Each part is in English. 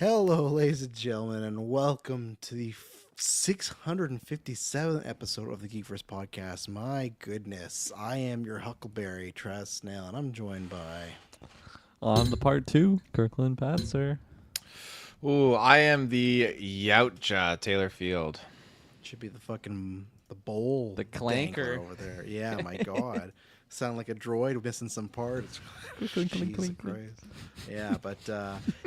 Hello, ladies and gentlemen, and welcome to the 657th episode of the GeekVerse podcast. My goodness, I am your Huckleberry, Travis Snail, and I'm joined by... On the part two, Kirkland Patzer. Ooh, I am the Yautja Taylor Field. Should be the bowl. The dangler clanker. over there. Yeah, my God. Sound like a droid missing some parts. Jesus Christ. Yeah, but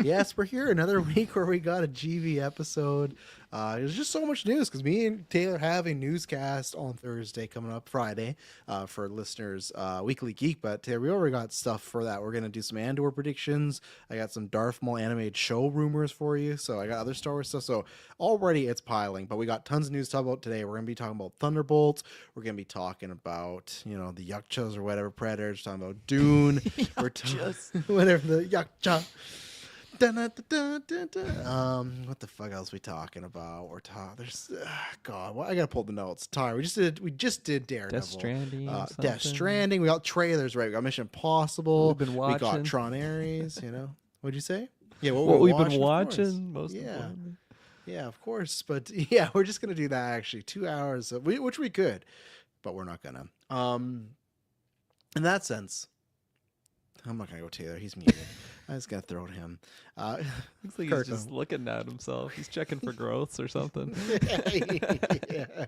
yes, we're here another week where we got a GV episode. There's just so much news because me and Taylor have a newscast on Thursday coming up Friday for listeners, Weekly Geek. But Taylor, we already got stuff for that. We're going to do some Andor predictions. I got some Darth Maul animated show rumors for you. So I got other Star Wars stuff. So already it's piling, but we got tons of news to talk about today. We're going to be talking about Thunderbolts. We're going to be talking about, the Yakchas or whatever, Predators. We're talking about Dune. We're whatever the Yakcha. What the fuck else we talking about? There's God. I gotta pull the notes. Tired. We just did Daredevil. Death Stranding. We got trailers. Right. We got Mission Impossible. We've been watching. We got Tron Ares. What'd you say? Yeah. What we've been watching most. Yeah. Yeah. Of course. But yeah, we're just gonna do that actually. 2 hours. Which we could, but we're not gonna. In that sense, I'm not gonna go Taylor. He's muted. I'm just gonna throw to him. Looks like he's just looking at himself. He's checking for growths or something. Yeah.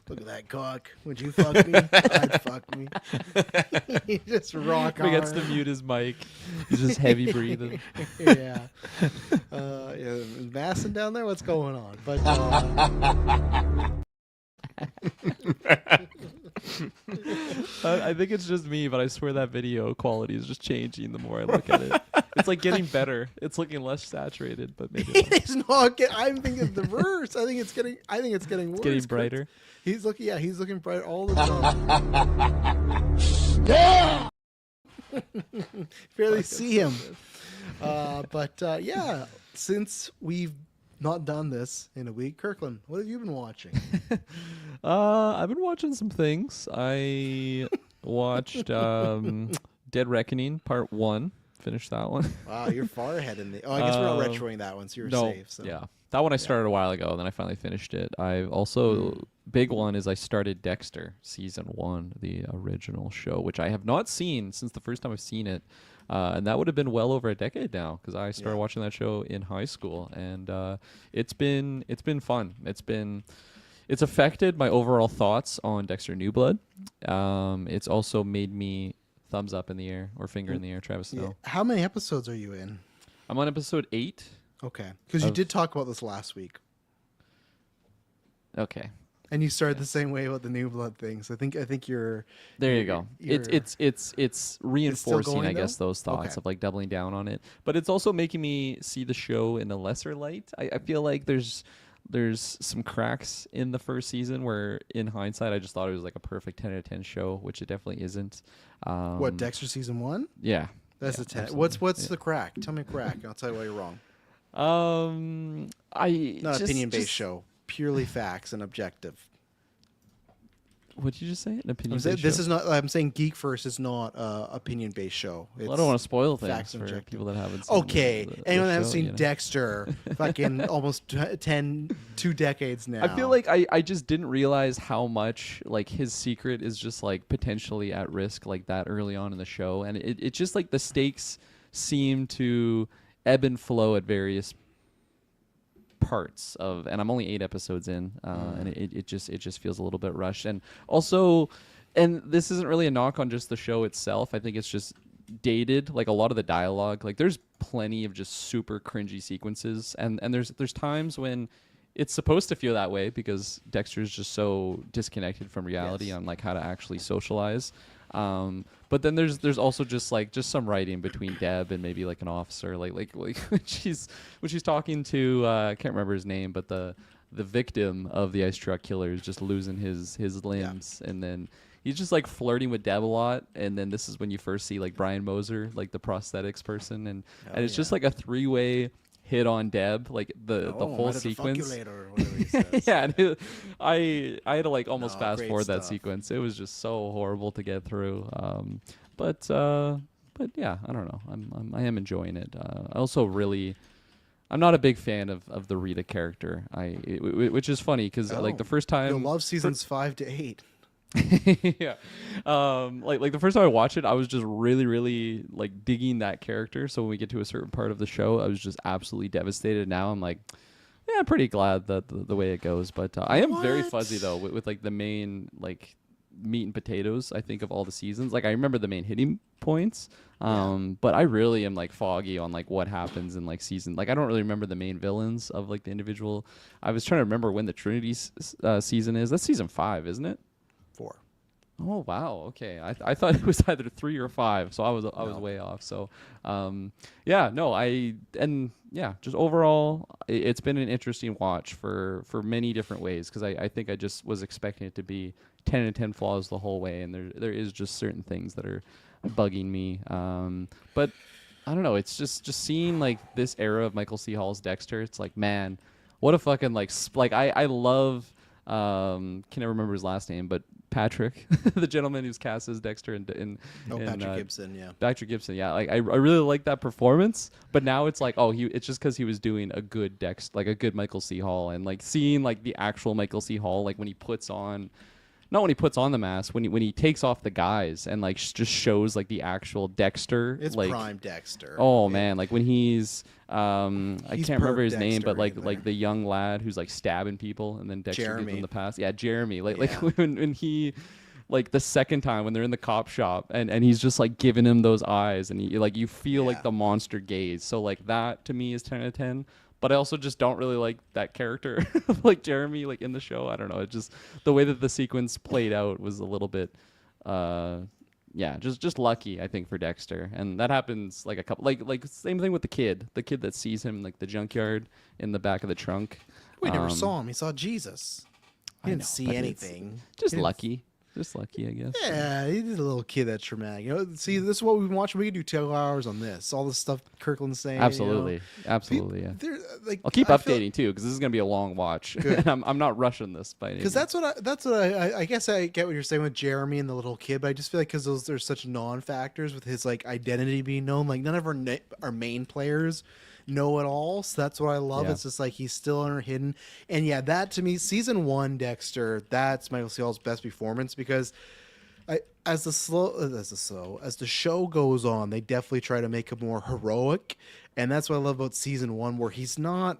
Look at that cock. Would you fuck me? I'd fuck me. He just rock hard. He gets to mute his mic. He's just heavy breathing. Yeah. Massing down there. What's going on? But. I think it's just me, but I swear that video quality is just changing the more I look at it. It's like getting better. It's looking less saturated, but maybe it's not. I'm thinking the reverse. I think it's getting worse. It's getting brighter. He's looking bright all the time. Yeah. Barely see him. Yeah, since we've not done this in a week, Kirkland, what have you been watching? I've been watching some things. I watched Dead Reckoning Part 1. Finished that one. Wow, you're far ahead in the... Oh, I guess we're not retroing that one, so you're safe. So. Yeah. That one I started a while ago, and then I finally finished it. I've also... Big one is I started Dexter, Season 1, the original show, which I have not seen since the first time I've seen it. And that would have been well over a decade now, because I started watching that show in high school, and it's been fun. It's affected my overall thoughts on Dexter New Blood. It's also made me thumbs up in the air or finger in the air, Travis Snow. Yeah. How many episodes are you in? I'm on episode 8. Okay, because you did talk about this last week. Okay. And you started the same way about the New Blood things. I think you're. There you go. It's reinforcing, I guess, those thoughts of like doubling down on it. But it's also making me see the show in a lesser light. I feel like there's some cracks in the first season where, in hindsight, I just thought it was like a perfect 10 out of 10 show, which it definitely isn't. What, Dexter season 1? Yeah. That's a 10. Absolutely. What's the crack? Tell me a crack, and I'll tell you why you're wrong. Not opinion-based show. Purely facts and objective. What did you just say? An opinion-based show? This is not. I'm saying GeekVerse is not opinion-based show. Well, I don't want to spoil things for people that haven't seen. Okay, anyone that hasn't seen Dexter, fucking almost 2 decades now. I feel like I just didn't realize how much like his secret is just like potentially at risk like that early on in the show, and it just like the stakes seem to ebb and flow at various parts of, and I'm only 8 episodes in, and it just feels a little bit rushed. And also, and this isn't really a knock on just the show itself. I think it's just dated. Like a lot of the dialogue, like there's plenty of just super cringy sequences, and there's times when it's supposed to feel that way because Dexter's just so disconnected from reality on like how to actually socialize. But then there's also just some writing between Deb and maybe like an officer, like when she's talking to I can't remember his name, but the victim of the ice truck killer is just losing his limbs, and then he's just like flirting with Deb a lot, and then this is when you first see like Brian Moser, like the prosthetics person, and it's just like a 3-way hit on Deb, like the whole sequence. Fuck you later, or whatever he says. Yeah, and I had to like almost fast forward stuff. that sequence. It was just so horrible to get through. But yeah, I don't know. I am enjoying it. I also really I'm not a big fan of the Rita character. Which is funny because like the first time you'll love seasons 5 to 8. yeah, like the first time I watched it, I was just really like digging that character. So when we get to a certain part of the show, I was just absolutely devastated. Now I'm like, yeah, I'm pretty glad that the way it goes. But I am very fuzzy though with like the main like meat and potatoes. I think of all the seasons, like I remember the main hitting points. But I really am like foggy on like what happens in like season. Like I don't really remember the main villains of like the individual. I was trying to remember when the Trinity season is. That's season 5, isn't it? 4. Oh wow, okay. I thought it was either 3 or 5, so I was way off. So, just overall, it's been an interesting watch for many different ways because I think I just was expecting it to be 10 and 10 flaws the whole way, and there is just certain things that are bugging me. But I don't know. It's just seeing like this era of Michael C. Hall's Dexter. It's like, man, what a fucking like I love. Can never remember his last name, but Patrick, the gentleman who's cast as Dexter in Patrick Gibson, yeah. Patrick Gibson, yeah. Like I really like that performance, but now it's like, it's just because he was doing a good like a good Michael C. Hall, and like seeing like the actual Michael C. Hall, like when he puts on. Not when he puts on the mask, when he takes off the guise and like just shows like the actual Dexter. It's like, prime Dexter. Oh man, like when he's I can't remember his name, but like the young lad who's like stabbing people and then Dexter gives him the pass. Yeah, Jeremy. Like when he like the second time when they're in the cop shop and he's just like giving him those eyes and he like you feel like the monster gaze. So like that to me is 10 out of 10. But I also just don't really like that character, like Jeremy, like in the show. I don't know. It just the way that the sequence played out was a little bit, just lucky. I think for Dexter, and that happens like a couple, like same thing with the kid that sees him like the junkyard in the back of the trunk. We never saw him. He saw Jesus. He didn't see anything. Just lucky. Just lucky, I guess. Yeah, he's a little kid that's traumatic. You know, see, this is what we've been watching. We could do 2 hours on this. All the stuff Kirkland's saying. Absolutely, absolutely. Yeah. Like, I'll keep updating too because this is gonna be a long watch. I'm not rushing this by any. Because that's what I guess I get what you're saying with Jeremy and the little kid, but I just feel like because there's such non-factors with his like identity being known. Like none of our main players know it all, so that's what I love. It's just like he's still hidden, and that to me, season 1 Dexter, that's Michael C. Hall's best performance because as the show goes on, they definitely try to make him more heroic, and that's what I love about season 1, where he's not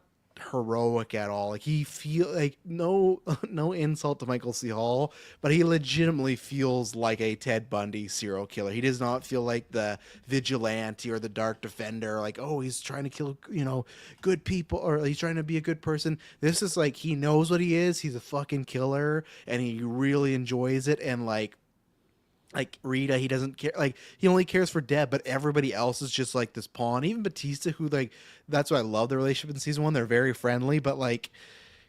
heroic at all. Like he feel like no insult to Michael C. Hall, but he legitimately feels like a Ted Bundy serial killer. He does not feel like the vigilante or the dark defender, like, oh, he's trying to kill, good people, or he's trying to be a good person. This is like he knows what he is. He's a fucking killer and he really enjoys it, and like Rita, he doesn't care. Like he only cares for Deb, but everybody else is just like this pawn. Even Batista, who like that's why I love the relationship in season 1. They're very friendly, but like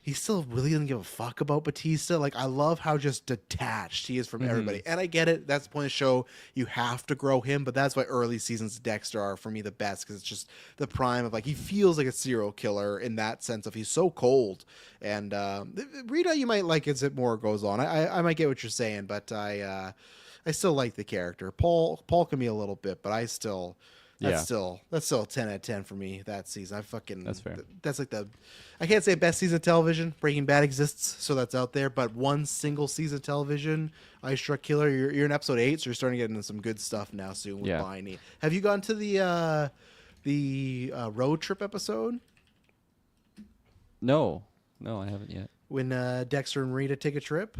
he still really doesn't give a fuck about Batista. Like I love how just detached he is from everybody. And I get it. That's the point of the show. You have to grow him, but that's why early seasons of Dexter are for me the best because it's just the prime of like he feels like a serial killer in that sense of he's so cold. And Rita, you might like as it more goes on. I might get what you're saying, but I still like the character. Paul can be a little bit, but that's still 10 out of 10 for me that season. That's fair. That's like I can't say best season of television. Breaking Bad exists, so that's out there. But one single season of television, I Struck Killer. You're in episode 8, so you're starting to get into some good stuff now soon with Binding. Have you gone to the road trip episode? No, I haven't yet. When Dexter and Rita take a trip.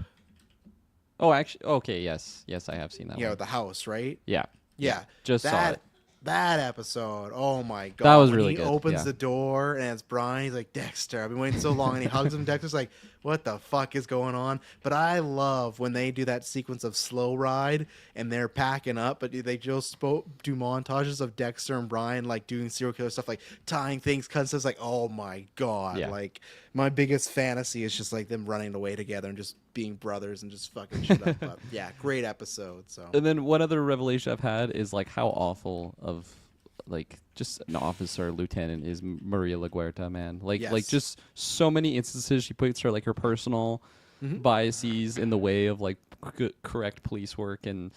Oh, actually, okay, yes, I have seen that. Yeah, one. with the house, right? Yeah. Just saw it. That episode, oh my god, that was really good. He opens the door and it's Brian. He's like, Dexter, I've been waiting so long, and he hugs him. Dexter's like, what the fuck is going on? But I love when they do that sequence of slow ride and they're packing up, but they just do montages of Dexter and Brian like doing serial killer stuff, like tying things, cutting stuff. Like, oh my god, like my biggest fantasy is just like them running away together and just being brothers and just fucking shit up. But yeah, great episode. So, and then one other revelation I've had is like how awful of like just an officer lieutenant is Maria LaGuerta, man. Like just so many instances she puts her like her personal biases in the way of like correct police work, and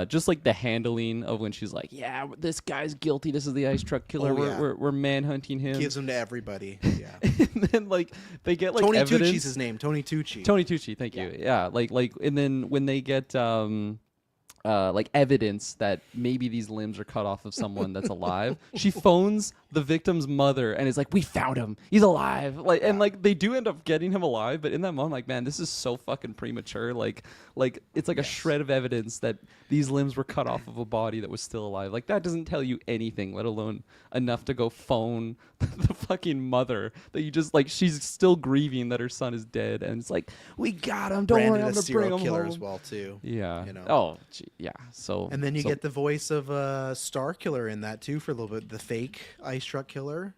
just like the handling of when she's like, yeah, this guy's guilty, this is the ice truck killer, we're manhunting him, gives him to everybody. Yeah. And then like they get like Tony evidence. Tucci's his name. Tony Tucci. Tony Tucci, thank you. Yeah, like and then when they get like evidence that maybe these limbs are cut off of someone that's alive, she phones the victim's mother and is like, we found him, he's alive. Like, and like they do end up getting him alive, but in that moment, like, man, this is so fucking premature. Like it's like a shred of evidence that these limbs were cut off of a body that was still alive. Like that doesn't tell you anything, let alone enough to go phone the fucking mother that you just like, she's still grieving that her son is dead, and it's like, we got him, don't worry, I'm gonna bring him killer home. as well too. Yeah. You know. Oh, gee, yeah. So and then you get the voice of Star Killer in that too for a little bit. The fake ice truck killer.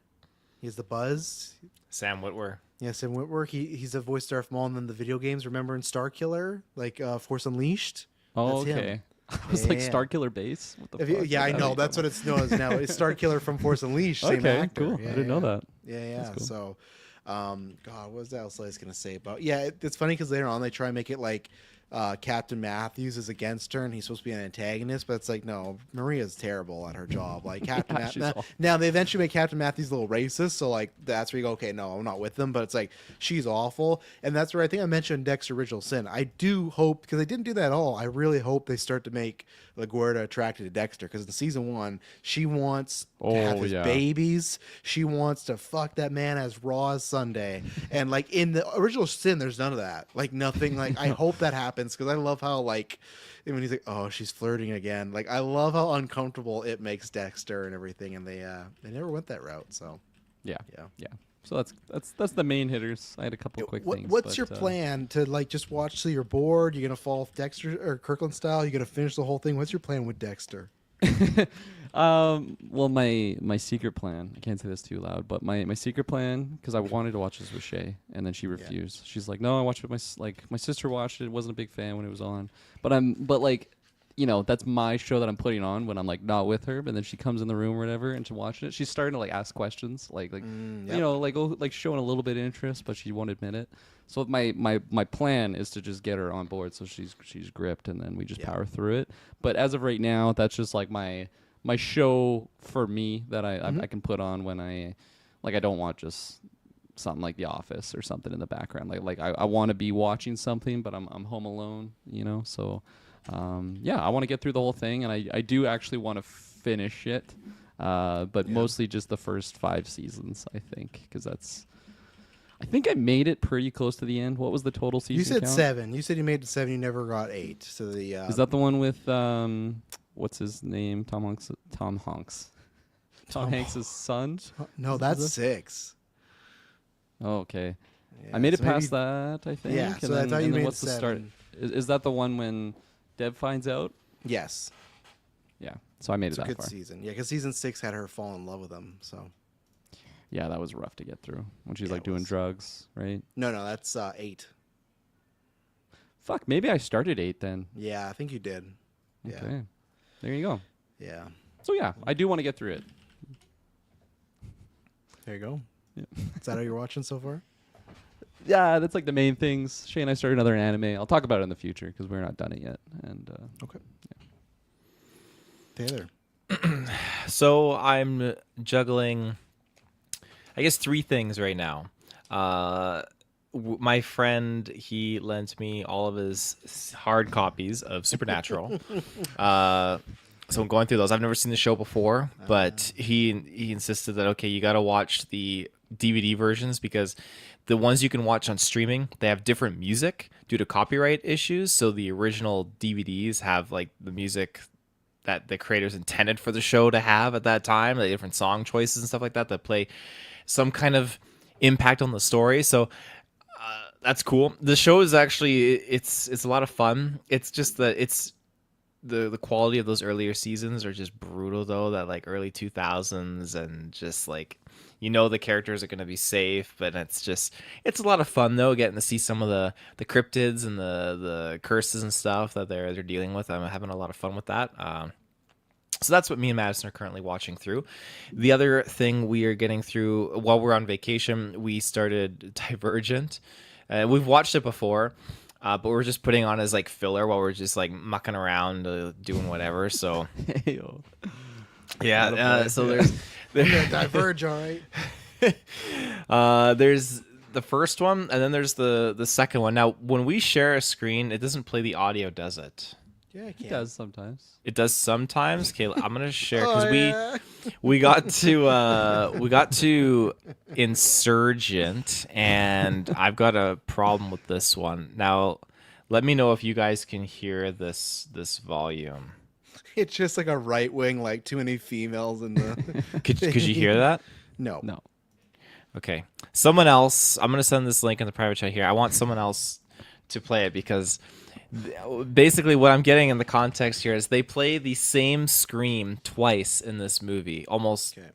He's the Buzz. Sam Witwer. Yeah, Sam Witwer. He's a voice Darth Maul in the video games. Remember in Star Killer, like Force Unleashed. Oh, that's okay. Him. I was like Star Killer Base. What the fuck? Yeah, I know. That's what it's known as now. It's Star Killer from Force Unleashed. Same okay, actor. cool. Yeah, I didn't know that. Yeah. Cool. So, God, what was that else I was gonna say about? Yeah, it's funny because later on they try and make it like Captain Matthews is against her and he's supposed to be an antagonist, but it's like, no, Maria's terrible at her job. Like Captain now they eventually make Captain Matthews a little racist, so like that's where you go, okay, no, I'm not with them, but it's like she's awful. And that's where I think I mentioned Dexter Original Sin. I do hope, because they didn't do that at all, I really hope they start to make LaGuardia attracted to Dexter, because in season 1 she wants to have his babies, she wants to fuck that man as raw as Sunday, and like in the Original Sin there's none of that, like nothing. Like I hope that happens, because I love how like when he's like, oh, she's flirting again, like I love how uncomfortable it makes Dexter and everything, and they never went that route. So yeah. So that's the main hitters. I had a couple quick things. What's your plan to like just watch till you're bored? You're gonna fall Dexter or Kirkland style? You're gonna finish the whole thing? What's your plan with Dexter? Well, my secret plan, I can't say this too loud, but my secret plan, because I wanted to watch this with Shay, and then she refused. She's like, no, I watched it with my sister watched it, wasn't a big fan when it was on, but like, you know, that's my show that I'm putting on when I'm like not with her, but then she comes in the room or whatever and she's watching it, she's starting to like ask questions, like you know, like showing a little bit of interest, but she won't admit it. So my plan is to just get her on board so she's gripped, and then we just power through it. But as of right now, that's just like my show for me that I can put on when I don't want just something like The Office or something in the background. Like I want to be watching something, but I'm home alone, you know. So I want to get through the whole thing, and I do actually want to finish it, but mostly just the first 5 seasons, I think, because I think I made it pretty close to the end. What was the total season? You said count? 7. You said you made it 7. You never got 8. So the is that the one with what's his name? Tom Hanks' son? No, that's 6. Oh, okay. Yeah, I made it so past that, I think. Yeah, so I thought you made what's the 7. start? Is that the one when Deb finds out? Yes. Yeah. So I made it that far. It's a good far. season. Yeah, because season 6 had her fall in love with him. So. Yeah, that was rough to get through when she's like doing drugs, right? No, that's 8. Fuck, maybe I started 8 then. Yeah, I think you did. Yeah. Okay. There you go. Yeah. So yeah, I do want to get through it. There you go. Yeah. Is that how you're watching so far? Yeah, that's like the main things. Shay and I started another anime. I'll talk about it in the future because we're not done it yet. And okay. Yeah. Taylor. So I'm juggling, I guess, 3 things right now. My friend, he lent me all of his hard copies of Supernatural. So I'm going through those. I've never seen the show before, but he insisted that, okay, you got to watch the DVD versions because the ones you can watch on streaming, they have different music due to copyright issues. So the original DVDs have like the music that the creators intended for the show to have at that time, the different song choices and stuff like that play some kind of impact on the story. So that's cool. The show is actually it's a lot of fun. It's just that it's the quality of those earlier seasons are just brutal though, that like early 2000s, and just like, you know, the characters are going to be safe, but it's a lot of fun though, getting to see some of the cryptids and the curses and stuff that they're dealing with. I'm having a lot of fun with that. So that's what me and Madison are currently watching through. The other thing we are getting through while we're on vacation, we started Divergent. We've watched it before. but we're just putting on as like filler while we're just like mucking around, doing whatever. So Hey-o. yeah, so there's Diverge, all right. there's the first one, and then there's the second one. Now, when we share a screen, it doesn't play the audio, does it? Yeah, I can. It does sometimes. It does sometimes. Okay, I'm gonna share Oh, because yeah. we got to Insurgent, and I've got a problem with this one. Now, let me know if you guys can hear this volume. It's just like a right wing, like too many females in the. Could you hear that? No. No. Okay. Someone else, I'm going to send this link in the private chat here. I want someone else to play it because basically what I'm getting in the context here is they play the same scream twice in this movie, almost Okay.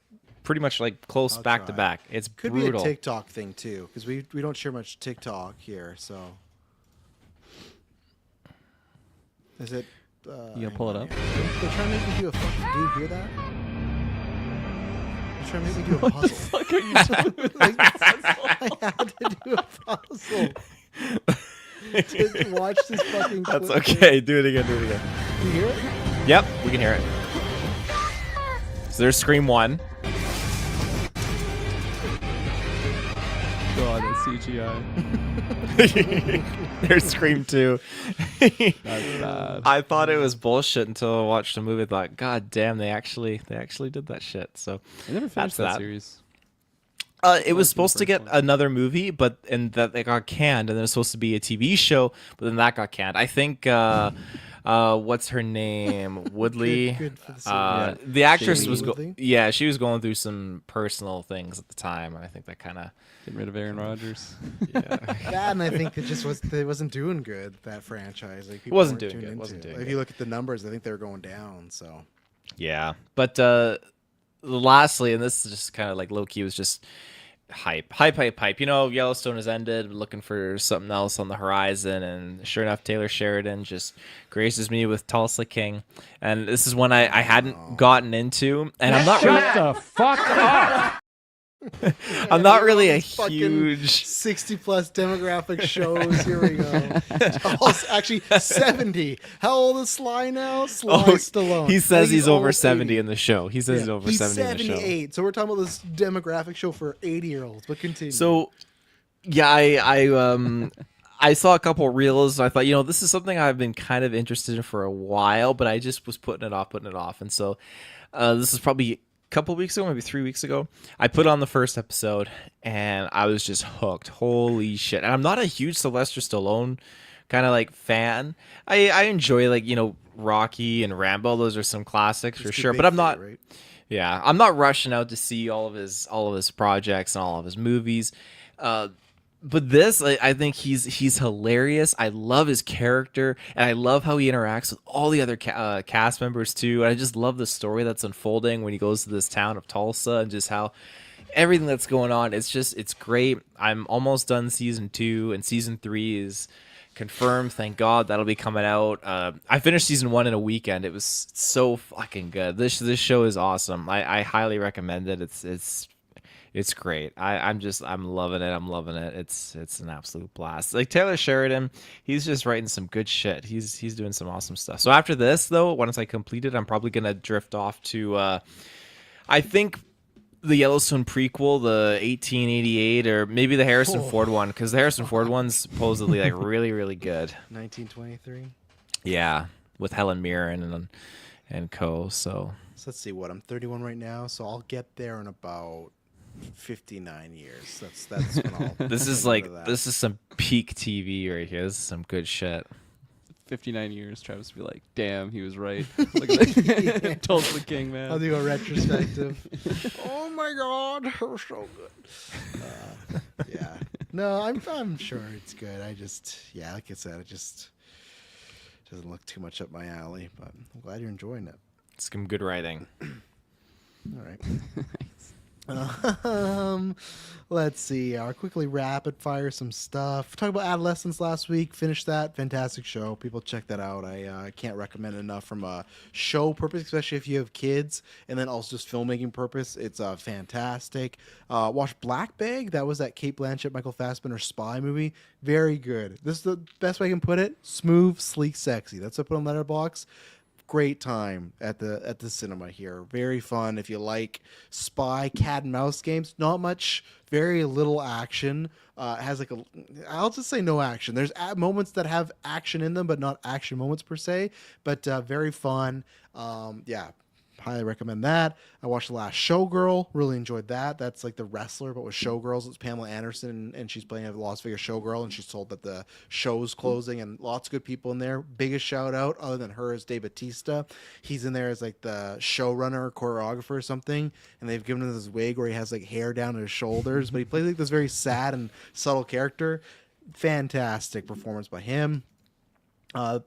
pretty much like close I'll back to try. back. It's Could brutal. be a TikTok thing too, because we don't share much TikTok here. So is it? You gonna pull it up? They're trying to make me do a fucking. Do you hear that? They're trying to make me do a puzzle. Fuck are you doing? Like, I had to do a puzzle to watch this fucking. That's clip. okay. Do it again. You hear it? Yep, we can hear it. So there's Scream 1. God, that's CGI. There's Scream 2. That's bad. I thought it was bullshit until I watched the movie. I thought, God damn, they actually did that shit. So I never finished that's that series. It was the supposed to first get one. another movie, but and that they got canned, and then it was supposed to be a TV show, but then that got canned. I think what's her name? Woodley. Good for the series. The actress Shailene was Woodley? she was going through some personal things at the time, and I think that kind of Getting rid of Aaron Rodgers. Yeah, and I think it wasn't doing good, that franchise. Like, people Wasn't weren't doing tuned good, wasn't into it. doing If good. you look at the numbers, I think they were going down. So Yeah, but lastly, and this is just kind of like low key, was just hype. You know, Yellowstone has ended. Looking for something else on the horizon, and sure enough, Taylor Sheridan just graces me with Tulsa King, and this is one I hadn't gotten into, and I'm not really, Shut the fuck up! I'm not really a These fucking huge. 60+ demographic shows. Here we go. Actually, 70. How old is Sly now? Sly Stallone. He I says think he's over old 70 80. in the show. He says he's Yeah, over 70 in the show. 78. So we're talking about this demographic show for 80-year-olds. But continue. So, yeah, I saw a couple reels. And I thought, this is something I've been kind of interested in for a while, but I just was putting it off. And so, this is probably a couple weeks ago, maybe 3 weeks ago. I put on the first episode, and I was just hooked. Holy shit! And I'm not a huge Sylvester Stallone kind of like fan. I enjoy Rocky and Rambo. Those are some classics for sure. But I'm not. Right? Yeah, I'm not rushing out to see all of his projects and all of his movies. But this, I think he's hilarious. I love his character, and I love how he interacts with all the other cast members too. And I just love the story that's unfolding when he goes to this town of Tulsa, and just how everything that's going on. It's great. I'm almost done season 2, and season 3 is confirmed. Thank God that'll be coming out. I finished season 1 in a weekend. It was so fucking good. This show is awesome. I highly recommend it. It's great. I'm loving it. I'm loving it. It's an absolute blast. Like Taylor Sheridan, he's just writing some good shit. He's doing some awesome stuff. So after this though, once I complete it, I'm probably gonna drift off to I think the Yellowstone prequel, the 1888, or maybe the Harrison Ford one, because the Harrison Ford one's supposedly like really, really good. 1923. Yeah, with Helen Mirren and co. So let's see what I'm 31 right now, so I'll get there in about 59 years. That's when I'll. this is this is some peak TV right here. This is some good shit. 59 years, Travis would be like, damn, he was right. Look at that. Tulsa King, man. I'll do a retrospective. Oh my God, it was so good. Yeah. No, I'm sure it's good. Like I said, it just doesn't look too much up my alley. But I'm glad you're enjoying it. Some good writing. All right. Um, let's see. I'll quickly rapid fire some stuff. Talked about Adolescence last week. Finished that. Fantastic show. People check that out. I can't recommend it enough from a show purpose, especially if you have kids, and then also just filmmaking purpose. It's fantastic. Watch Black Bag. That was that Kate Blanchett, Michael Fassbender spy movie. Very good. This is the best way I can put it. Smooth, sleek, sexy. That's what I put on Letterboxd. Great time at the cinema here. Very fun if you like spy cat and mouse games. Not much, very little action. It has like I'll just say no action. There's moments that have action in them, but not action moments per se. But very fun. Yeah, highly recommend that. I watched The Last Showgirl. Really enjoyed that. That's like The Wrestler, but with showgirls. It's Pamela Anderson, and she's playing a Las Vegas showgirl, and she's told that the show's closing, and lots of good people in there. Biggest shout out, other than her, is Dave Bautista. He's in there as like the showrunner or choreographer or something, and they've given him this wig where he has like hair down to his shoulders, but he plays like this very sad and subtle character. Fantastic performance by him.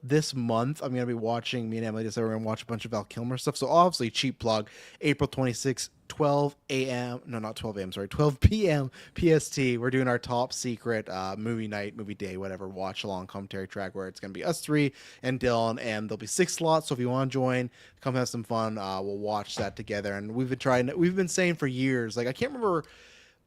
This month, I'm going to be watching, me and Emily decided we're going to watch a bunch of Val Kilmer stuff. So obviously, cheap plug, April 26th, 12 a.m. No, not 12 a.m. Sorry, 12 p.m. PST. We're doing our top secret movie night, movie day, whatever, watch along commentary track where it's going to be us three and Dylan, and there'll be 6 slots. So if you want to join, come have some fun. We'll watch that together. And we've been saying for years, like, I can't remember.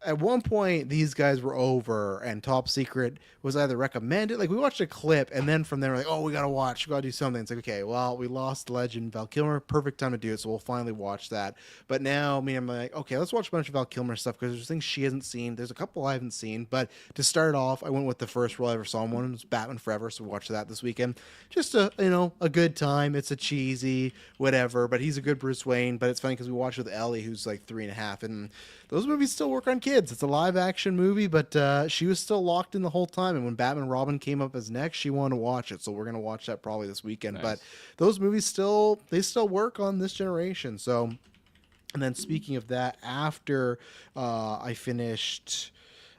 At one point, these guys were over, and Top Secret was either recommended. Like, we watched a clip, and then from there, we're like, oh, we got to do something. It's like, okay, well, we lost legend Val Kilmer. Perfect time to do it, so we'll finally watch that. But now, I'm like, okay, let's watch a bunch of Val Kilmer stuff, because there's things she hasn't seen. There's a couple I haven't seen. But to start off, I went with the first role I ever saw him one. It was Batman Forever, so we watched that this weekend. Just a good time. It's a cheesy, whatever, but he's a good Bruce Wayne. But it's funny because we watched with Ellie, who's like 3.5, and those movies still work on kids. It's a live action movie, but she was still locked in the whole time. And when Batman and Robin came up as next, she wanted to watch it. So we're going to watch that probably this weekend. Nice. But those movies still work on this generation. So, and then speaking of that, after I finished,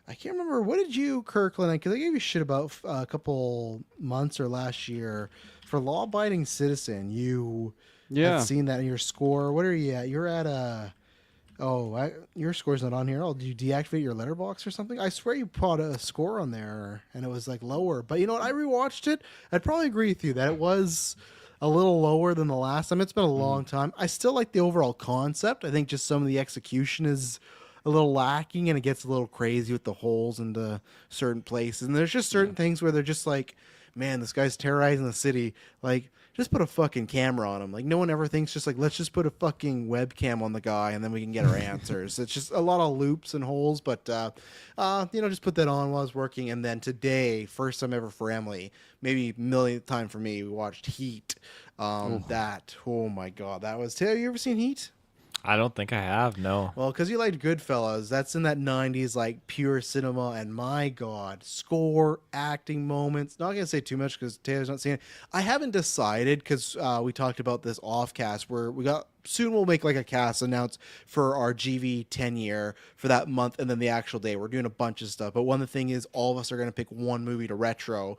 I can't remember, what did you, Kirkland, because I gave you shit about a couple months or last year for Law Abiding Citizen. You had seen that in your score. What are you at? You're at a... Oh, your score's not on here. Oh, did you deactivate your letterbox or something? I swear you put a score on there and it was like lower. But you know what? I rewatched it. I'd probably agree with you that it was a little lower than the last time. It's been a long time. I still like the overall concept. I think just some of the execution is a little lacking, and it gets a little crazy with the holes into certain places. And there's just certain things where they're just like, man, this guy's terrorizing the city. Like, just put a fucking camera on him. Like, no one ever thinks just like, let's just put a fucking webcam on the guy and then we can get our answers. It's just a lot of loops and holes, but just put that on while I was working. And then today, first time ever for Emily, maybe millionth time for me, we watched Heat. That, oh my God, that was, Taylor, you ever seen Heat? I don't think I have, no. Well, because you liked Goodfellas, that's in that 90s, like, pure cinema, and my God, score, acting moments. Not going to say too much because Taylor's not seeing it. I haven't decided, because we talked about this off-cast, where soon we'll make like a cast announce for our GV 10 year for that month, and then the actual day. We're doing a bunch of stuff, but one of the thing is all of us are going to pick one movie to retro,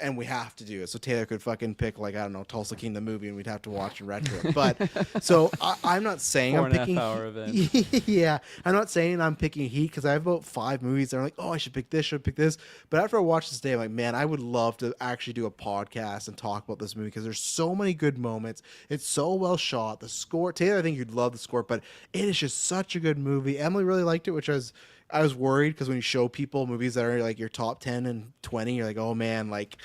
and we have to do it. So Taylor could fucking pick, like, I don't know, Tulsa King the movie, and we'd have to watch and retro it. But so I'm not saying I'm picking 4.5 hour event. yeah, I'm not saying I'm picking Heat, because I have about 5 movies that are like, oh, I should pick this, but after I watch this day, I'm like, man, I would love to actually do a podcast and talk about this movie, because there's so many good moments. It's so well shot. The score, Taylor, I think you'd love the score, but it is just such a good movie. Emily really liked it, which I was worried, because when you show people movies that are like your top 10 and 20, you're like, oh man, like,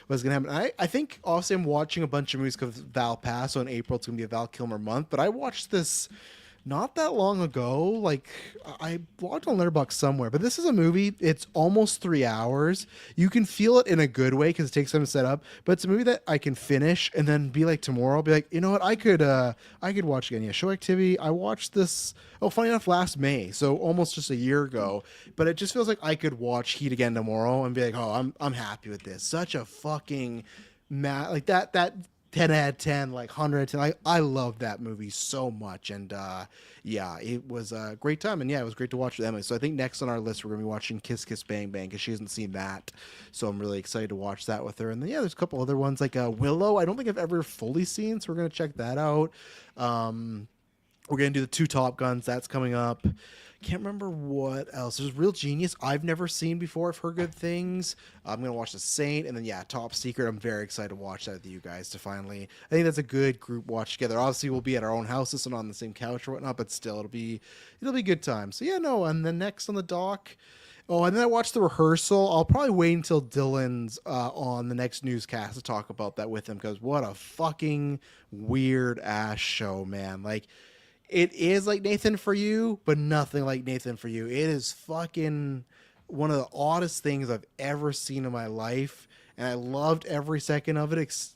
what's gonna happen? I think obviously I'm watching a bunch of movies because Val passed, so in April it's gonna be a Val Kilmer month, but I watched this not that long ago. Like, I logged on Letterboxd somewhere, but this is a movie. It's almost 3 hours. You can feel it in a good way because it takes time to set up, but it's a movie that I can finish and then be like, tomorrow I'll be like, you know what, I could watch again. Yeah, Show Activity. I watched this, funny enough, last May, so almost just a year ago, but it just feels like I could watch Heat again tomorrow and be like, oh, I'm happy with this. Such a fucking like that 10 out of 10, like 100 out of 10. I love that movie so much. And yeah, it was a great time. And yeah, it was great to watch with Emily. So I think next on our list, we're going to be watching Kiss Kiss Bang Bang, because she hasn't seen that. So I'm really excited to watch that with her. And then, yeah, there's a couple other ones like Willow. I don't think I've ever fully seen, so we're going to check that out. We're going to do the 2 Top Guns. That's coming up. Can't remember what else. There's Real Genius I've never seen before. I've heard good things. I'm going to watch The Saint. And then, Top Secret. I'm very excited to watch that with you guys to finally... I think that's a good group watch together. Obviously, we'll be at our own houses and on the same couch or whatnot, but still, it'll be a good time. So, and then next on the dock... Oh, and then I watched The Rehearsal. I'll probably wait until Dylan's on the next newscast to talk about that with him, because what a fucking weird-ass show, man. Like... It is like Nathan For You, but nothing like Nathan For You. It is fucking one of the oddest things I've ever seen in my life, and I loved every second of it.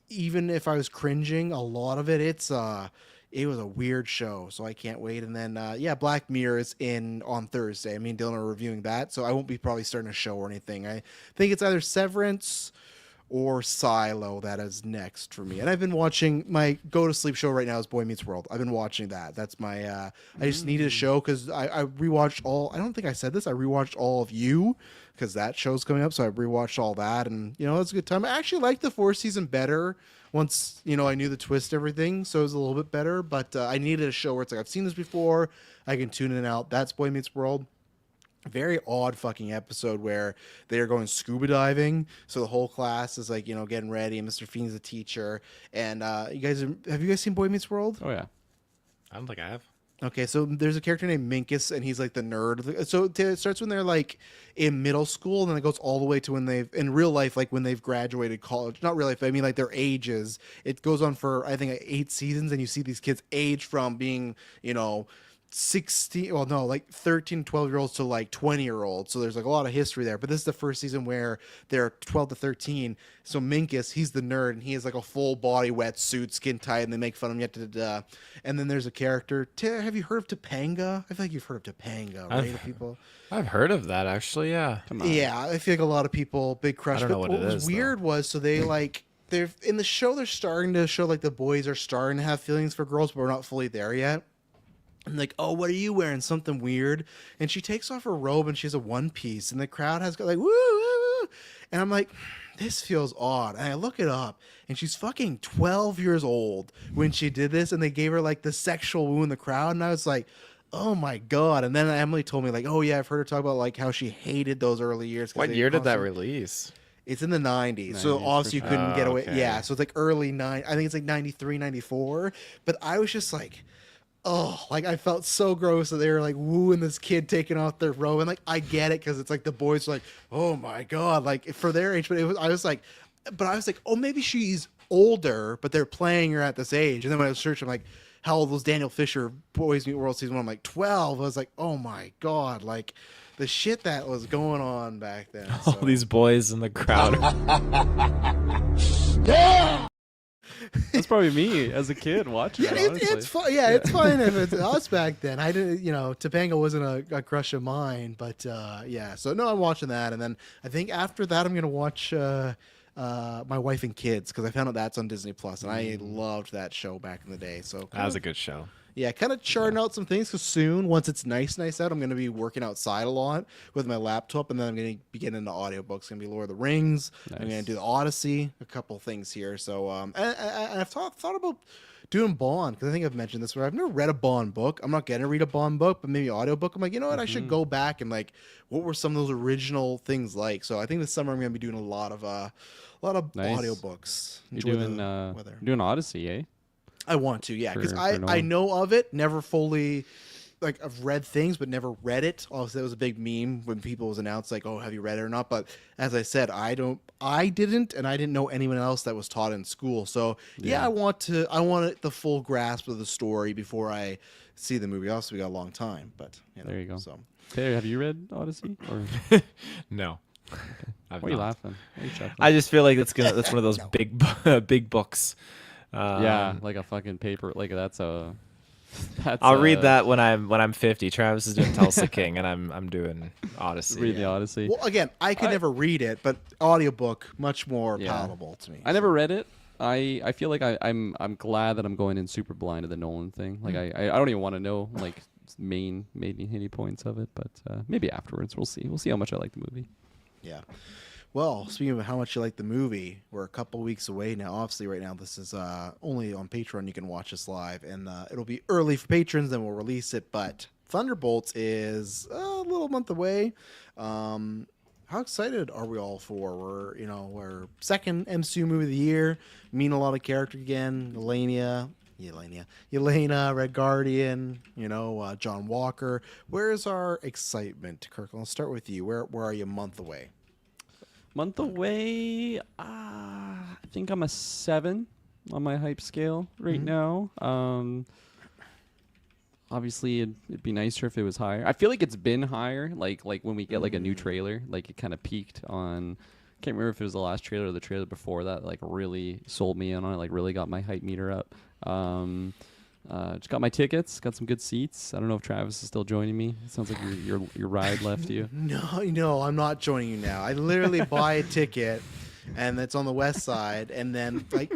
Even if I was cringing, a lot of it. It was a weird show, so I can't wait. And then, Black Mirror is in on Thursday. Me and Dylan are reviewing that, so I won't be probably starting a show or anything. I think it's either Severance or Silo that is next for me. And I've been watching, my go-to-sleep show right now is Boy Meets World. I've been watching that. That's my, I just needed a show because I rewatched I don't think I said this, I rewatched all of You because that show's coming up, so I rewatched all that, and, it's a good time. I actually liked the 4th season better once, I knew the twist, everything, so it was a little bit better, but I needed a show where it's like, I've seen this before, I can tune in and out. That's Boy Meets World. Very odd fucking episode where they are going scuba diving. So the whole class is like, getting ready, and Mr. Fiend's the teacher. And have you guys seen Boy Meets World? Oh yeah. I don't think I have. Okay, so there's a character named Minkus, and he's like the nerd. So it starts when they're like in middle school, and then it goes all the way to when in real life, like when they've graduated college. Not real life, I mean like their ages. It goes on for, I think, 8 seasons, and you see these kids age from being, 13, 12-year-olds to like 20-year-olds. So there's like a lot of history there. But this is the first season where they're 12 to 13. So Minkus, he's the nerd, and he has like a full body wetsuit, skin tight, and they make fun of him. And then there's a character. Have you heard of Topanga? I feel like you've heard of Topanga, right? People. I've heard of that actually. Yeah. Yeah, I feel like a lot of people big crush. I don't know what it is. What was weird was, so they like. They're in the show. They're starting to show like the boys are starting to have feelings for girls, but we're not fully there yet. I'm like, oh, what are you wearing? Something weird. And she takes off her robe and she has a one piece. And the crowd has got like, woo, woo, woo. And I'm like, this feels odd. And I look it up. And she's fucking 12 years old when she did this. And they gave her like the sexual woo in the crowd. And I was like, oh my God. And then Emily told me like, oh yeah, I've heard her talk about like how she hated those early years. What year did that release? It's in the 90s. So obviously you couldn't get away. Okay. Yeah. So it's like early I think it's like 93, 94. But I was just like, oh, like I felt so gross that they were like wooing this kid taking off their robe, and like I get it because it's like the boys are like, oh my God, like for their age. But I was like, oh, maybe she's older, but they're playing her at this age. And then when I was searching, I'm like, how old was Daniel Fisher Boys Meet World season 1? I'm like 12. I was like, oh my God, like the shit that was going on back then. All these boys in the crowd. That's probably me as a kid watching it, it's fun. Yeah, it's fine if it's us back then. I didn't, Topanga wasn't a crush of mine, but yeah. So no, I'm watching that, and then I think after that I'm gonna watch My Wife and Kids because I found out that's on Disney Plus, and I loved that show back in the day. So That was a good show. Yeah, kind of charting out some things because soon, once it's nice out, I'm going to be working outside a lot with my laptop, and then I'm going to be getting into audiobooks. It's going to be Lord of the Rings. Nice. I'm going to do the Odyssey, a couple things here. So and I've thought about doing Bond because I think I've mentioned this where I've never read a Bond book. I'm not going to read a Bond book, but maybe audiobook. I'm like, you know what? I should go back and like, what were some of those original things like? So I think this summer I'm going to be doing a lot of nice. audiobooks. You're doing Odyssey, eh? I want to, yeah, because I know of it, never fully, like, I've read things, but never read it. Obviously, that was a big meme when people was announced, like, oh, have you read it or not? But as I said, I didn't, and I didn't know anyone else that was taught in school. So, yeah I want the full grasp of the story before I see the movie. Also, we got a long time, but, there you go. So. Taylor, have you read Odyssey? Or? No. Okay. Why are you laughing? Why are you chuckling? I just feel like that's one of those big books. Yeah, like a fucking paper. Like that's I'll read that when I'm 50. Travis is doing Tulsa King, and I'm doing Odyssey. Read the Odyssey. Well, again, I could never read it, but audiobook much more palatable to me. I never read it. I feel like I'm glad that I'm going in super blind to the Nolan thing. Like I don't even want to know like main hitty points of it, but maybe afterwards we'll see. We'll see how much I like the movie. Yeah. Well, speaking of how much you like the movie, we're a couple weeks away now. Obviously, right now, this is only on Patreon. You can watch us live, and it'll be early for patrons, then we'll release it. But Thunderbolts is a little month away. How excited are we all for? We're second MCU movie of the year. Mean a lot of character again. Yelena, Red Guardian, John Walker. Where's our excitement, Kirk? I'll start with you. Where are you a month away? Month away, I think I'm a 7 on my hype scale right now. Obviously, it'd be nicer if it was higher. I feel like it's been higher. Like when we get like a new trailer, like it kind of peaked on. Can't remember if it was the last trailer or the trailer before that. Like really sold me in on it. Like really got my hype meter up. Just got my tickets. Got some good seats. I don't know if Travis is still joining me. It sounds like your ride left you. No, I'm not joining you now. I literally buy a ticket, and it's on the west side, and then like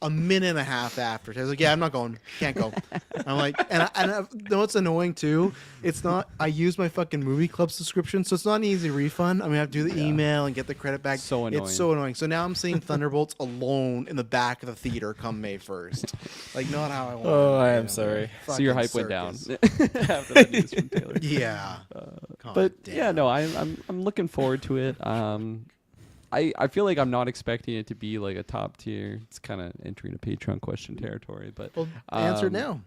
a minute and a half after, I was like, "Yeah, I'm not going. Can't go." I'm like, and I know what's annoying too. It's not. I use my fucking movie club subscription, so it's not an easy refund. I mean, I have to do the email and get the credit back. So annoying. It's so annoying. So now I'm seeing Thunderbolts alone in the back of the theater come May 1st. Like, not how I want. Oh, I am sorry. So your Fucking hype went down circus. after that news from Taylor. Yeah. But damn. yeah, no, I'm looking forward to it. I feel like I'm not expecting it to be like a top tier. It's kind of entering a Patreon question territory, but Well, answer it now.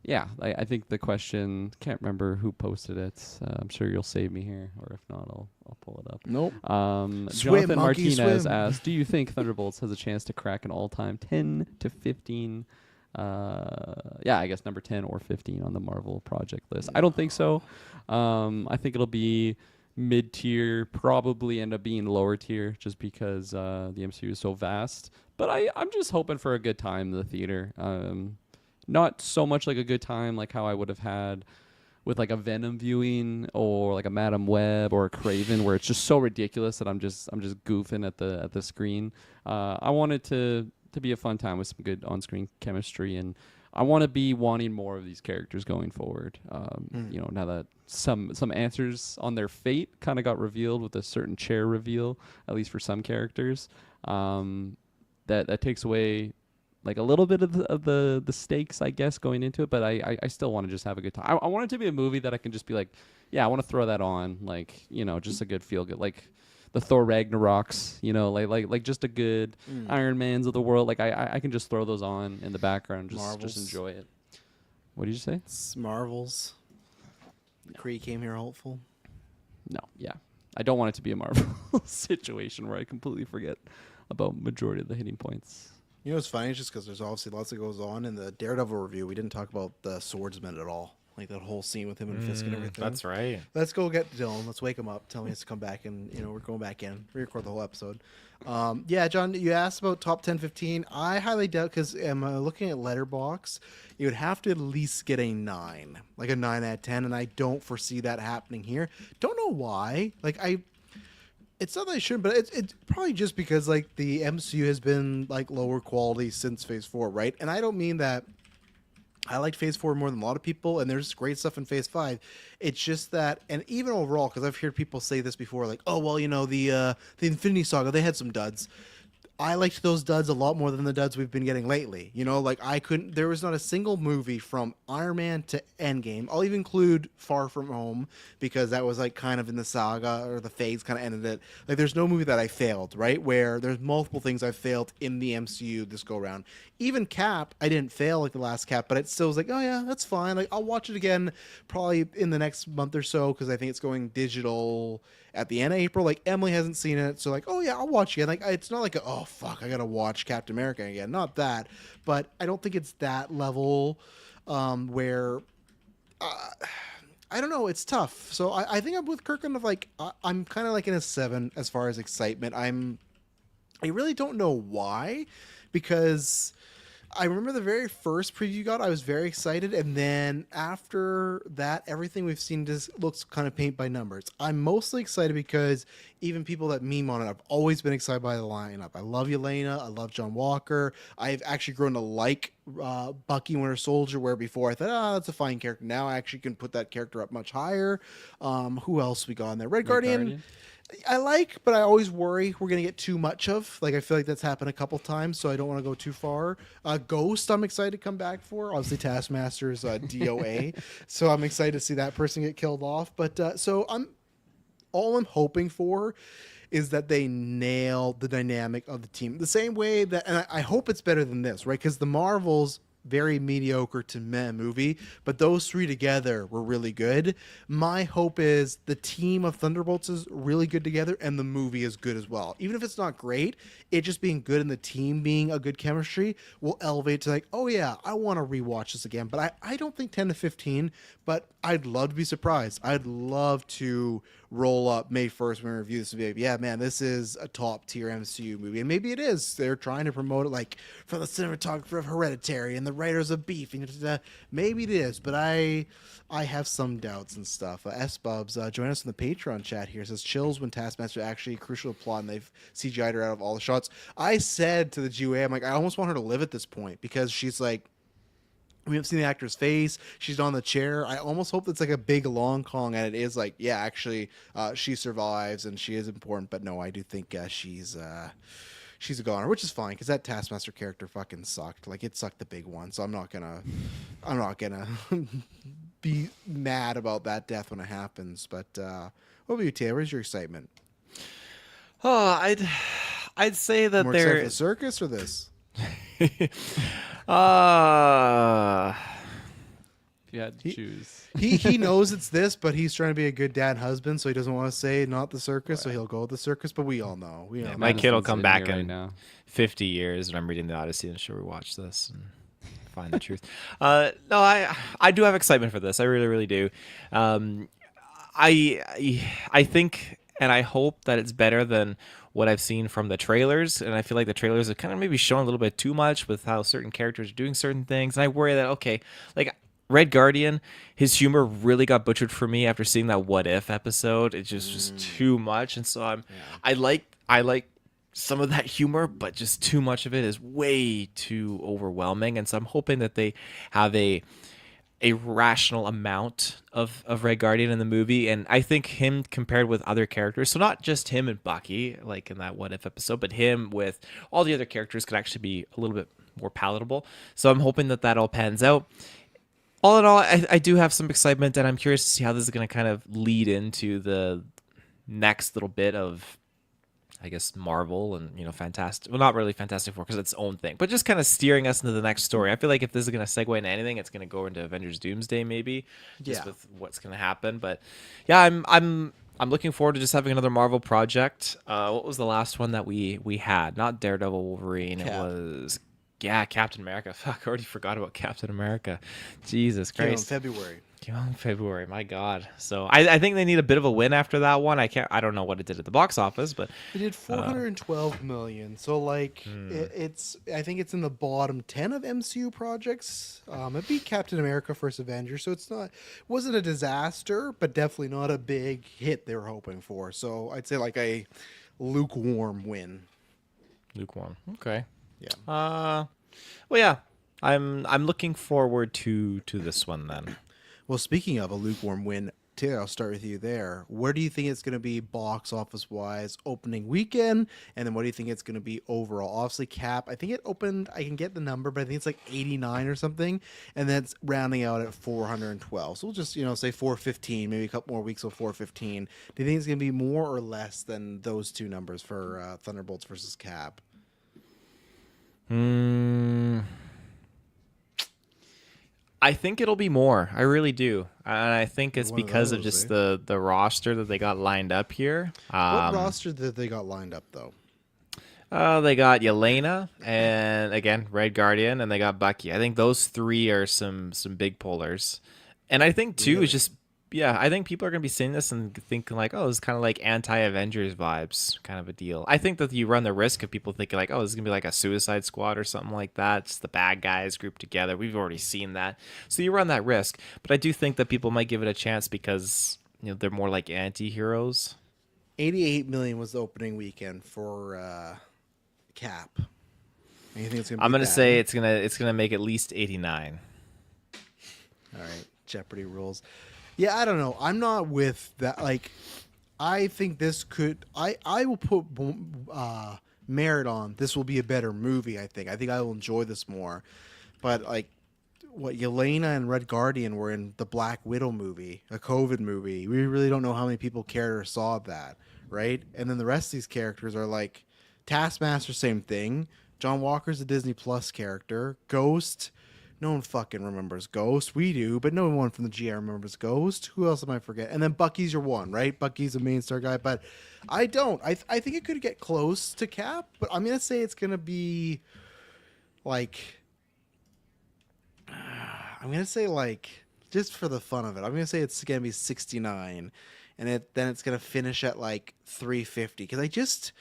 Yeah, I think the question, can't remember who posted it. I'm sure you'll save me here, or if not, I'll pull it up. Nope. Jonathan monkey, Martinez swim. asked, "Do you think Thunderbolts has a chance to crack an all-time 10 to 15? I guess number 10 or 15 on the Marvel project list." I don't think so. I think it'll be mid-tier, probably end up being lower tier, just because the MCU is so vast. But I'm just hoping for a good time in the theater. Not so much like a good time like how I would have had with like a Venom viewing or like a Madam Web or a Craven, where it's just so ridiculous that I'm just goofing at the screen. I want it to be a fun time with some good on-screen chemistry, and I want to be wanting more of these characters going forward. Now that some answers on their fate kind of got revealed with a certain chair reveal, at least for some characters, that takes away like a little bit of the stakes, I guess, going into it. But I still want to just have a good time. I want it to be a movie that I can just be like, yeah, I want to throw that on, like, just a good feel good, like the Thor Ragnaroks, like just a good Iron Mans of the world. Like I can just throw those on in the background, just enjoy it. What did you say? It's Marvels. The Kree came here hopeful. No, yeah. I don't want it to be a Marvel situation where I completely forget about majority of the hitting points. You know what's funny? It's just because there's obviously lots that goes on in the Daredevil review. We didn't talk about the swordsman at all. Like that whole scene with him and Fisk and everything. That's right. Let's go get Dylan. Let's wake him up. Tell me to come back, and we're going back in. Re-record the whole episode. Yeah, John, you asked about top 10, 15. I highly doubt, because I'm looking at Letterboxd, you would have to at least get a 9, like a 9 out of 10, and I don't foresee that happening here. Don't know why. It's not that I shouldn't, but it's probably just because like the MCU has been like lower quality since Phase 4, right? And I don't mean that. I liked Phase 4 more than a lot of people, and there's great stuff in Phase 5. It's just that, and even overall, because I've heard people say this before, like, oh, well, the Infinity Saga, they had some duds. I liked those duds a lot more than the duds we've been getting lately. There was not a single movie from Iron Man to Endgame. I'll even include Far From Home, because that was like kind of in the saga, or the phase kind of ended it. Like, there's no movie that I failed, right? Where there's multiple things I failed in the MCU this go around. Even Cap, I didn't fail like the last Cap, but it still was like, oh yeah, that's fine. Like, I'll watch it again probably in the next month or so, because I think it's going digital at the end of April. Like, Emily hasn't seen it, so like, oh yeah, I'll watch it. Like, it's not like oh fuck, I gotta watch Captain America again. Not that, but I don't think it's that level where I don't know. It's tough. So I think I'm with Kirkland of like I'm kind of like in a 7 as far as excitement. I really don't know why, because I remember the very first preview you got, I was very excited, and then after that, everything we've seen just looks kind of paint by numbers. I'm mostly excited because even people that meme on it, I've always been excited by the lineup. I love Yelena, I love John Walker. I've actually grown to like Bucky Winter Soldier, where before I thought, that's a fine character. Now I actually can put that character up much higher. Who else we got in there? Red Guardian. I like, but I always worry we're gonna get too much of. Like I feel like that's happened a couple times, so I don't want to go too far. Ghost, I'm excited to come back for. Obviously, Taskmaster's DOA, so I'm excited to see that person get killed off. But so I'm hoping for is that they nail the dynamic of the team the same way that, and I hope it's better than this, right? Because the Marvels, very mediocre to meh movie, but those three together were really good. My hope is the team of Thunderbolts is really good together and the movie is good as well. Even if it's not great, it just being good and the team being a good chemistry will elevate to like, oh yeah, I want to rewatch this again. But I don't think 10 to 15, but I'd love to be surprised. I'd love to roll up May 1st when we review this and be like, yeah, man, this is a top tier MCU movie. And maybe it is. They're trying to promote it like from the cinematographer of Hereditary and the writers of Beef. Maybe it is, but I have some doubts and stuff. S-Bubs, join us in the Patreon chat here. It says, chills when Taskmaster actually a crucial plot and they've CGI'd her out of all the shots. I said to the GUA, I'm like, I almost want her to live at this point because she's like, we haven't seen the actor's face. She's on the chair. I almost hope it's like a big long Kong, and it is like, yeah, actually, she survives and she is important. But no, I do think she's a goner, which is fine because that Taskmaster character fucking sucked. Like it sucked the big one. So I'm not gonna be mad about that death when it happens. But what about you, Taylor? Where's your excitement? Oh, I'd say that More excited for the circus or this? If you had to choose. He knows it's this, but he's trying to be a good dad husband, so he doesn't want to say not the circus, so he'll go with the circus. But we all know. Yeah, my kid will come back right in now. 50 years, and I'm reading the Odyssey, and she'll rewatch this and find the truth. No, I do have excitement for this. I really, really do. I think and I hope that it's better than what I've seen from the trailers. And I feel like the trailers have kind of maybe shown a little bit too much with how certain characters are doing certain things. And I worry that, okay, like Red Guardian, his humor really got butchered for me after seeing that What If episode. It's just too much. And so I like some of that humor, but just too much of it is way too overwhelming. And so I'm hoping that they have a rational amount of Red Guardian in the movie. And I think him compared with other characters, so not just him and Bucky, like in that What If episode, but him with all the other characters could actually be a little bit more palatable. So I'm hoping that all pans out. All in all, I do have some excitement, and I'm curious to see how this is going to kind of lead into the next little bit of, I guess, Marvel and, Fantastic. Well, not really Fantastic Four because it's its own thing, but just kind of steering us into the next story. I feel like if this is going to segue into anything, it's going to go into Avengers Doomsday maybe, just with what's going to happen. But yeah, I'm looking forward to just having another Marvel project. What was the last one that we had? Not Daredevil, Wolverine. It was Captain America. Fuck, I already forgot about Captain America. Jesus Christ. Came out in February. My God. So I think they need a bit of a win after that one. I don't know what it did at the box office, but it did 412 million. So like it's I think it's in the bottom 10 of MCU projects. It beat Captain America First Avenger, so wasn't a disaster, but definitely not a big hit they were hoping for. So I'd say like a lukewarm win. Lukewarm. Okay. Yeah. Well, yeah. I'm looking forward to this one then. Well, speaking of a lukewarm win, Taylor, I'll start with you there. Where do you think it's going to be box office wise opening weekend? And then what do you think it's going to be overall? Obviously, Cap, I think it opened, I can get the number, but I think it's like 89 or something. And then it's rounding out at 412. So we'll just, say 415, maybe a couple more weeks of 415. Do you think it's going to be more or less than those two numbers for Thunderbolts versus Cap? I think it'll be more. I really do. And I think it's because of just the roster that they got lined up here. What roster did they got lined up, though? They got Yelena and, again, Red Guardian, and they got Bucky. I think those three are some big pullers. And I think, too, it's just... Yeah, I think people are going to be seeing this and thinking like, oh, this is kind of like anti-Avengers vibes kind of a deal. I think that you run the risk of people thinking like, oh, this is going to be like a Suicide Squad or something like that. It's the bad guys grouped together. We've already seen that. So you run that risk. But I do think that people might give it a chance because, they're more like anti-heroes. 88 million was the opening weekend for Cap. You think it's gonna I'm going to say it's going to make at least 89. All right. Jeopardy rules. Yeah, I don't know. I'm not with that. Like, I think this could. I will put merit on. This will be a better movie. I think. I will enjoy this more. But like, what Yelena and Red Guardian were in the Black Widow movie, a COVID movie. We really don't know how many people cared or saw that, right? And then the rest of these characters are like Taskmaster, same thing. John Walker's a Disney Plus character. Ghost. No one fucking remembers Ghost. We do, but no one from the GR remembers Ghost. Who else am I forget? And then Bucky's your one, right? Bucky's a main star guy, but I don't. I think it could get close to Cap, but I'm gonna say it's gonna be like. I'm gonna say like just for the fun of it. I'm gonna say it's gonna be 69, and then it's gonna finish at like 350 because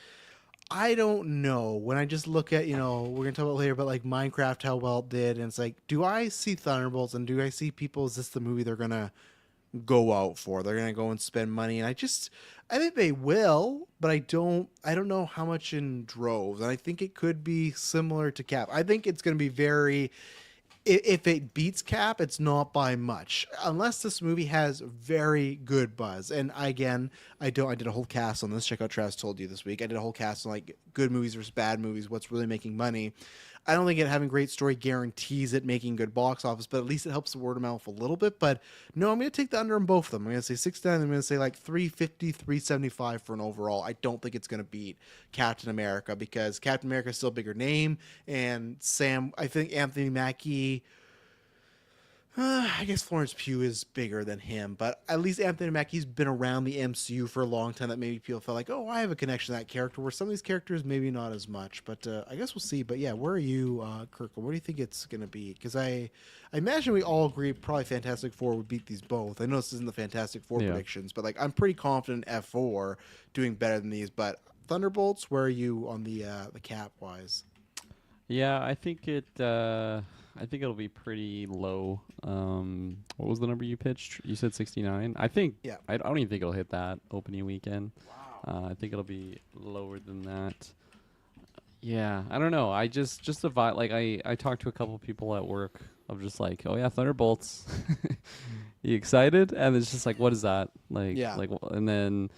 I don't know. When I just look at, we're going to talk about later, but like Minecraft, how well it did. And it's like, do I see Thunderbolts and do I see people, is this the movie they're going to go out for? They're going to go and spend money. And I think they will, but I don't know how much in droves. And I think it could be similar to Cap. I think it's going to be if it beats Cap, it's not by much, unless this movie has very good buzz. And I did a whole cast on this. Check out Travis Told You this week. I did a whole cast on like good movies versus bad movies, what's really making money. I don't think it having great story guarantees it making good box office, but at least it helps the word of mouth a little bit. But no, I'm going to take the under on both of them. I'm going to say 69. I'm going to say like 350, 375 for an overall. I don't think it's going to beat Captain America because Captain America is still a bigger name. And I think Anthony Mackie, I guess Florence Pugh is bigger than him, but at least Anthony Mackie's been around the MCU for a long time that maybe people felt like, oh, I have a connection to that character, where some of these characters maybe not as much, but I guess we'll see. But yeah, where are you, Kirkle? What do you think it's going to be? Because I imagine we all agree probably Fantastic Four would beat these both. I know this isn't the Fantastic Four predictions, but like I'm pretty confident F4 doing better than these, but Thunderbolts, where are you on the cap wise? Yeah, I think it'll be pretty low. What was the number you pitched? You said 69. I think. Yeah. I don't even think it'll hit that opening weekend. Wow. I think it'll be lower than that. Yeah, I don't know. I just the vibe. Like I talked to a couple people at work. I'm just like, oh yeah, Thunderbolts. You excited? And it's just like, what is that? Like, yeah. Like, and then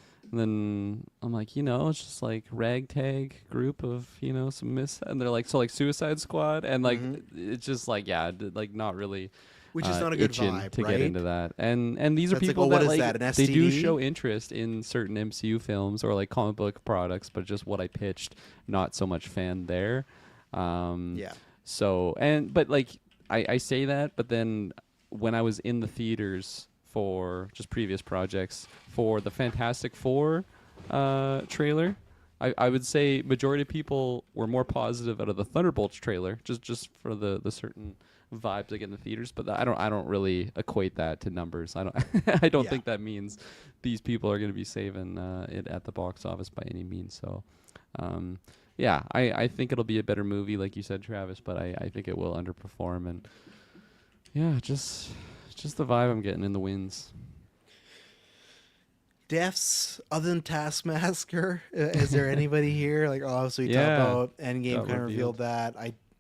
I'm like, it's just like ragtag group of, some and they're like, so like Suicide Squad, and like it's just like, yeah, like not really, which is not a good vibe to right? get into that. And these are people that like they do show interest in certain MCU films or like comic book products, but just what I pitched, not so much fan there. Yeah. So but like I say that, but then when I was in the theaters for just previous projects for the Fantastic Four trailer, I would say majority of people were more positive out of the Thunderbolts trailer, just for the certain vibes I get in the theaters. But I don't really equate that to numbers. I don't think that means these people are going to be saving it at the box office by any means. So yeah, I think it'll be a better movie, like you said, Travis. But I think it will underperform, and yeah, just the vibe I'm getting in the wins. Deaths other than Taskmaster? Is there anybody here? Like, obviously, we talked about Endgame, kind of revealed that.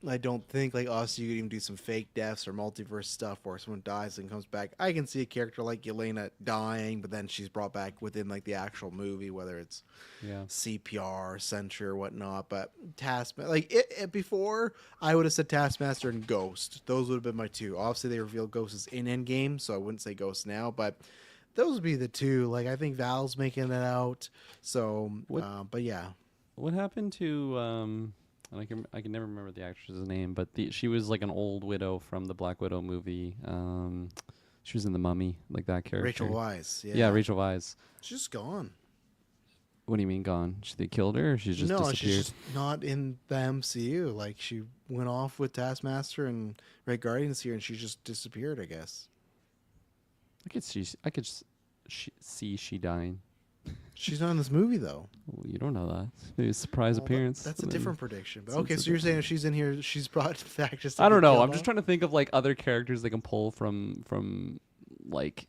I don't think, like, obviously, you could even do some fake deaths or multiverse stuff where someone dies and comes back. I can see a character like Yelena dying, but then she's brought back within, like, the actual movie, whether it's CPR, Sentry, or whatnot. But Taskmaster, like, before, I would have said Taskmaster and Ghost. Those would have been my two. Obviously, they revealed Ghost in Endgame, so I wouldn't say Ghost now, but those would be the two. Like, I think Val's making it out. So, but yeah. What happened to I can never remember the actress's name, but she was like an old widow from the Black Widow movie. She was in The Mummy, like that character. Rachel Weisz. Yeah, Rachel Weisz. She's gone. What do you mean gone? They killed her, or she's just disappeared? She's just not in the MCU. Like, she went off with Taskmaster and Red Guardians here, and she just disappeared, I guess. I could see she dying. She's not in this movie, though. Well, you don't know that. Maybe a surprise appearance. That's a different prediction. But okay, so you're saying if she's in here, she's brought back just. I don't know. I'm just trying to think of like other characters they can pull from like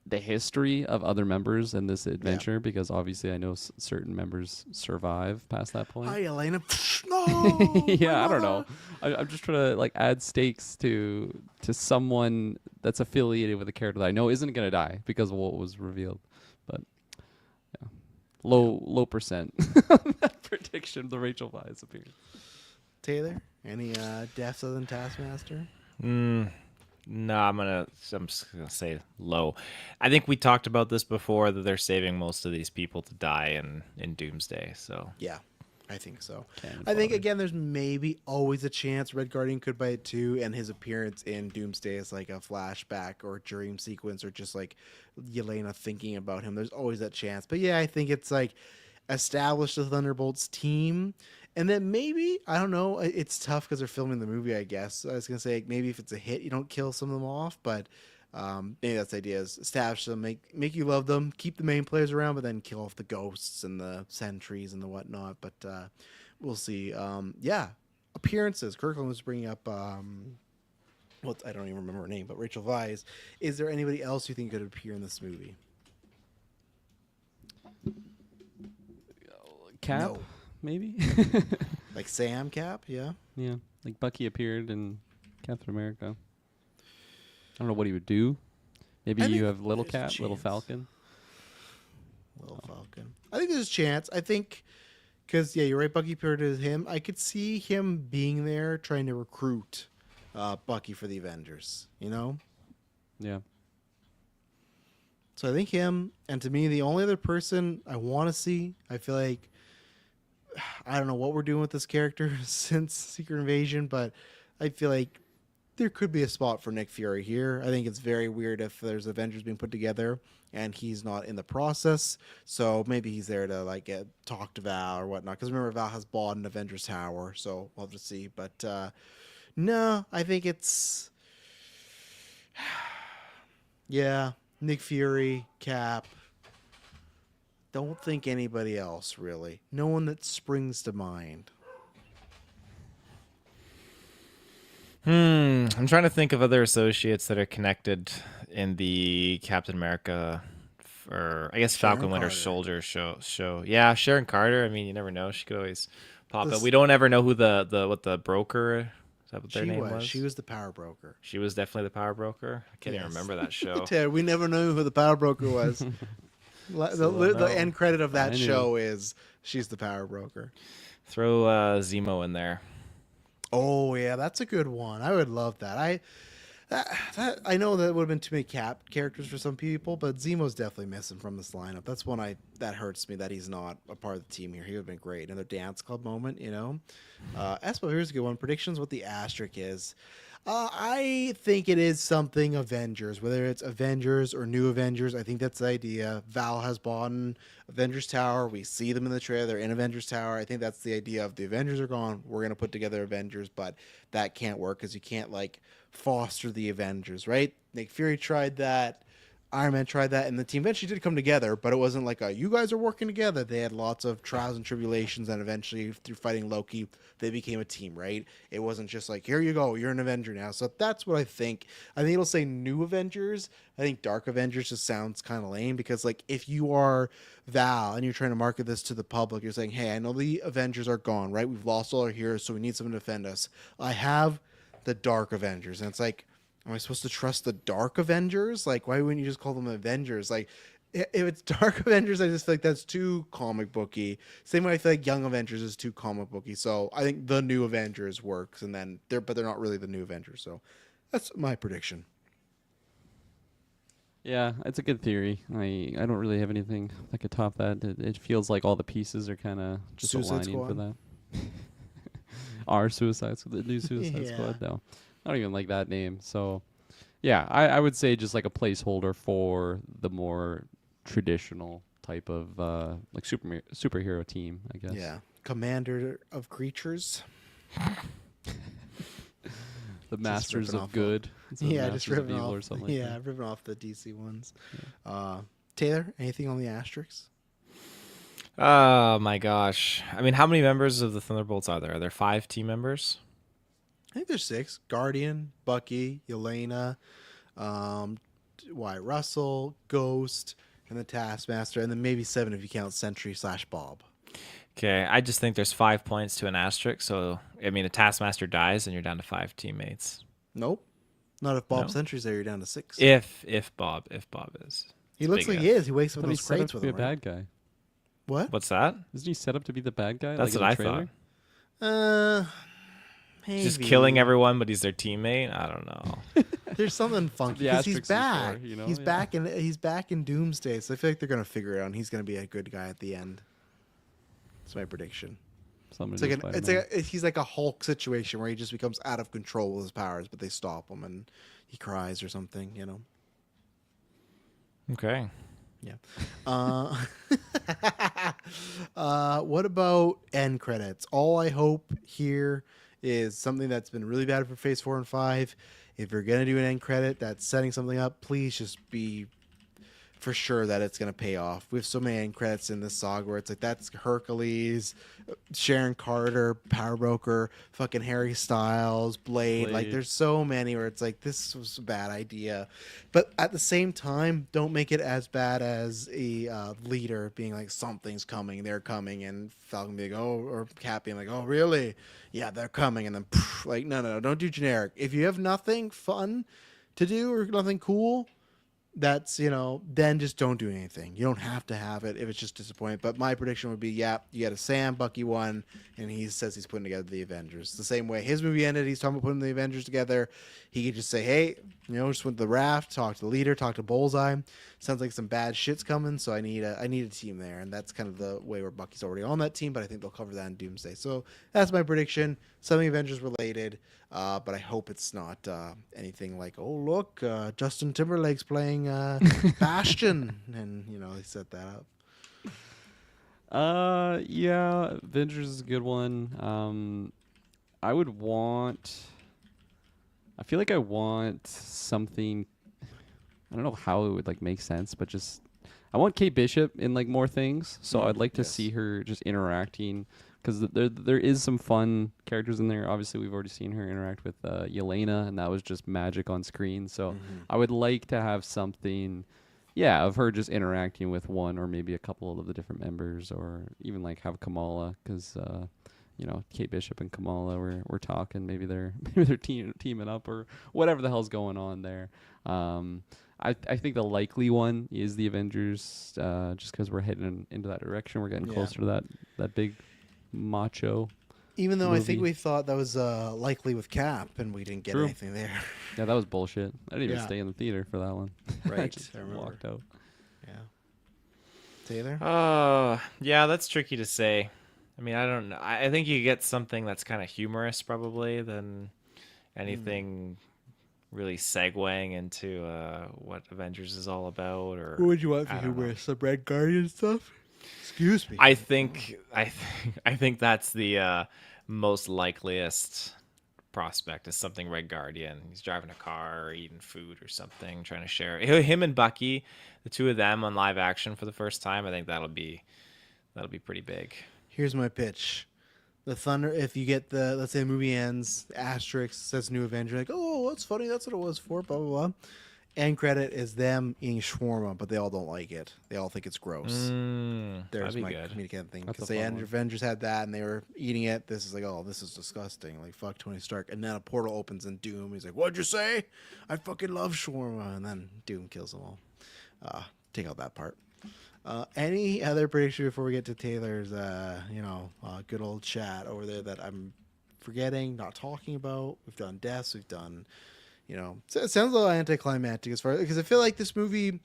the history of other members in this adventure, because obviously I know certain members survive past that point. Hi, Elena. No. Yeah, I don't know. I'm just trying to like add stakes to someone that's affiliated with a character that I know isn't going to die because of what was revealed. But yeah. low percent on that prediction of the Rachel Weisz appearance. Taylor, any deaths other than Taskmaster? No, I'm just gonna say low. I think we talked about this before that they're saving most of these people to die in Doomsday. So Yeah, I think so. Cannon I think fodder. again, there's maybe always a chance Red Guardian could bite it too, and his appearance in Doomsday is like a flashback or dream sequence, or just like Yelena thinking about him. There's always that chance. But yeah, I think it's like establish the Thunderbolts team. And then maybe, I don't know, it's tough because they're filming the movie, I guess. I was going to say, maybe if it's a hit, you don't kill some of them off. But maybe that's the idea, is establish them, make you love them, keep the main players around, but then kill off the ghosts and the sentries and the whatnot. But we'll see. Yeah, appearances. Kirkland was bringing up, I don't even remember her name, but Rachel Weisz. Is there anybody else you think could appear in this movie? Cap, No. maybe. Like Sam Cap? Yeah. Yeah, like Bucky appeared in Captain America. I don't know what he would do. Maybe I you think have Little there's a Cap, Little chance. Falcon. Little Falcon. I think there's a chance. I think, because, yeah, you're right, Bucky appeared as him. I could see him being there trying to recruit Bucky for the Avengers, you know? Yeah. So I think him, and to me, the only other person I want to see, I feel like, I don't know what we're doing with this character since Secret Invasion, but I feel like there could be a spot for Nick Fury here. I think it's very weird if there's Avengers being put together and he's not in the process. So maybe he's there to like talk to Val or whatnot. Because remember, Val has bought an Avengers Tower, so we'll have to see. But no, I think it's yeah, Nick Fury, Cap. Don't think anybody else really. No one that springs to mind. I'm trying to think of other associates that are connected in the Captain America, or I guess Sharon Falcon Winter Carter. Soldier show. Yeah, Sharon Carter. I mean, you never know. She could always pop This- up. We don't ever know who the broker. Is that what their She name was. was? She was the power broker. She was definitely the power broker. I can't even Yes. remember that show. Ted, we never knew who the power broker was. The end credit of that I knew. show is she's the power broker. Throw Zemo in there. Oh yeah, that's a good one. I would love that. I know that would have been too many Cap characters for some people, but Zemo's definitely missing from this lineup. That's one that hurts me that he's not a part of the team here. He would have been great. Another dance club moment, you know. Espo, here's a good one. Predictions: what the asterisk is. I think it is something Avengers, whether it's Avengers or New Avengers. I think that's the idea. Val has bought an Avengers Tower. We see them in the trailer. They're in Avengers Tower. I think that's the idea of the Avengers are gone. We're going to put together Avengers, but that can't work because you can't, like, foster the Avengers, right? Nick Fury tried that. Iron Man tried that, and the team eventually did come together, but it wasn't like you guys are working together. They had lots of trials and tribulations, and eventually, through fighting Loki, they became a team, right? It wasn't just like, here you go, you're an Avenger now. So that's what I think. I think it'll say New Avengers. I think Dark Avengers just sounds kind of lame because, like, if you are Val and you're trying to market this to the public, you're saying, hey, I know the Avengers are gone, right? We've lost all our heroes, so we need someone to defend us. I have the Dark Avengers, and it's like, am I supposed to trust the Dark Avengers? Like, why wouldn't you just call them Avengers? Like, if it's Dark Avengers, I just feel like that's too comic booky. Same way I feel like Young Avengers is too comic booky. So I think the New Avengers works, and then they're not really the New Avengers. So that's my prediction. Yeah, it's a good theory. I don't really have anything that could top that. It feels like all the pieces are kind of just Suicide aligning for Squad? that. Our Suicide Squad, the new Suicide Yeah. Squad, though. I don't even like that name. So, yeah, I would say just like a placeholder for the more traditional type of like superhero team, I guess. Yeah. Commander of Creatures. The Masters ripping of off Good. instead of Yeah, Masters just of ripping Evil off. or something like that. Ripping off the DC ones. Taylor, anything on the asterisks? Oh my gosh. I mean, how many members of the Thunderbolts are there? Are there 5 team members? I think there's 6. Guardian, Bucky, Yelena, Wyatt Russell, Ghost, and the Taskmaster, and then maybe 7 if you count Sentry/Bob. Okay, I just think there's 5 points to an asterisk. So, I mean, a Taskmaster dies and you're down to 5 teammates. Nope. Not if Bob No? Sentry's there, you're down to 6. If Bob is. He It's looks big like if. he is. He wakes up But in he's those set up crates to with be a him, right? bad guy. What? What's that? Isn't he set up to be the bad guy? That's like what in the I trailer? thought. Maybe. Just killing everyone, but he's their teammate. I don't know. There's something funky the because he's asterisks before, back. you know? He's Yeah. back and he's back in Doomsday. So I feel like they're gonna figure it out. And he's gonna be a good guy at the end. That's my prediction. Somebody It's like just it's Spider-Man. like he's like a Hulk situation where he just becomes out of control with his powers, but they stop him and he cries or something. You know. Okay. Yeah. What about end credits? All I hope here is something that's been really bad for Phase 4 and 5. If you're going to do an end credit that's setting something up, please just be for sure that it's going to pay off. We have so many end credits in this saga where it's like, that's Hercules, Sharon Carter, Power Broker, fucking Harry Styles, Blade. Like, there's so many where it's like, this was a bad idea. But at the same time, don't make it as bad as a leader being like, something's coming, they're coming, and Falcon being like, oh, or Cap being like, oh, really? Yeah, they're coming. And then, like, no, don't do generic. If you have nothing fun to do or nothing cool, that's, then just don't do anything. You don't have to have it if it's just disappointing. But my prediction would be, you got a Sam, Bucky won, and he says he's putting together the Avengers. The same way his movie ended, he's talking about putting the Avengers together. He could just say, hey, just went to the raft, talk to the leader, talk to Bullseye. Sounds like some bad shit's coming, so I need a team there. And that's kind of the way where Bucky's already on that team, but I think they'll cover that in Doomsday. So that's my prediction. Something Avengers related. But I hope it's not anything like, oh, look, Justin Timberlake's playing Bastion. And, they set that up. Yeah, Avengers is a good one. I feel like I want something. I don't know how it would make sense, but just I want Kate Bishop in more things. So I'd like to see her just interacting, because there is some fun characters in there. Obviously, we've already seen her interact with Yelena, and that was just magic on screen. So I would like to have something, of her just interacting with one or maybe a couple of the different members, or even have Kamala, because Kate Bishop and Kamala were talking. Maybe they're teaming up or whatever the hell's going on there. I think the likely one is the Avengers, just because we're heading into that direction. We're getting closer to that big macho. Even though movie. I think we thought that was likely with Cap, and we didn't get anything there. Yeah, that was bullshit. I didn't even stay in the theater for that one. Right. I just walked out. Yeah. Taylor? Yeah, that's tricky to say. I mean, I don't know. I think you get something that's kind of humorous probably than anything really segueing into what Avengers is all about. Or What would you want for humorous? Some Red Guardian stuff? Excuse me. I think that's the most likeliest prospect is something Red Guardian. He's driving a car or eating food or something, trying to share. Him and Bucky, the two of them on live action for the first time. I think that'll be pretty big. Here's my pitch. If you get let's say the movie ends, asterisk says New Avenger, like, oh, that's funny, that's what it was for, blah, blah, blah. End credit is them eating shawarma, but they all don't like it. They all think it's gross. There's my comedic thing. Because the Avengers had that, and they were eating it. This is like, oh, this is disgusting. Like, fuck Tony Stark. And then a portal opens in Doom. He's like, what'd you say? I fucking love shawarma. And then Doom kills them all. Take out that part. Any other prediction before we get to Taylor's, good old chat over there that I'm forgetting, not talking about? We've done deaths. We've done, it sounds a little anticlimactic because I feel like this movie,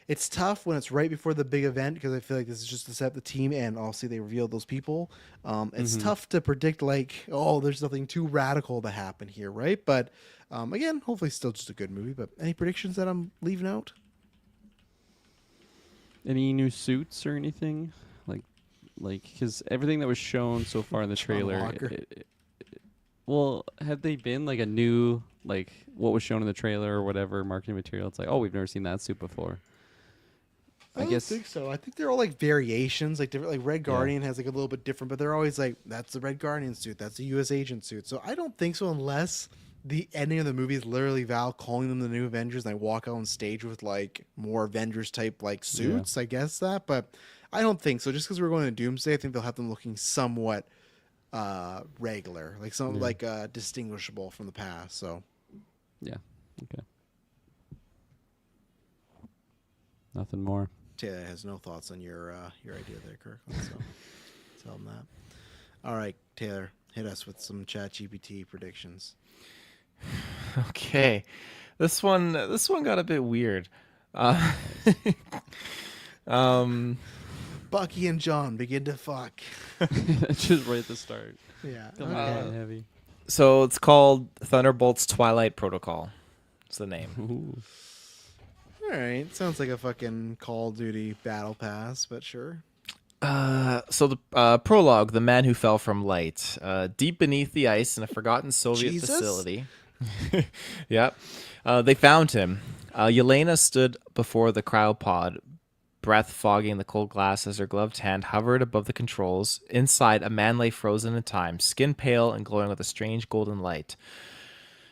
it's tough when it's right before the big event, because I feel like this is just to set the team, and obviously they revealed those people. It's tough to predict there's nothing too radical to happen here, right? But again, hopefully still just a good movie. But any predictions that I'm leaving out? Any new suits or anything? Because everything that was shown so far in the trailer, have they been a new, what was shown in the trailer or whatever marketing material? It's we've never seen that suit before. I guess think so. I think they're all variations, different. Red Guardian has a little bit different, but they're always that's the Red Guardian suit, that's a U.S. agent suit. So I don't think so unless the ending of the movie is literally Val calling them the New Avengers, and I walk out on stage with more Avengers type suits. I guess that, but I don't think so. Just because we're going to Doomsday, I think they'll have them looking somewhat regular, distinguishable from the past. So yeah, okay. Nothing more. Taylor has no thoughts on your idea there, Kirk. So tell him that. All right, Taylor, hit us with some ChatGPT predictions. Okay, this one got a bit weird. Bucky and John begin to fuck. Just right at the start. Yeah. Coming down heavy. So it's called Thunderbolts Twilight Protocol. It's the name. Ooh. All right. Sounds like a fucking Call of Duty battle pass, but sure. So the prologue: the man who fell from light, deep beneath the ice in a forgotten Soviet Jesus? facility. Yep. They found him. Yelena stood before the cryopod, breath fogging the cold glass as her gloved hand hovered above the controls. Inside, a man lay frozen in time, skin pale and glowing with a strange golden light.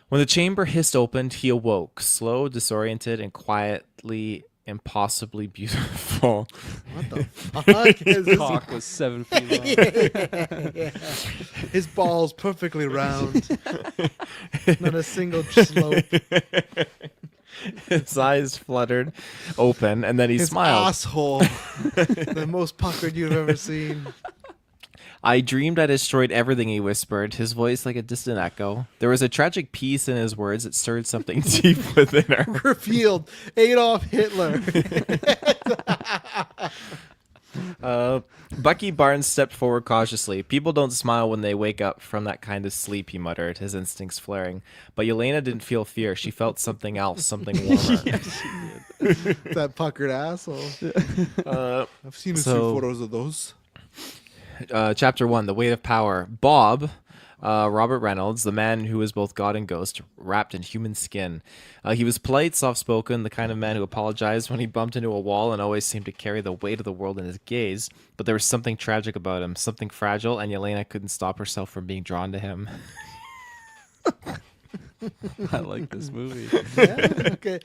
When the chamber hissed opened, he awoke, slow, disoriented, and quietly, impossibly beautiful. What the fuck is this? Cock was 7 feet long. Yeah. His balls perfectly round. Not a single slope. His eyes fluttered open, and then he His smiled. asshole. The most puckered you've ever seen. I dreamed I destroyed everything, he whispered, his voice like a distant echo. There was a tragic peace in his words that stirred something deep within her. Revealed Adolf Hitler. Bucky Barnes stepped forward cautiously. People don't smile when they wake up from that kind of sleep, he muttered, his instincts flaring. But Yelena didn't feel fear. She felt something else, something warmer. That puckered asshole. I've seen a few so- photos of those. Chapter 1, The Weight of Power. Bob, Robert Reynolds, the man who was both god and ghost, wrapped in human skin. He was polite, soft-spoken, the kind of man who apologized when he bumped into a wall and always seemed to carry the weight of the world in his gaze. But there was something tragic about him, something fragile, and Yelena couldn't stop herself from being drawn to him. I like this movie. Yeah, okay.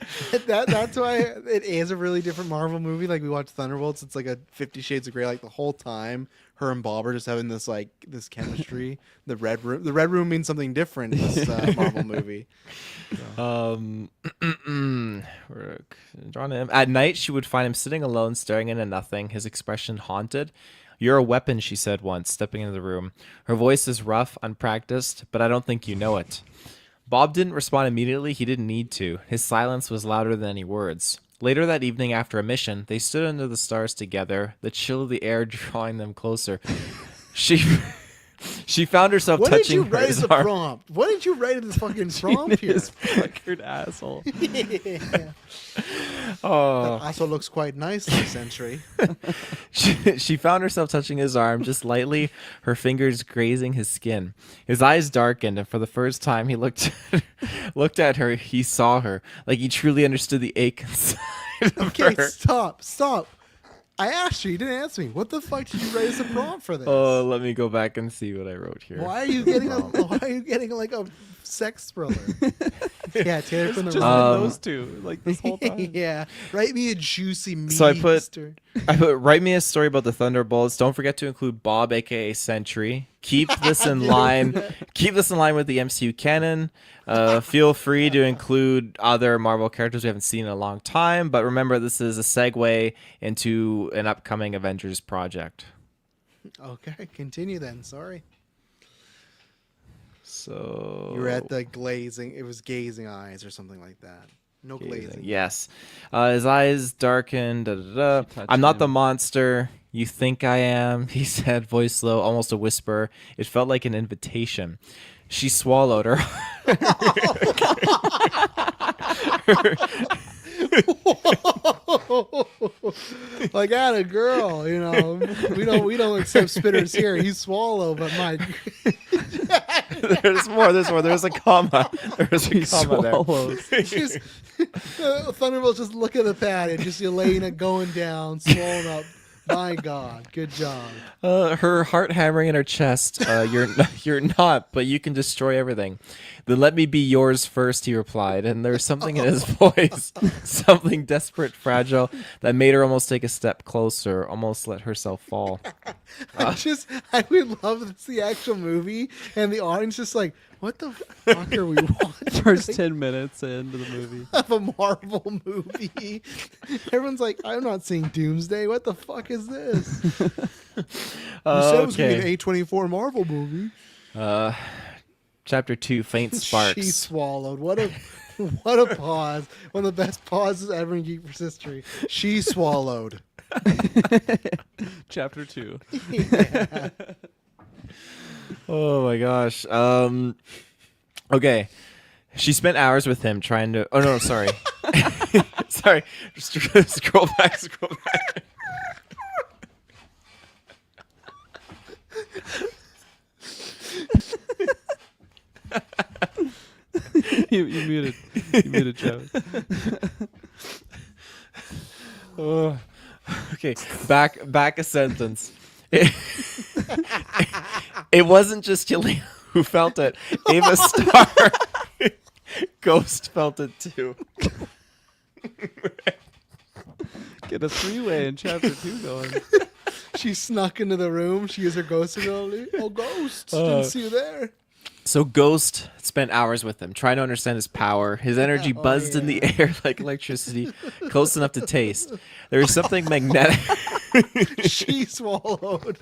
That's why it is a really different Marvel movie. Like we watched Thunderbolts, it's like a 50 Shades of Grey. Like the whole time, her and Bob are just having this chemistry. The Red Room means something different in this Marvel movie. Drawn to him. At night, she would find him sitting alone, staring into nothing, his expression haunted. You're a weapon, she said once, stepping into the room. Her voice is rough, unpracticed, but I don't think you know it. Bob didn't respond immediately. He didn't need to. His silence was louder than any words. Later that evening, after a mission, they stood under the stars together, the chill of the air drawing them closer. She found herself What did touching you write as his a arm. prompt? What did you write in this fucking prompt here? His puckered asshole. Yeah. Oh. That asshole looks quite nice this century. She found herself touching his arm just lightly, her fingers grazing his skin. His eyes darkened, and for the first time he looked at her. He saw her, like he truly understood the ache inside of Okay, her. stop. I asked you didn't answer me. What the fuck did you write as a prompt for this? Oh, let me go back and see what I wrote here. Why are you getting like a sex thriller? Yeah, Taylor from the Just Rock. those two, like this whole time. Yeah, write me a juicy meaty So I put- story. Write me a story about the Thunderbolts. Don't forget to include Bob, aka Sentry. Keep this in line. Keep this in line with the MCU canon. Feel free to include other Marvel characters we haven't seen in a long time, but remember this is a segue into an upcoming Avengers project. Okay, continue then. Sorry. So You were at the glazing. It was gazing eyes or something like that. No glazing. Yes. His eyes darkened. touched I'm not the him. monster you think I am, he said, voice low, almost a whisper. It felt like an invitation. She swallowed her. Like at a girl, you know. We don't accept spitters here. You swallow, but my There's more. There's a comma. There's a comma there. Swallows. just Thunderbolts just look at the pad and just Elena going down, swollen up. My God, good job. Her heart hammering in her chest. You're not, but you can destroy everything. Then let me be yours first, he replied. And there was something in his voice, something desperate, fragile, that made her almost take a step closer, almost let herself fall. I would love that it's the actual movie, and the audience just like, what the fuck are we watching? First 10 minutes into the movie. Of a Marvel movie. Everyone's like, I'm not seeing Doomsday. What the fuck is this? You said it was going to be an A24 Marvel movie. Chapter 2, Faint Sparks. She swallowed. What a pause. One of the best pauses ever in GeekVerse history. She swallowed. Chapter 2. Yeah. Oh my gosh. Okay. She spent hours with him trying to. Oh no, sorry. Sorry. Scroll back. you muted Travis. Oh. Okay. Back a sentence. It wasn't just Yelena who felt it. Ava Starr Ghost felt it too. Get a 3-way in chapter 2 going. She snuck into the room. She used her ghost ability. Oh, Ghost. Didn't see you there. So Ghost spent hours with him, trying to understand his power. His energy buzzed in the air like electricity, close enough to taste. There was something magnetic. She swallowed.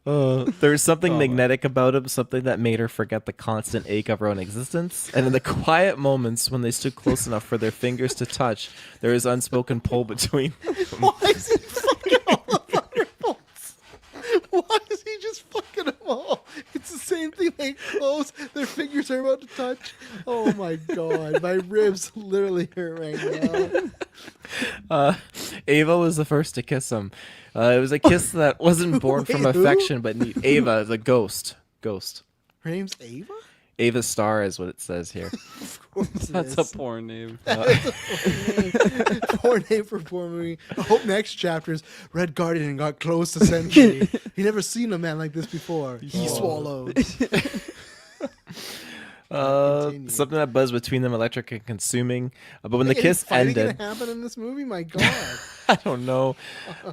There was something magnetic about him, something that made her forget the constant ache of her own existence. And in the quiet moments when they stood close enough for their fingers to touch, there was unspoken pull between them. Why is he fucking all the Thunderbolts? Why is he just fucking them all? It's the same thing. They close, their fingers are about to touch. Oh my god, my ribs literally hurt right now. Ava was the first to kiss him. It was a kiss that wasn't born from Wait, who? affection, but Ava, the ghost. Her name's Ava? Ava Starr is what it says here. Of course it That's is. a porn name. Poor name for a poor movie. I hope next chapter is Red Guardian got close to Sentry. He never seen a man like this before. He swallowed. Something that buzzed between them, electric and consuming. But when the Is kiss fighting ended, gonna happen in this movie? My god. I don't know.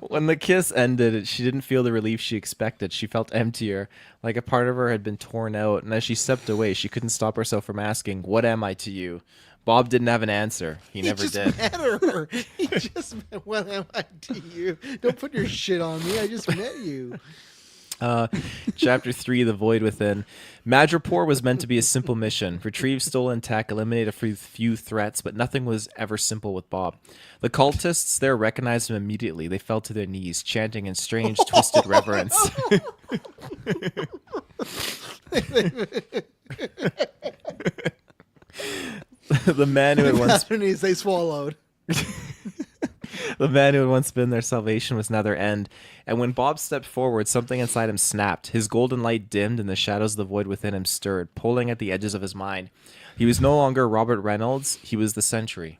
When the kiss ended, she didn't feel the relief she expected. She felt emptier, like a part of her had been torn out. And as she stepped away, she couldn't stop herself from asking, "What am I to you?" Bob didn't have an answer. He never just did. met her. He just met, what am I to you? Don't put your shit on me. I just met you. Chapter 3, The Void Within. Madripoor was meant to be a simple mission. Retrieve stolen tech, eliminate a few threats, but nothing was ever simple with Bob. The cultists there recognized him immediately. They fell to their knees, chanting in strange, twisted reverence. The man who had once They swallowed. The man who had once been their salvation was now their end. And when Bob stepped forward, something inside him snapped. His golden light dimmed, and the shadows of the void within him stirred, pulling at the edges of his mind. He was no longer Robert Reynolds. He was the Sentry.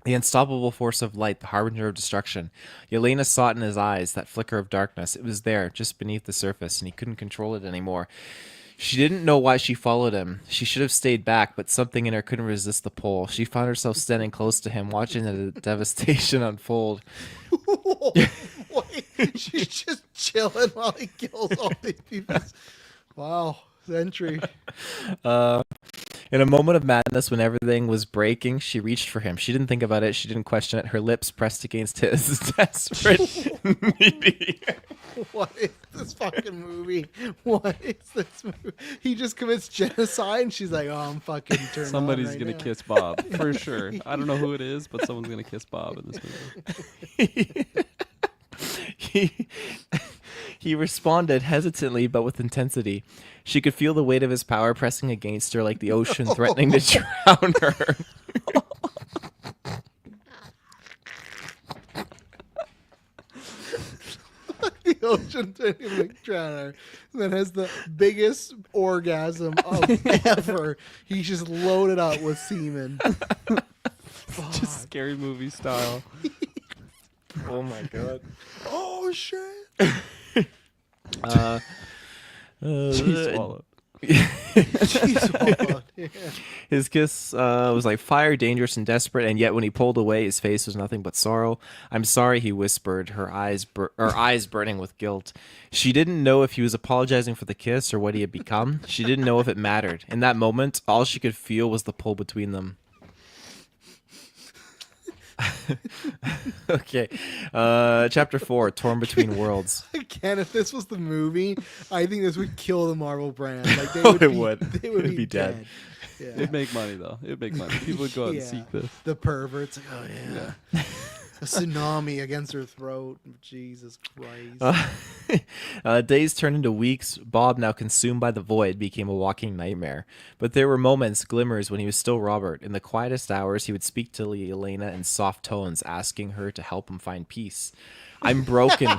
The unstoppable force of light, the harbinger of destruction. Yelena saw it in his eyes, that flicker of darkness. It was there, just beneath the surface, and he couldn't control it anymore. She didn't know why she followed him. She should have stayed back, but something in her couldn't resist the pull. She found herself standing close to him, watching the devastation unfold. Wait, she's just chilling while he kills all these people. Wow, Sentry. In a moment of madness, when everything was breaking, she reached for him. She didn't think about it. She didn't question it. Her lips pressed against his. Desperate, needy. What is this fucking movie? What is this movie? He just commits genocide, and she's like, "Oh, I'm fuking turned Somebody's on right gonna now." kiss Bob for sure. I don't know who it is, but someone's gonna kiss Bob in this movie. He responded hesitantly but with intensity. She could feel the weight of his power pressing against her like the ocean threatening to drown her. The ocean drowner that has the biggest orgasm of ever. He's just loaded up with semen. Just scary movie style. Oh my god. Oh shit! She swallowed. Jeez, oh, yeah. His kiss was like fire, dangerous and desperate, and yet when he pulled away, his face was nothing but sorrow. "I'm sorry," he whispered, her eyes burning with guilt. She didn't know if he was apologizing for the kiss or what he had become. She didn't know if it mattered. In that moment, all she could feel was the pull between them. Okay. Chapter 4, Torn Between Worlds. Again, if this was the movie, I think this would kill the Marvel brand. Like they Oh, would it be, would. They would It'd be be dead. dead. Yeah. It'd make money though. It'd make money. People would go out and seek this. The perverts. Like, oh yeah. A tsunami against her throat. Jesus Christ. Days turned into weeks. Bob, now consumed by the void, became a walking nightmare. But there were moments, glimmers, when he was still Robert. In the quietest hours, he would speak to Elena in soft tones, asking her to help him find peace. "I'm broken."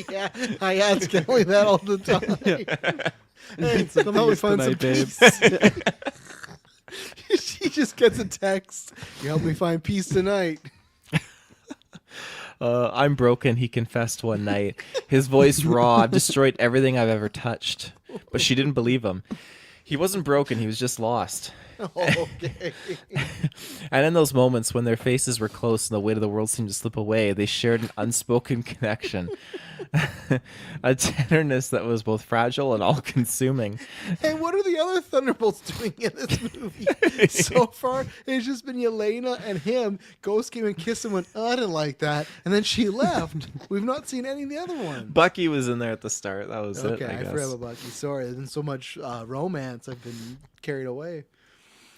Yeah, I ask Kelly that all the time. Hey, come help me find some tonight, babe. peace. She just gets a text. "You help me find peace tonight." "I'm broken," he confessed one night. His voice raw. "I've destroyed everything I've ever touched." But she didn't believe him. He wasn't broken. He was just lost. Okay. And in those moments when their faces were close and the weight of the world seemed to slip away, they shared an unspoken connection. A tenderness that was both fragile and all-consuming. Hey, what are the other Thunderbolts doing in this movie? So far, it's just been Yelena and him. Ghost came and kissed him, went, "Oh, I didn't like that," and then she left. We've not seen any of the other ones. Bucky was in there at the start. That was Okay, it, I I guess. forgot about Bucky. Sorry, there's been so much romance. I've been carried away.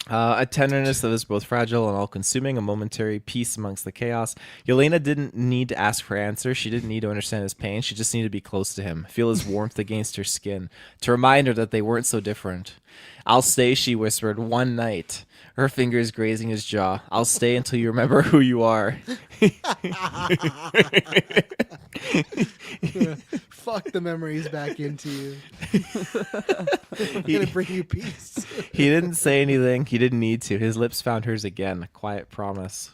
A tenderness that was both fragile and all-consuming, a momentary peace amongst the chaos. Yelena didn't need to ask for answers. She didn't need to understand his pain. She just needed to be close to him, feel his warmth against her skin, to remind her that they weren't so different. "I'll stay," she whispered, "one night." Her fingers grazing his jaw. "I'll stay until you remember who you are." Fuck the memories back into you. I'm gonna bring you peace. He didn't say anything. He didn't need to. His lips found hers again. A quiet promise.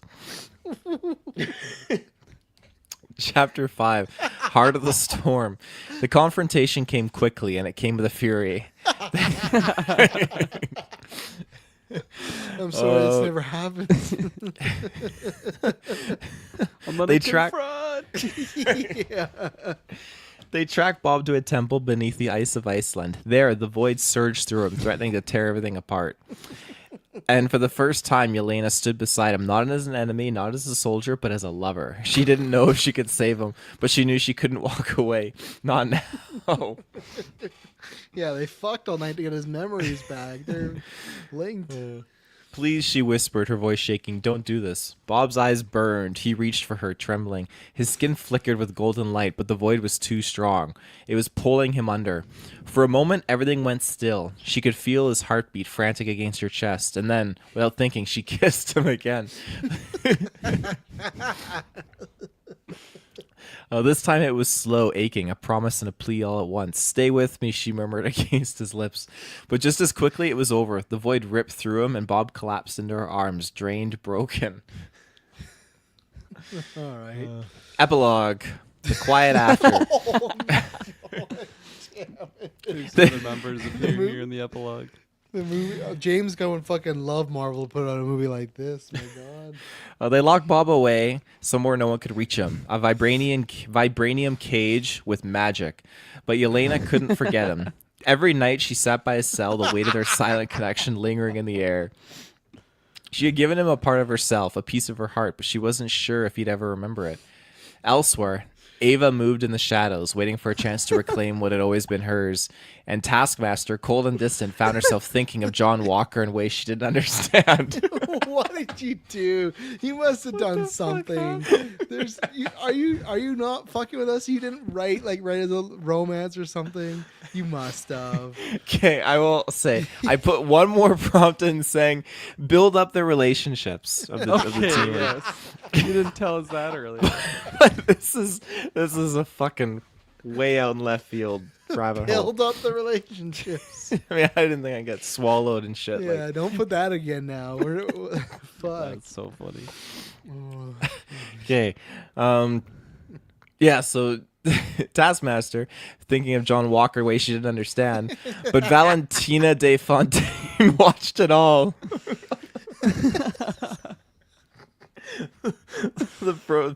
Chapter 5, Heart of the Storm. The confrontation came quickly, and it came with a fury. I'm sorry, this never happens. I'm gonna They track- confront. Yeah. They tracked Bob to a temple beneath the ice of Iceland. There, the void surged through him, threatening to tear everything apart. And for the first time, Yelena stood beside him, not as an enemy, not as a soldier, but as a lover. She didn't know if she could save him, but she knew she couldn't walk away. Not now. Yeah, they fucked all night to get his memories back. They're linked. "Please," she whispered, her voice shaking, "don't do this." Bob's eyes burned. He reached for her, trembling. His skin flickered with golden light, but the void was too strong. It was pulling him under. For a moment, everything went still. She could feel his heartbeat frantic against her chest, and then, without thinking, she kissed him again. This time it was slow, aching, a promise and a plea all at once. "Stay with me," she murmured against his lips. But just as quickly it was over. The void ripped through him, and Bob collapsed into her arms, drained, broken. All right. Epilogue. The quiet after. Some of the members appear here in the epilogue. The movie, James going fucking love Marvel to put out a movie like this. My God. They locked Bob away somewhere no one could reach him. A vibranium cage with magic. But Yelena couldn't forget him. Every night she sat by his cell, the weight of their silent connection lingering in the air. She had given him a part of herself, a piece of her heart, but she wasn't sure if he'd ever remember it. Elsewhere, Ava moved in the shadows, waiting for a chance to reclaim what had always been hers. And Taskmaster, cold and distant, found herself thinking of John Walker in ways she didn't understand. What did you do? You must have done something. Are you not fucking with us? You didn't write as a romance or something? You must have. Okay, I will say, I put one more prompt in saying, build up the relationships of the team. Yes. You didn't tell us that earlier. this is a fucking way out in left field rabbit hole. Build up the relationships. I mean, I didn't think I'd get swallowed and shit. Yeah, don't put that again now. Fuck. That's so funny. Okay. Yeah, so Taskmaster, thinking of John Walker way she didn't understand. But Valentina de Fontaine watched it all.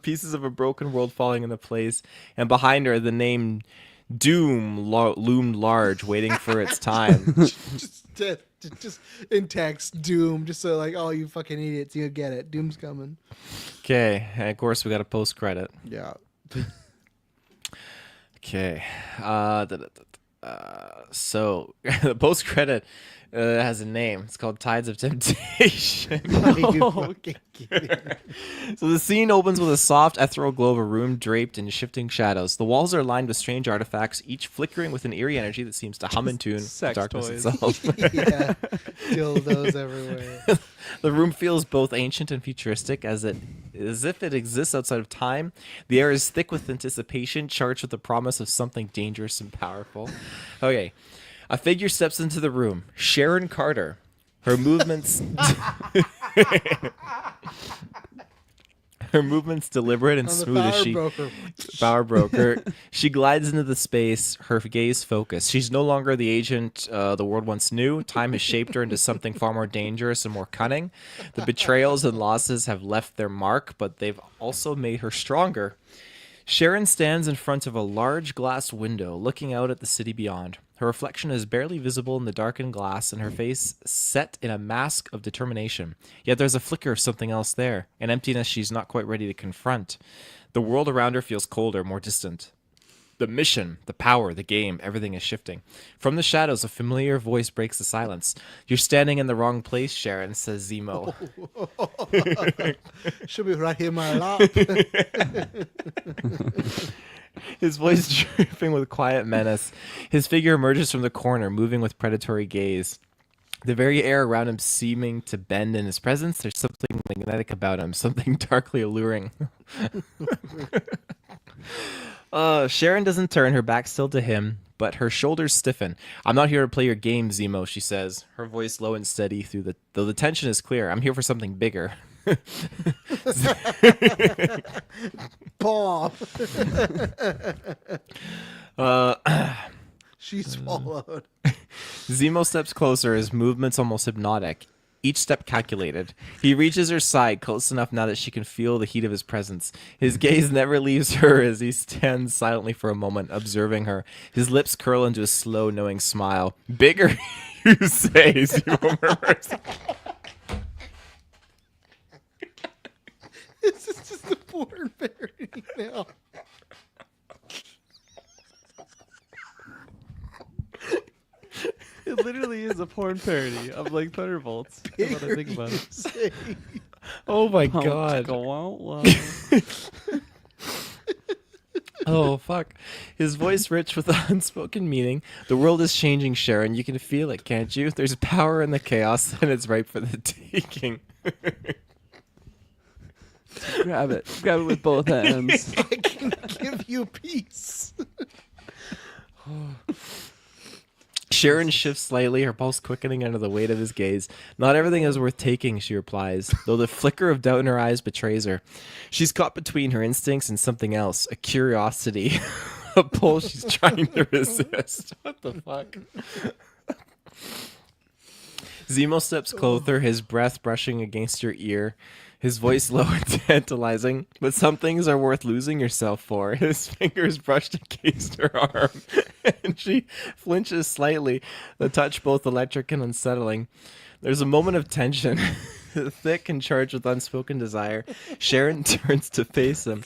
Pieces of a broken world falling into place, and behind her the name Doom loomed large, waiting for its time. just in text, Doom, just so like, oh, you fucking idiots, you get it. Doom's coming. Okay, and of course we got a post credit. Yeah. Okay, so the post credit has a name. It's called Tides of Temptation. Are you fucking kidding? So the scene opens with a soft, ethereal glow of a room draped in shifting shadows. The walls are lined with strange artifacts, each flickering with an eerie energy that seems to hum in tune with Sex darkness toys. itself. Yeah. Dildos everywhere. The room feels both ancient and futuristic, as if it exists outside of time. The air is thick with anticipation, charged with the promise of something dangerous and powerful. Okay. A figure steps into the room. Sharon Carter. Her movements deliberate and On the smooth as she power broker. She glides into the space, her gaze focused. She's no longer the agent the world once knew. Time has shaped her into something far more dangerous and more cunning. The betrayals and losses have left their mark, but they've also made her stronger. Sharon stands in front of a large glass window, looking out at the city beyond. Her reflection is barely visible in the darkened glass, and her face set in a mask of determination. Yet there's a flicker of something else there, an emptiness she's not quite ready to confront. The world around her feels colder, more distant. The mission, the power, the game, everything is shifting. From the shadows, a familiar voice breaks the silence. "You're standing in the wrong place, Sharon," says Zemo. Should be right here in my lap. His voice dripping with quiet menace. His figure emerges from the corner, moving with predatory gaze. The very air around him seeming to bend in his presence. There's something magnetic about him, something darkly alluring. Sharon doesn't turn, her back still to him, but her shoulders stiffen. "I'm not here to play your game, Zemo," she says, her voice low and steady though the tension is clear. "I'm here for something bigger." Bob. She swallowed. Zemo steps closer, his movements almost hypnotic. Each step calculated. He reaches her side, close enough now that she can feel the heat of his presence. His gaze never leaves her as he stands silently for a moment, observing her. His lips curl into a slow, knowing smile. "Bigger, you say," Zemo murmurs. This is just a porn parody now. It literally is a porn parody of like Thunderbolts. Now that I think about it. Oh my god. Oh fuck. His voice rich with unspoken meaning. "The world is changing, Sharon. You can feel it, can't you? There's power in the chaos, and it's ripe for the taking." Grab it with both hands. I can give you peace. Sharon shifts slightly, her pulse quickening under the weight of his gaze. "Not everything is worth taking," she replies, though the flicker of doubt in her eyes betrays her. She's caught between her instincts and something else, a curiosity, a pull she's trying to resist. What the fuck? Zemo steps closer, his breath brushing against her ear. His voice low and tantalizing. "But some things are worth losing yourself for." His fingers brushed against her arm, and she flinches slightly, the touch both electric and unsettling. There's a moment of tension, thick and charged with unspoken desire. Sharon turns to face him,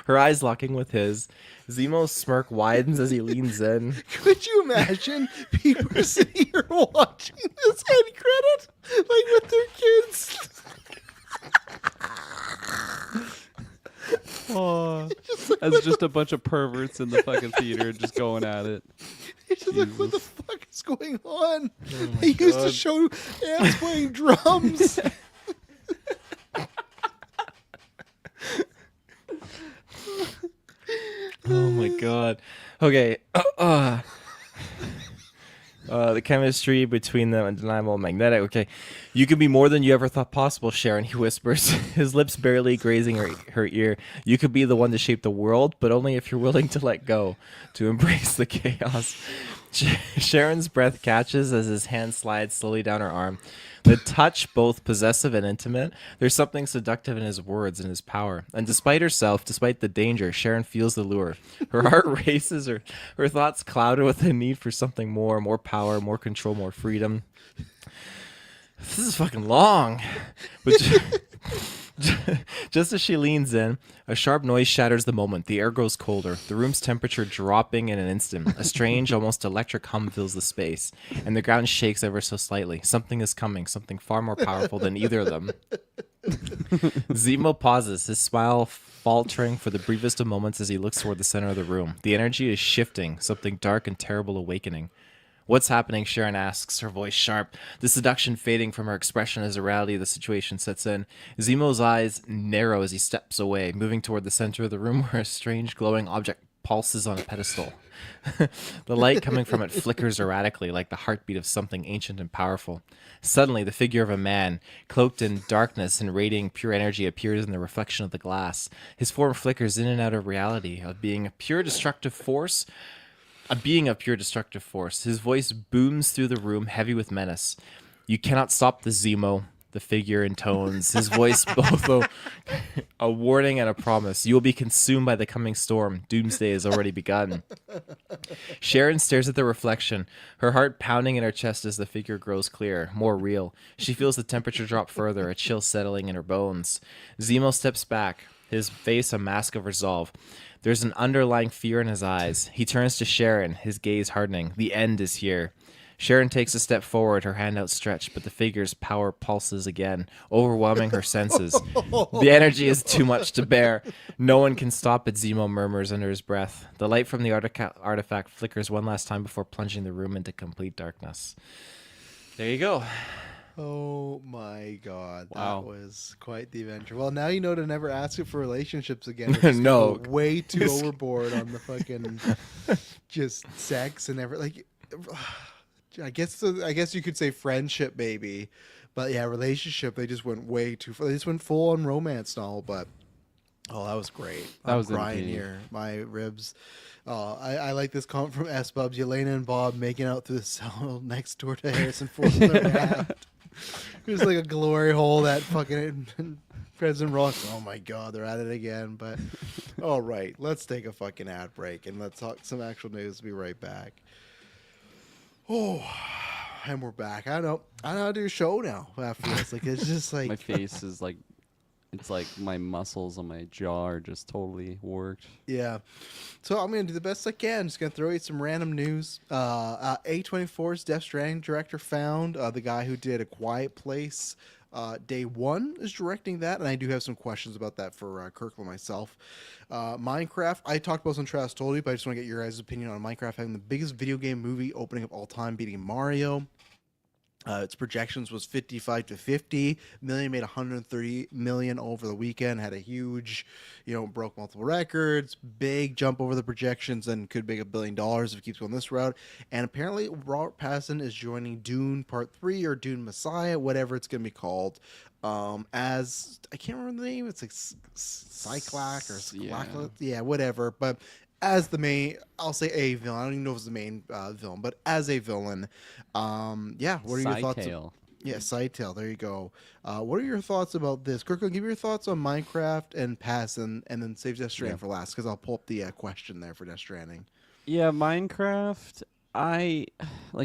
her eyes locking with his. Zemo's smirk widens as he leans in. Could you imagine people are sitting here watching this end credit, like with their kids? Oh, as just a bunch of perverts in the fucking theater just going at it. It's just like, what the fuck is going on? They used to show ants playing drums. Oh my god. Okay. The chemistry between them undeniable, magnetic. Okay, you could be more than you ever thought possible, Sharon. He whispers, his lips barely grazing her ear. You could be the one to shape the world, but only if you're willing to let go, to embrace the chaos. Sharon's breath catches as his hand slides slowly down her arm. The touch, both possessive and intimate, there's something seductive in his words and his power. And despite herself, despite the danger, Sharon feels the lure. Her heart races, her thoughts clouded with the need for something more power, more control, more freedom. This is fucking long. But just as she leans in, a sharp noise shatters the moment. The air grows colder, the room's temperature dropping in an instant. A strange, almost electric hum fills the space, and the ground shakes ever so slightly. Something is coming, something far more powerful than either of them. Zemo pauses, his smile faltering for the briefest of moments as he looks toward the center of the room. The energy is shifting, something dark and terrible awakening. What's happening? Sharon asks, her voice sharp, the seduction fading from her expression as the reality of the situation sets in. Zemo's eyes narrow as he steps away, moving toward the center of the room where a strange glowing object pulses on a pedestal. The light coming from it flickers erratically like the heartbeat of something ancient and powerful. Suddenly, the figure of a man, cloaked in darkness and radiating pure energy, appears in the reflection of the glass. His form flickers in and out of reality, of being a pure destructive force. His voice booms through the room, heavy with menace. You cannot stop the Zemo, the figure intones, his voice both a warning and a promise. You will be consumed by the coming storm. Doomsday has already begun. Sharon stares at the reflection, her heart pounding in her chest as the figure grows clearer, more real. She feels the temperature drop further, a chill settling in her bones. Zemo steps back, his face a mask of resolve. There's an underlying fear in his eyes. He turns to Sharon, his gaze hardening. The end is here. Sharon takes a step forward, her hand outstretched, but the figure's power pulses again, overwhelming her senses. The energy is too much to bear. No one can stop it, Zemo murmurs under his breath. The light from the artifact flickers one last time before plunging the room into complete darkness. There you go. Oh my god, Wow. that was quite the adventure. Well, now you know to never ask it for relationships again. It's No. way too overboard on the fucking just sex and everything. Like, I guess you could say friendship, maybe, but yeah, relationship. They just went way too far. They just went full on romance novel. But oh, that was great. That was crying indeed. here. My ribs. I like this comment from S Bubs. Yelena and Bob making out through the cell next door to Harrison Ford in their raft. It was like a glory hole that fucking President Ross. Oh my god, they're at it again. But all right, let's take a fucking ad break and let's talk some actual news. Be right back. Oh, and we're back. I know how to do a show now. After this, like it's just like My face is like, it's like my muscles on my jaw are just totally worked. yeah. So I'm gonna do the best I can. Just gonna throw you some random news. A24's Death Stranding director found the guy who did A Quiet Place. Day One is directing that, and I do have some questions about that for Kirkland myself. Minecraft, I talked about this on Travis Told You, but I just want to get your guys' opinion on Minecraft having the biggest video game movie opening of all time, beating Mario. Its projections was 55 to 50 million, made 130 million over the weekend, had a huge, broke multiple records, big jump over the projections, and could make $1 billion if it keeps going this route. And apparently Robert Pattinson is joining Dune Part 3 or Dune Messiah, whatever it's going to be called, as, I can't remember the name, it's like Cyclac or Cyclac, yeah, whatever, but as the main, I'll say a villain. I don't even know if it's the main villain, but as a villain, yeah. What are your thoughts? Yeah, Sidetail. There you go. What are your thoughts about this, Kirkland? Give me your thoughts on Minecraft and Pass, and then save Death Stranding for last, because I'll pull up the question there for Death Stranding. Yeah, Minecraft, I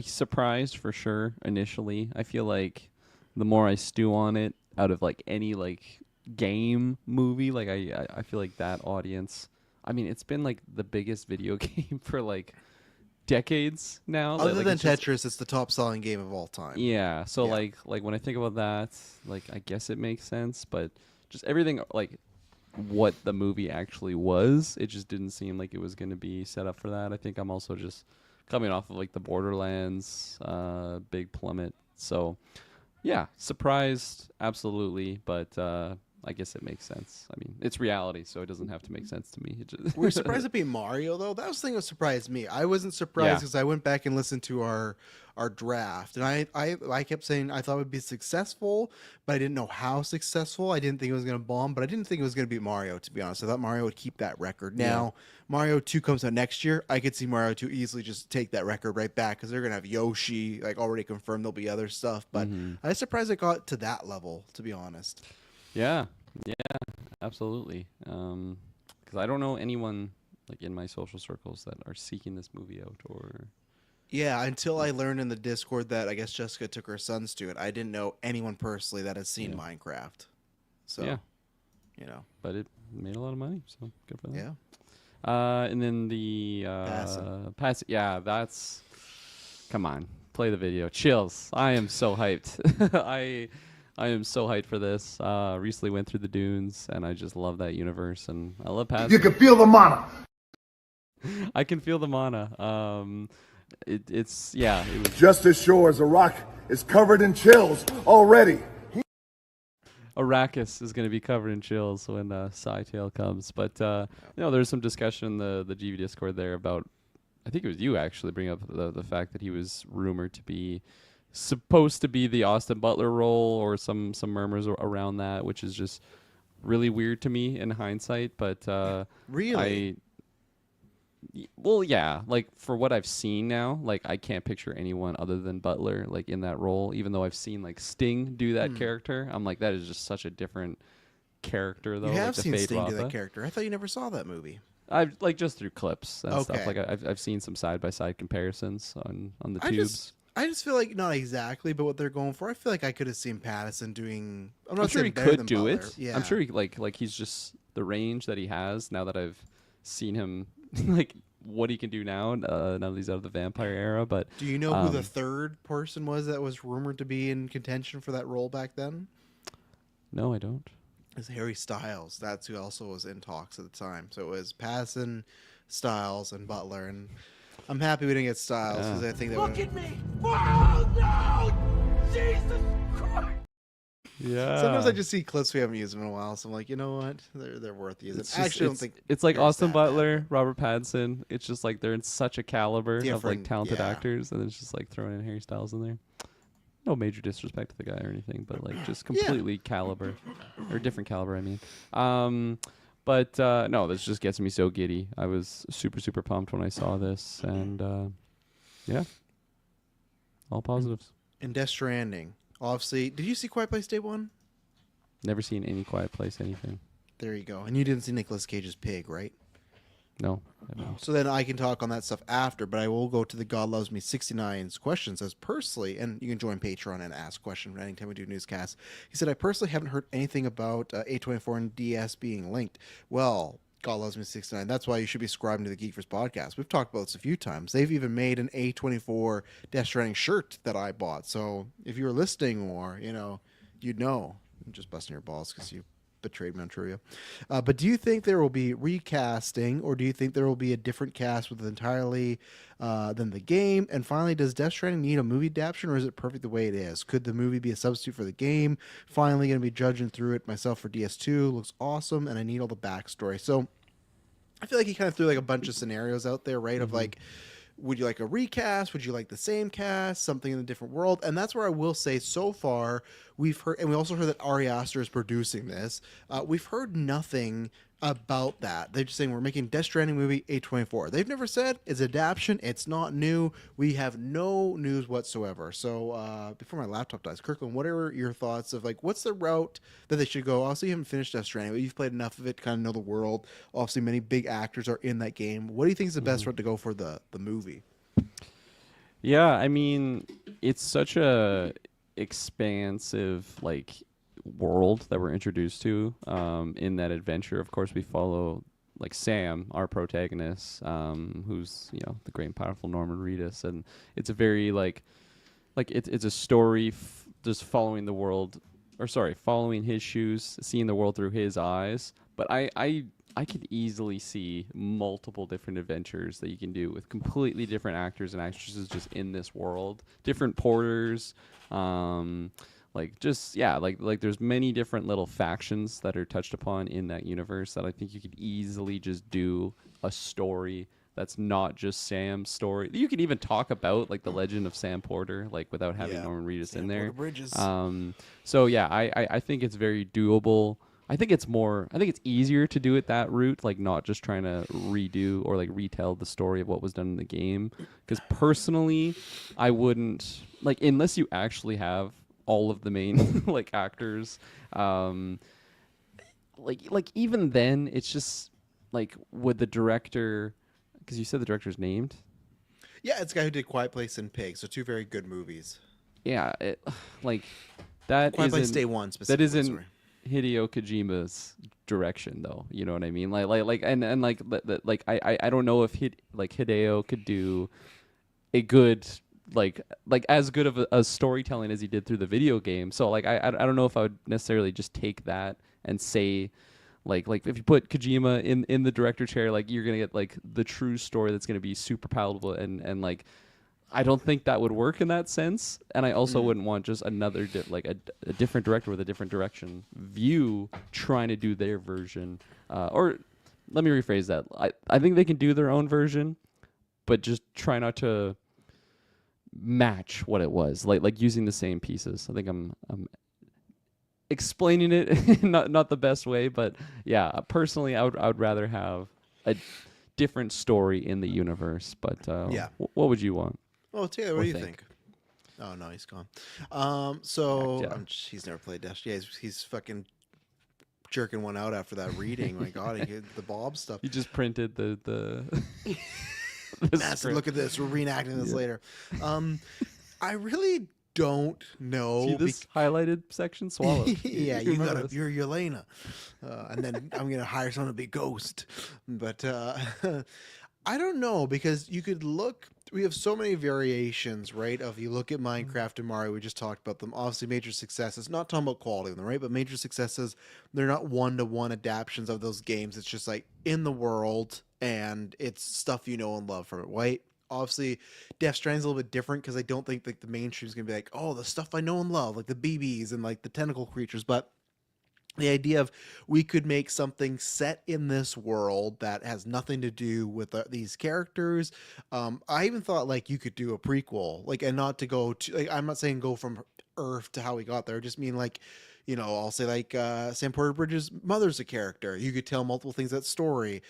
surprised for sure initially. I feel like the more I stew on it, out of like any like game movie, like I feel like that audience. I mean, it's been like the biggest video game for like decades now. Other than Tetris, it's the top selling game of all time. Yeah. So like when I think about that, like I guess it makes sense, but just everything like what the movie actually was, it just didn't seem like it was going to be set up for that. I think I'm also just coming off of like the Borderlands big plummet. So yeah, surprised absolutely, but I guess it makes sense. I mean, it's reality, so it doesn't have to make sense to me. Were you surprised it beat Mario though? That was the thing that surprised me. I wasn't surprised because I went back and listened to our draft, and I kept saying I thought it would be successful, but I didn't know how successful. I didn't think it was going to bomb, but I didn't think it was going to beat Mario. To be honest, I thought Mario would keep that record. Now Mario 2 comes out next year. I could see Mario 2 easily just take that record right back because they're going to have Yoshi like already confirmed. There'll be other stuff, but I was surprised it got to that level. To be honest. Yeah, absolutely. Because I don't know anyone like in my social circles that are seeking this movie out or. Yeah, until I learned in the Discord that I guess Jessica took her sons to it. I didn't know anyone personally that has seen Minecraft. So, you know. But it made a lot of money, so good for them. Yeah. And then the pass. Yeah, that's. Come on, play the video. Chills. I am so hyped. I am so hyped for this. Recently went through the Dunes, and I just love that universe, and I love Pattinson. You can feel the mana. I can feel the mana. It was Just as sure as a rock is covered in chills already. Arrakis is going to be covered in chills when Scytale comes. But there's some discussion in the GV Discord there about. I think it was you actually bring up the fact that he was rumored to be supposed to be the Austin Butler role, or some murmurs around that, which is just really weird to me in hindsight. But really. Well, yeah, like for what I've seen now, like I can't picture anyone other than Butler like in that role, even though I've seen like Sting do that character. I'm like, that is just such a different character though. You have like, seen Sting do that character. I thought you never saw that movie. I've like just through clips and stuff. Like I've seen some side by side comparisons on the tubes. I just feel like not exactly, but what they're going for. I feel like I could have seen Pattinson doing. I'm sure he could do Butler. it. Yeah. I'm sure he like he's just the range that he has now that I've seen him like what he can do now. Now that he's out of the vampire era. But do you know who the third person was that was rumored to be in contention for that role back then? No, I don't. It's Harry Styles. That's who also was in talks at the time. So it was Pattinson, Styles, and Butler. And I'm happy we didn't get Styles because I think that Look at me! Oh no! Jesus Christ! Yeah. Sometimes I just see clips we haven't used in a while, so I'm like, you know what? They're worth using. I actually don't think it's like Austin Butler, bad. Robert Pattinson. It's just like they're in such a caliber of like talented yeah. actors, and it's just like throwing in Harry Styles in there. No major disrespect to the guy or anything, but like just completely caliber or different caliber. I mean, but no, this just gets me so giddy. I was super pumped when I saw this, and yeah, all positives. And Death Stranding. Obviously, did you see Quiet Place Day 1? Never seen any Quiet Place anything. There you go. And you didn't see Nicolas Cage's Pig, right? No. I don't. So then I can talk on that stuff after, but I will go to the God Loves Me 69's questions as personally, and you can join Patreon and ask questions anytime we do newscasts. He said, I personally haven't heard anything about A24 and DS being linked. Well, God Loves Me 69, that's why you should be subscribing to the GeekVerse podcast. We've talked about this a few times. They've even made an A24 Death Stranding shirt that I bought. So if you were listening more, you'd know. I'm just busting your balls because you betrayed me on trivia. But do you think there will be recasting, or do you think there will be a different cast with entirely than the game? And finally, does Death Stranding need a movie adaptation, or is it perfect the way it is? Could the movie be a substitute for the game? Finally, going to be judging through it myself for DS2. Looks awesome, and I need all the backstory. So I feel like he kind of threw like a bunch of scenarios out there, right? Of like, would you like a recast? Would you like the same cast? Something in a different world? And that's where I will say so far we've heard, and we also heard that Ari Aster is producing this. We've heard nothing about that. They're just saying we're making Death Stranding movie A24. They've never said it's adaptation. It's not new. We have no news whatsoever. So before my laptop dies, Kirkland, what are your thoughts of like what's the route that they should go? Obviously, you haven't finished Death Stranding, but you've played enough of it to kind of know the world. Obviously, many big actors are in that game. What do you think is the best route to go for the movie? Yeah, I mean, it's such a expansive like world that we're introduced to in that adventure. Of course, we follow like Sam, our protagonist, who's the great and powerful Norman Reedus, and it's a very like it's a story just following the world, following his shoes, seeing the world through his eyes. But I could easily see multiple different adventures that you can do with completely different actors and actresses just in this world, different porters. like just like there's many different little factions that are touched upon in that universe that I think you could easily just do a story that's not just Sam's story. You could even talk about like the legend of Sam Porter, like without having Norman Reedus in there. Bridges. So yeah, I think it's very doable. I think it's easier to do it that route, like not just trying to redo or like retell the story of what was done in the game. Because personally, I wouldn't like unless you actually have all of the main like actors. Like even then, it's just like would the director, because you said the director's named. Yeah, it's the guy who did Quiet Place and Pig, so 2 very good movies. Yeah, like that. Quiet Place Day 1 specifically. That isn't Hideo Kojima's direction, though. You know what I mean? Like I don't know if Hideo could do a good like as good of a storytelling as he did through the video game. So like I don't know if I would necessarily just take that and say like if you put Kojima in the director chair, like you're gonna get like the true story that's gonna be super palatable and like I don't think that would work in that sense, and I also wouldn't want just another a different director with a different direction view trying to do their version. Or let me rephrase that. I think they can do their own version, but just try not to match what it was. Like using the same pieces. I think I'm explaining it not the best way, but yeah, personally, I would rather have a different story in the universe. But Yeah. What would you want? Oh, Taylor, what do you think? Oh no, he's gone. He's never played Dash. Yeah, he's fucking jerking one out after that reading. My God, he did the Bob stuff. You just printed the Massive. Look at this. We're reenacting this later. I really don't know. See this highlighted section? Swallow. Yeah, you're Yelena. And then I'm gonna hire someone to be Ghost. But I don't know, because you could look. We have so many variations, right? If you look at Minecraft and Mario, we just talked about them. Obviously, major successes. Not talking about quality of them, right? But major successes. They're not one-to-one adaptations of those games. It's just like in the world, and it's stuff you know and love from it, right? Obviously, Death Stranding's a little bit different because I don't think like the mainstream's gonna be like, oh, the stuff I know and love, like the BBs and like the tentacle creatures, but the idea of we could make something set in this world that has nothing to do with these characters. I even thought like you could do a prequel, like, and not to go to, like, I'm not saying go from Earth to how we got there. I just mean like, you know, I'll say like Sam Porter Bridges' mother's a character. You could tell multiple things that story.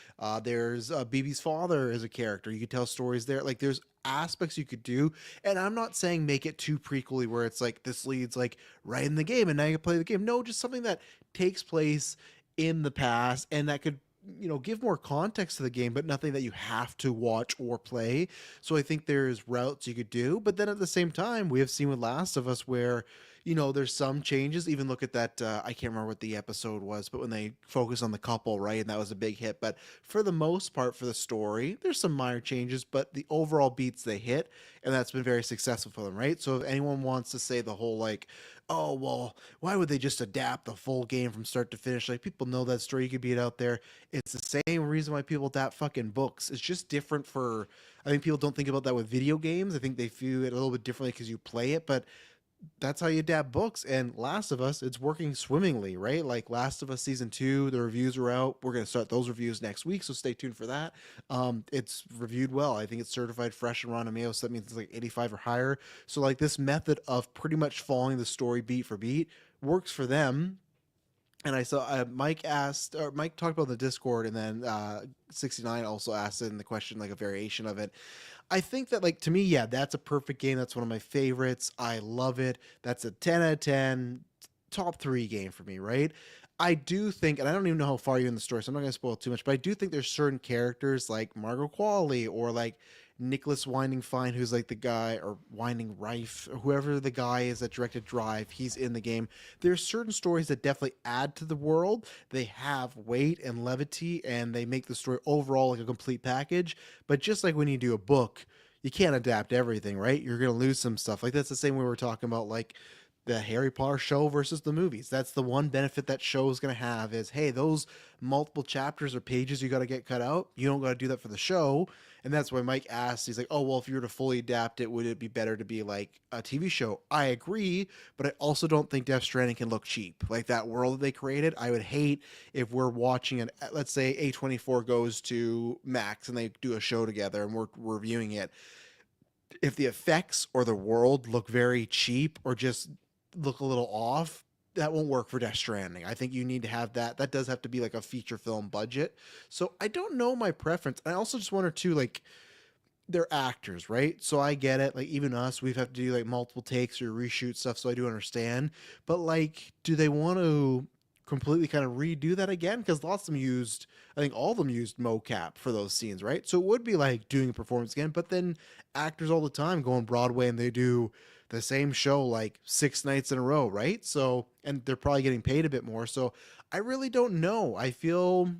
There's BB's father is a character. You could tell stories there. Like there's aspects you could do, and I'm not saying make it too prequely where it's like this leads like right in the game and now you can play the game. No, just something that takes place in the past and that could, you know, give more context to the game, but nothing that you have to watch or play. So I think there's routes you could do, but then at the same time, we have seen with Last of Us where, you know, there's some changes. Even look at that, I can't remember what the episode was, but when they focus on the couple, right, and that was a big hit. But for the most part, for the story, there's some minor changes, but the overall beats they hit, and that's been very successful for them, right? So if anyone wants to say the whole like, oh, well, why would they just adapt the full game from start to finish? Like, people know that story. You could beat it out there. It's the same reason why people adapt fucking books. It's just different for, I think people don't think about that with video games. I think they view it a little bit differently because you play it, but that's how you adapt books. And Last of Us, it's working swimmingly, right? Like Last of Us season 2, the reviews are out. We're going to start those reviews next week, so stay tuned for that. It's reviewed well. I think it's certified fresh and Rotten Tomatoes, so that means it's like 85 or higher. So like this method of pretty much following the story beat for beat works for them. And I saw Mike talked about in the Discord, and then 69 also asked it in the question, like a variation of it. I think that, like, to me, yeah, that's a perfect game. That's one of my favorites. I love it. That's a 10 out of 10, top 3 game for me, right? I do think, and I don't even know how far you're in the story, so I'm not going to spoil too much, but I do think there's certain characters like Margot Qualley or like Nicholas Winding Fine, who's like the guy, or Winding Rife, or whoever the guy is that directed Drive, he's in the game. There's certain stories that definitely add to the world. They have weight and levity, and they make the story overall like a complete package. But just like when you do a book, you can't adapt everything, right? You're going to lose some stuff. Like that's the same way we're talking about like the Harry Potter show versus the movies. That's the one benefit that show is going to have is, hey, those multiple chapters or pages you got to get cut out. You don't got to do that for the show. And that's why Mike asked, he's like, oh, well, if you were to fully adapt it, would it be better to be like a TV show? I agree, but I also don't think Death Stranding can look cheap. Like that world that they created, I would hate if we're watching it, let's say A24 goes to Max and they do a show together and we're reviewing it. If the effects or the world look very cheap or just look a little off, that won't work for Death Stranding. I think you need to have that. That does have to be like a feature film budget. So I don't know my preference. I also just wonder too, like, they're actors, right? So I get it. Like even us, we've had to do like multiple takes or reshoot stuff. So I do understand. But like, do they want to completely kind of redo that again? Because lots of them used, I think all of them used mocap for those scenes, right? So it would be like doing a performance again. But then actors all the time go on Broadway and they do the same show like 6 nights in a row, right? So, and they're probably getting paid a bit more. So I really don't know. I feel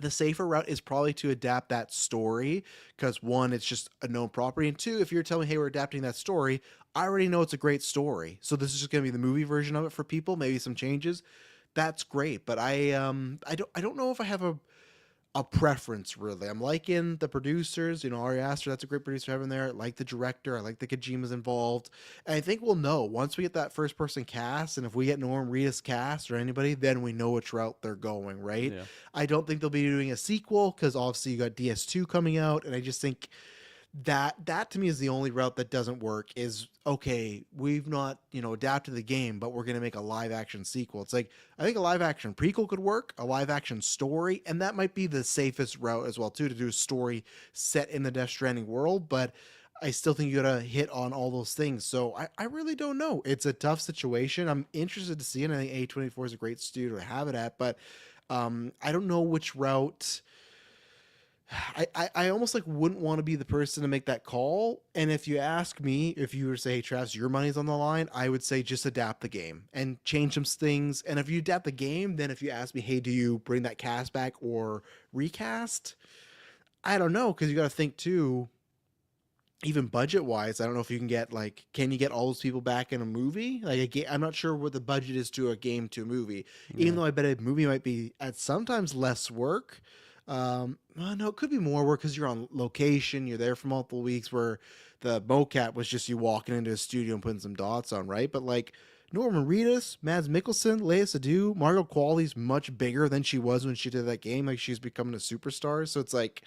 the safer route is probably to adapt that story because one, it's just a known property. And two, if you're telling me, hey, we're adapting that story, I already know it's a great story. So this is just going to be the movie version of it for people, maybe some changes. That's great. But I don't know if I have a preference really. I'm liking the producers, Ari Aster, that's a great producer having there. I like the director. I like the Kojima's involved. And I think we'll know once we get that first person cast. And if we get Norm Reedus cast or anybody, then we know which route they're going, right? Yeah. I don't think they'll be doing a sequel because obviously you got DS2 coming out. And I just think that to me is the only route that doesn't work is, okay, we've not, adapted the game, but we're going to make a live action sequel. It's like, I think a live action prequel could work, a live action story, and that might be the safest route as well too, to do a story set in the Death Stranding world. But I still think you got to hit on all those things. So I really don't know. It's a tough situation. I'm interested to see it. I think A24 is a great studio to have it at, but I don't know which route. I almost like wouldn't want to be the person to make that call. And if you ask me, if you were to say, hey, Travis, your money's on the line, I would say just adapt the game and change some things. And if you adapt the game, then if you ask me, hey, do you bring that cast back or recast? I don't know, because you got to think too, even budget wise, I don't know if you can get can you get all those people back in a movie? I'm not sure what the budget is to a game to a movie, even though I bet a movie might be at sometimes less work. No, it could be more work because you're on location, you're there for multiple weeks, where the mocap was just you walking into a studio and putting some dots on, right? But like Norman Reedus, Mads Mikkelsen, Lea Seydoux, Margot Qualley's much bigger than she was when she did that game. Like she's becoming a superstar. So it's like,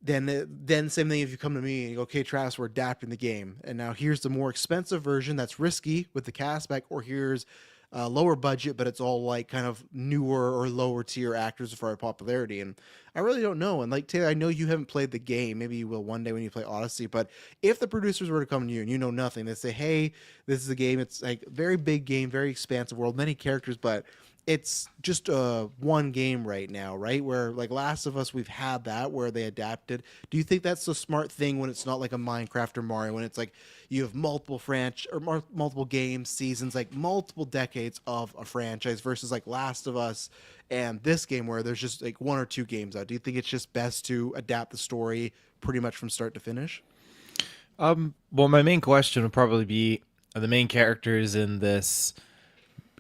then same thing if you come to me and you go, okay, Travis, we're adapting the game. And now here's the more expensive version that's risky with the cast back, or here's lower budget, but it's all like kind of newer or lower tier actors for our popularity. And I really don't know. And like Taylor, I know you haven't played the game. Maybe you will one day when you play Odyssey. But if the producers were to come to you and you know nothing, they say, hey, this is a game. It's like very big game, very expansive world, many characters, but it's just one game right now, right? Where like Last of Us, we've had that where they adapted. Do you think that's a smart thing when it's not like a Minecraft or Mario, when it's like you have multiple multiple games, seasons, like multiple decades of a franchise versus like Last of Us and this game where there's just like 1 or 2 games out? Do you think it's just best to adapt the story pretty much from start to finish? Well, my main question would probably be, are the main characters in this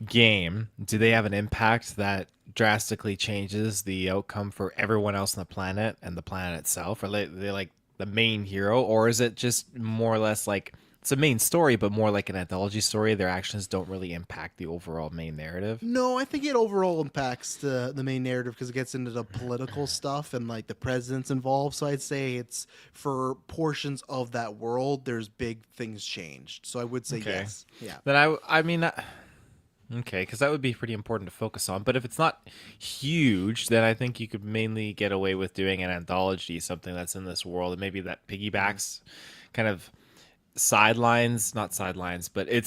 game, do they have an impact that drastically changes the outcome for everyone else on the planet and the planet itself? Are they like the main hero, or is it just more or less like it's a main story but more like an anthology story? Their actions don't really impact the overall main narrative? No, I think it overall impacts the main narrative because it gets into the political stuff and like the president's involved. So I'd say it's for portions of that world there's big things changed. So I would say yes. Yeah. Then I mean okay, because that would be pretty important to focus on. But if it's not huge, then I think you could mainly get away with doing an anthology, something that's in this world, and maybe that piggybacks kind of not sidelines, but it's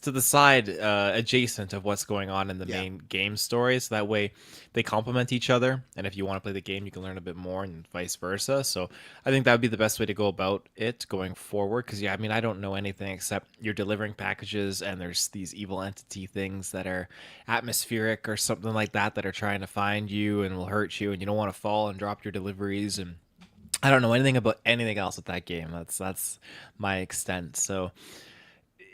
to the side, adjacent of what's going on in the main game story. So that way they complement each other. And if you want to play the game, you can learn a bit more and vice versa. So I think that would be the best way to go about it going forward. Because I don't know anything except you're delivering packages and there's these evil entity things that are atmospheric or something like that are trying to find you and will hurt you, and you don't want to fall and drop your deliveries. And I don't know anything about anything else with that game. That's my extent. So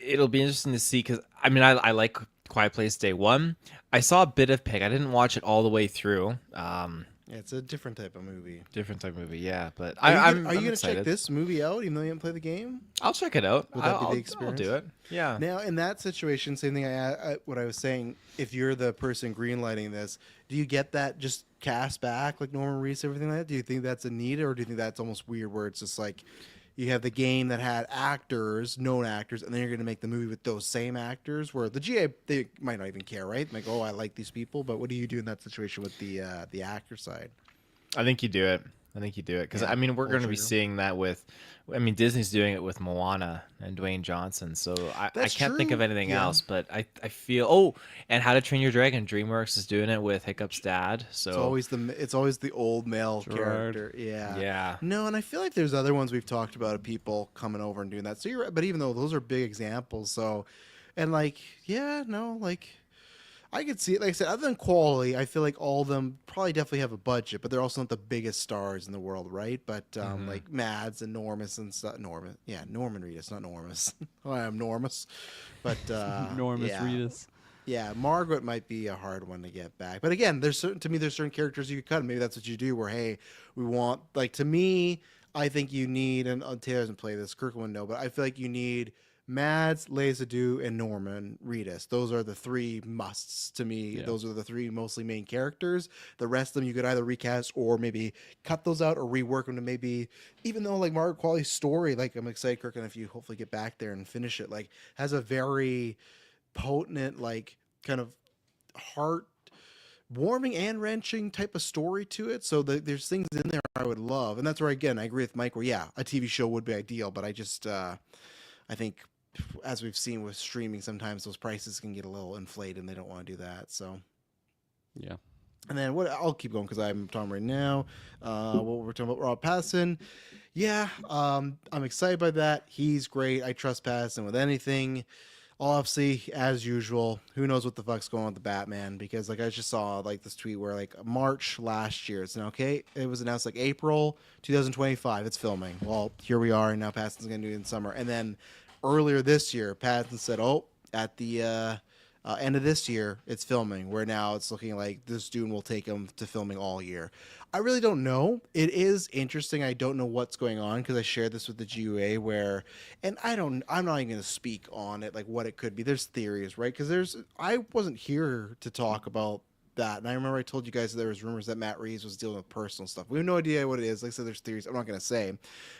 it'll be interesting to see because I mean I like Quiet Place Day One. I saw a bit of Pig. I didn't watch it all the way through. Yeah, it's a different type of movie. Different type of movie, yeah. But Are I'm you gonna excited. check this movie out even though you haven't played the game? I'll check it out. Would that be the I'll experience? do it. Yeah. Now, in that situation, same thing. What I was saying. If you're the person greenlighting this, do you get that just cast back like Norman Reedus, everything like that? Do you think that's a need, or do you think that's almost weird, where it's just like you have the game that had actors, known actors, and then you're going to make the movie with those same actors? Where the GA, they might not even care, right? Like, oh, I like these people, but what do you do in that situation with the actor side? I think you do it. Because, I mean, we're going to be seeing that with, I mean, Disney's doing it with Moana and Dwayne Johnson. So I can't think of anything else, but I feel, and How to Train Your Dragon, DreamWorks is doing it with Hiccup's dad. So it's always the old male character. Yeah. Yeah. No, and I feel like there's other ones we've talked about of people coming over and doing that. So you're right, but even though those are big examples, so, and like, yeah, no, like, I could see it. Like I said, other than quality, I feel like all of them probably definitely have a budget, but they're also not the biggest stars in the world, right? But like Mads and Normus and stuff. Norman Reedus, not Normus. Oh, I'm Normus, but Normus Reedus. Yeah, Margaret might be a hard one to get back. But again, there's certain characters you could cut. Maybe that's what you do. Where hey, we want like to me, I think you need and Taylor doesn't play this. Kirk wouldn't know, but I feel like you need Mads, Lazadou, and Norman Reedus. Those are the three musts to me. Yeah. Those are the three mostly main characters. The rest of them you could either recast or maybe cut those out or rework them to maybe, even though like Margaret Qualley's story, like I'm excited, Kirk, and if you hopefully get back there and finish it, like has a very potent, like kind of heart warming and wrenching type of story to it. So there's things in there I would love. And that's where, again, I agree with Mike where, yeah, a TV show would be ideal, but I just, I think, as we've seen with streaming, sometimes those prices can get a little inflated and they don't want to do that. So, yeah. And then I'll keep going because I'm talking right now. What we're talking about, Rob Pattinson. Yeah, I'm excited by that. He's great. I trust Pattinson with anything. Obviously, as usual, who knows what the fuck's going on with the Batman? Because like I just saw like this tweet where like March last year, it's now okay. It was announced like April 2025. It's filming. Well, here we are, and now Pattinson's gonna do it in summer. And then earlier this year, Pattinson said, "Oh, at the end of this year, it's filming." Where now it's looking like this Dune will take him to filming all year. I really don't know. It is interesting. I don't know what's going on because I shared this with the GUA and I'm not even going to speak on it, like what it could be. There's theories, right? Because I wasn't here to talk about that. And I remember I told you guys there was rumors that Matt Reeves was dealing with personal stuff. We have no idea what it is. Like I said, there's theories. I'm not going to say,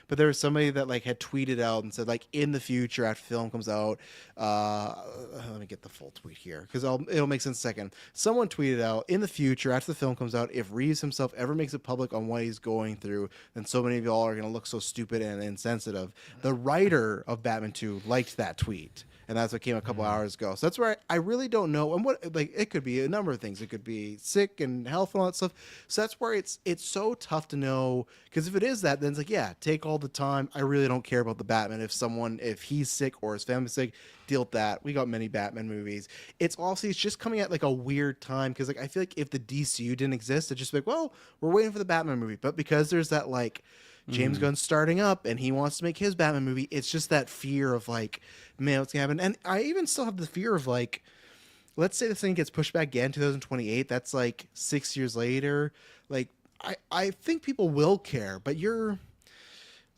but there was somebody that like had tweeted out and said like in the future after film comes out, let me get the full tweet here because it'll make sense in a second. Someone tweeted out in the future after the film comes out, if Reeves himself ever makes it public on what he's going through, then so many of y'all are going to look so stupid and insensitive. The writer of Batman 2 liked that tweet. And that's what came a couple hours ago. So that's where I really don't know. And what like it could be a number of things. It could be sick and health and all that stuff. So that's where it's so tough to know. Because if it is that, then it's like, yeah, take all the time. I really don't care about the Batman. If he's sick or his family's sick, deal with that. We got many Batman movies. It's just coming at like a weird time. Because like I feel like if the DCU didn't exist, it'd just be like, well, we're waiting for the Batman movie. But because there's that like James Gunn's starting up and he wants to make his Batman movie, it's just that fear of like, man, what's gonna happen? And I even still have the fear of like, let's say this thing gets pushed back again 2028. That's like 6 years later. Like I think people will care, but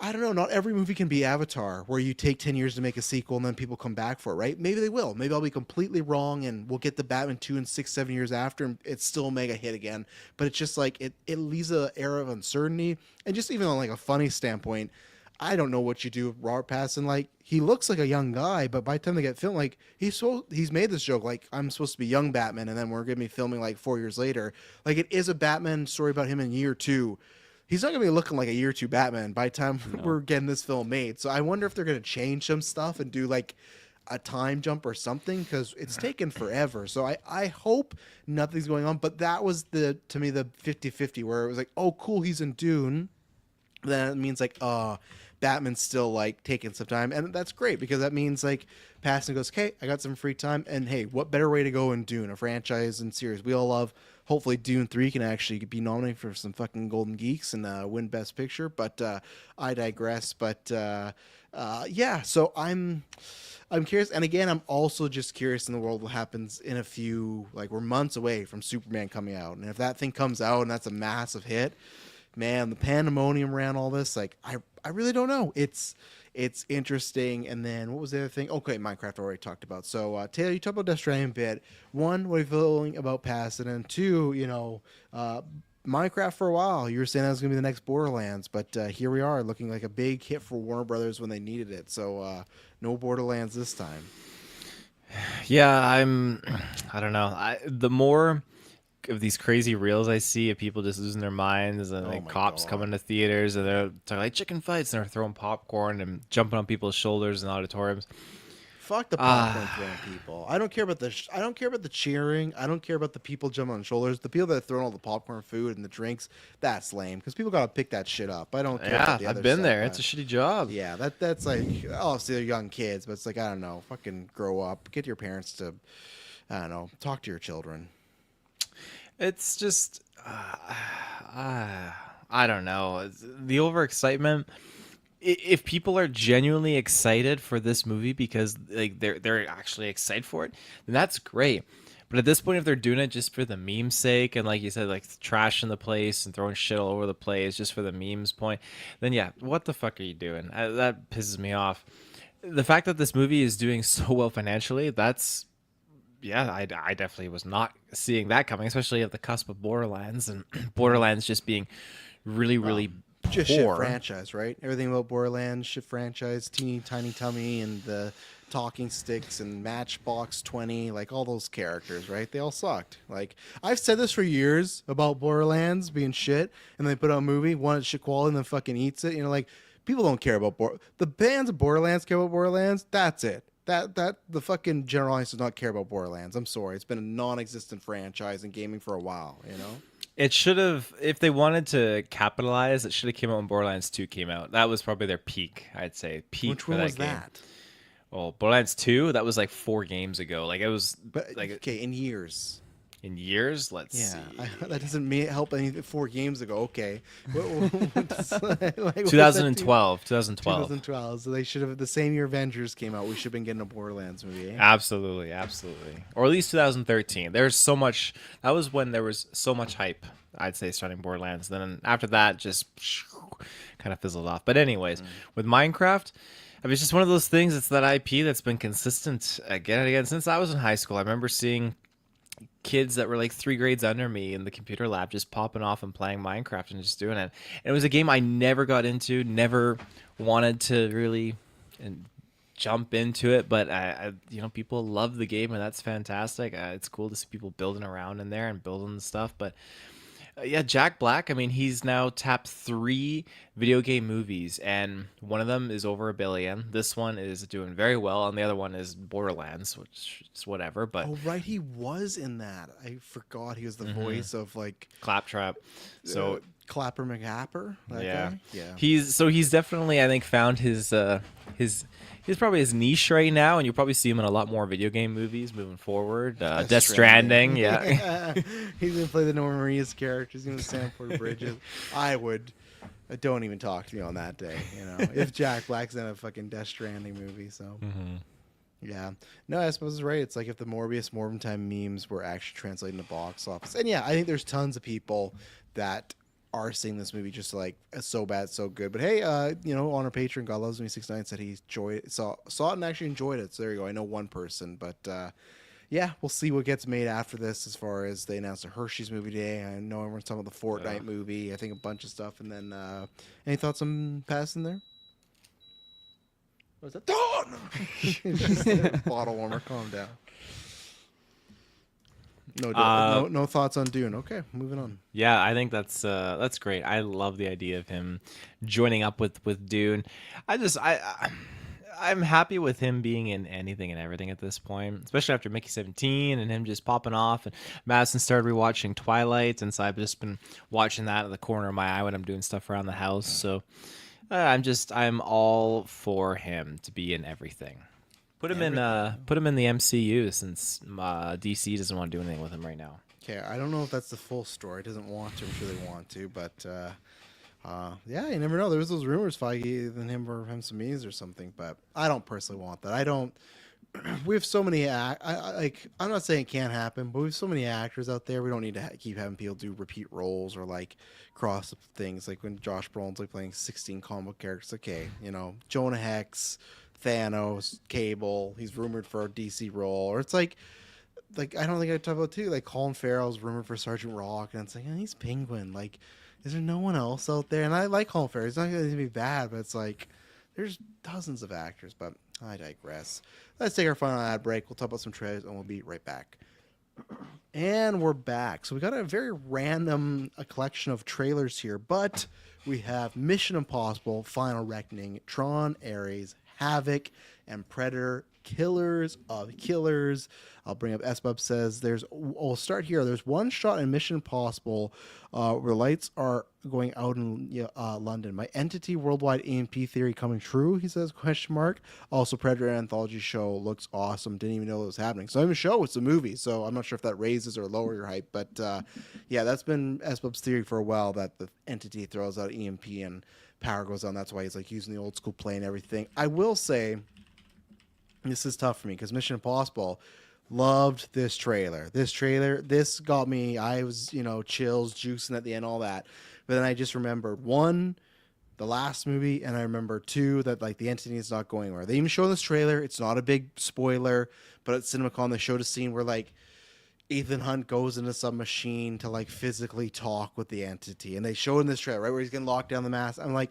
I don't know. Not every movie can be Avatar, where you take 10 years to make a sequel and then people come back for it, right? Maybe they will. Maybe I'll be completely wrong and we'll get the Batman 2 in 6-7 years after and it's still a mega hit again. But it's just like it leaves an era of uncertainty. And just even on like a funny standpoint, I don't know what you do with Robert Pattinson. Like he looks like a young guy, but by the time they get filmed, like he's made this joke like I'm supposed to be young Batman and then we're gonna be filming like 4 years later. Like it is a Batman story about him in year 2. He's not going to be looking like a year 2 Batman by the time we're getting this film made. So I wonder if they're going to change some stuff and do like a time jump or something because it's taken forever. So I hope nothing's going on. But that was to me the 50-50 where it was like, oh, cool, he's in Dune. Then it means like, Batman's still like taking some time. And that's great because that means like Pattinson goes, okay, I got some free time. And hey, what better way to go in Dune, a franchise and series we all love. hopefully Dune 3 can actually be nominated for some fucking Golden Geeks and win Best Picture. But I digress. But yeah, so I'm curious, and again, I'm also just curious in the world what happens in a few, like we're months away from Superman coming out, and if that thing comes out and that's a massive hit, man, the pandemonium around all this, like I really don't know. It's interesting. And then what was the other thing? Okay, Minecraft I already talked about. So Taylor, you talked about Death Stranding a bit. One, what are you feeling about Pass? And then two, Minecraft for a while, you were saying that was going to be the next Borderlands, but here we are, looking like a big hit for Warner Brothers when they needed it. So no Borderlands this time. Yeah, I don't know. The more of these crazy reels I see of people just losing their minds, and like cops coming to theaters and they're talking like chicken fights, and they're throwing popcorn and jumping on people's shoulders in auditoriums. Fuck the popcorn throwing people. I don't care about I don't care about the cheering. I don't care about the people jumping on shoulders. The people that are throwing all the popcorn food and the drinks, that's lame because people gotta pick that shit up. I don't care. Yeah, about the I've other been stuff. there. It's a shitty job. Yeah, that's like, obviously they're young kids, but it's like, I don't know, fucking grow up. Get your parents to, I don't know, talk to your children. It's just, I don't know. The overexcitement. If people are genuinely excited for this movie because like they're actually excited for it, then that's great. But at this point, if they're doing it just for the meme's sake, and like you said, like trashing the place and throwing shit all over the place just for the meme's point, then yeah, what the fuck are you doing? That pisses me off. The fact that this movie is doing so well financially, that's. Yeah, I definitely was not seeing that coming, especially at the cusp of Borderlands, and Borderlands just being really, really Just poor. shit franchise, right? Everything about Borderlands, shit franchise, Teeny Tiny Tummy and the Talking Sticks and Matchbox 20, like all those characters, right? They all sucked. Like, I've said this for years about Borderlands being shit, and they put out a movie, one at shit quality, and then fucking eats it. Like, people don't care about the bands of Borderlands care about Borderlands. That's it. That the fucking general audience does not care about Borderlands. I'm sorry. It's been a non-existent franchise in gaming for a while, It should have, if they wanted to capitalize, it should have came out when Borderlands 2 came out. That was probably their peak, I'd say. Peak. Which for one that was game. that? Well, Borderlands 2, that was like 4 games ago. Like it was okay, in years. In years, let's see. That doesn't help anything. 4 games ago, okay. What's, like, 2012. 2012. So they should have, the same year Avengers came out, we should have been getting a Borderlands movie. Absolutely. Or at least 2013. There's so much. That was when there was so much hype, I'd say, starting Borderlands. Then after that, just kind of fizzled off. But anyways, with Minecraft, I mean, it's just one of those things. It's that IP that's been consistent again and again since I was in high school. I remember seeing kids that were like 3 grades under me in the computer lab just popping off and playing Minecraft and just doing it. And it was a game I never got into, never wanted to really jump into it, but I people love the game, and that's fantastic. It's cool to see people building around in there and building the stuff. But yeah, Jack Black, I mean, he's now tapped 3 video game movies, and one of them is over $1 billion. This one is doing very well, and the other one is Borderlands, which is whatever. But oh, right, he was in that. I forgot he was the voice of like Claptrap. So Clapper McHapper. Yeah, guy? Yeah. He's definitely, I think, found his probably his niche right now, and you'll probably see him in a lot more video game movies moving forward. Death Stranding, yeah. He's gonna play the Norman Reedus character. He's gonna stand for Bridges. Don't even talk to me on that day. If Jack Black's in a fucking Death Stranding movie, so. Yeah. No, I suppose it's right. It's like if the Morbius Morbin Time memes were actually translated into box office. And yeah, I think there's tons of people that are seeing this movie just like so bad, so good. But hey, on our Patreon, God Loves Me 69 said he saw it and actually enjoyed it. So there you go. I know one person, but yeah, we'll see what gets made after this. As far as they announced a Hershey's movie today, I know everyone's talking about the Fortnite movie. I think a bunch of stuff, and then any thoughts on passing there? What's that? Dawn! It's just a bottle warmer. Calm down. No thoughts on Dune. Okay, moving on. Yeah, I think that's great. I love the idea of him joining up with Dune. I'm happy with him being in anything and everything at this point, especially after Mickey 17 and him just popping off. And Madison started rewatching Twilight, and so I've just been watching that at the corner of my eye when I'm doing stuff around the house. So I'm all for him to be in everything. Put him in the MCU since DC doesn't want to do anything with him right now. Okay, I don't know if that's the full story. It doesn't want to. I'm sure they want to, but yeah, you never know. There was those rumors Feige and him were having some meetings or something, but I don't personally want that. I don't. We have so many like I'm not saying it can't happen, but we have so many actors out there. We don't need to keep having people do repeat roles or like cross things. Like when Josh Brolin's like playing 16 comic book characters. Okay, you know, Jonah Hex, Thanos, Cable. He's rumored for a DC role, or it's like I don't think I talked about too. Like Colin Farrell's rumored for Sergeant Rock, and it's like, oh, he's Penguin. Like, is there no one else out there? And I like Colin Farrell. He's not going to be bad, but it's like there's dozens of actors. But I digress. Let's take our final ad break. We'll talk about some trailers, and we'll be right back. And we're back. So we got a very random collection of trailers here, but we have Mission Impossible: Final Reckoning, Tron, Ares, Havoc, and Predator. Killers of killers. I'll bring up SBub says we'll start here. There's one shot in Mission Impossible where the lights are going out in London. My entity worldwide EMP theory coming true, he says, question mark. Also, Predator anthology show looks awesome. Didn't even know it was happening. So I'm a show, it's a movie. So I'm not sure if that raises or lowers your hype. But yeah, that's been SBub's theory for a while, that the entity throws out EMP and power goes on. That's why he's like using the old school play and everything. I will say, this is tough for me because Mission Impossible, loved this trailer. This got me. I was, chills, juicing at the end, all that. But then I just remembered, one, the last movie, and I remember, two, that like the entity is not going anywhere. They even show in this trailer. It's not a big spoiler, but at CinemaCon they showed a scene where like Ethan Hunt goes into some machine to like physically talk with the entity, and they showed in this trailer, right, where he's getting locked down the mask. I'm like,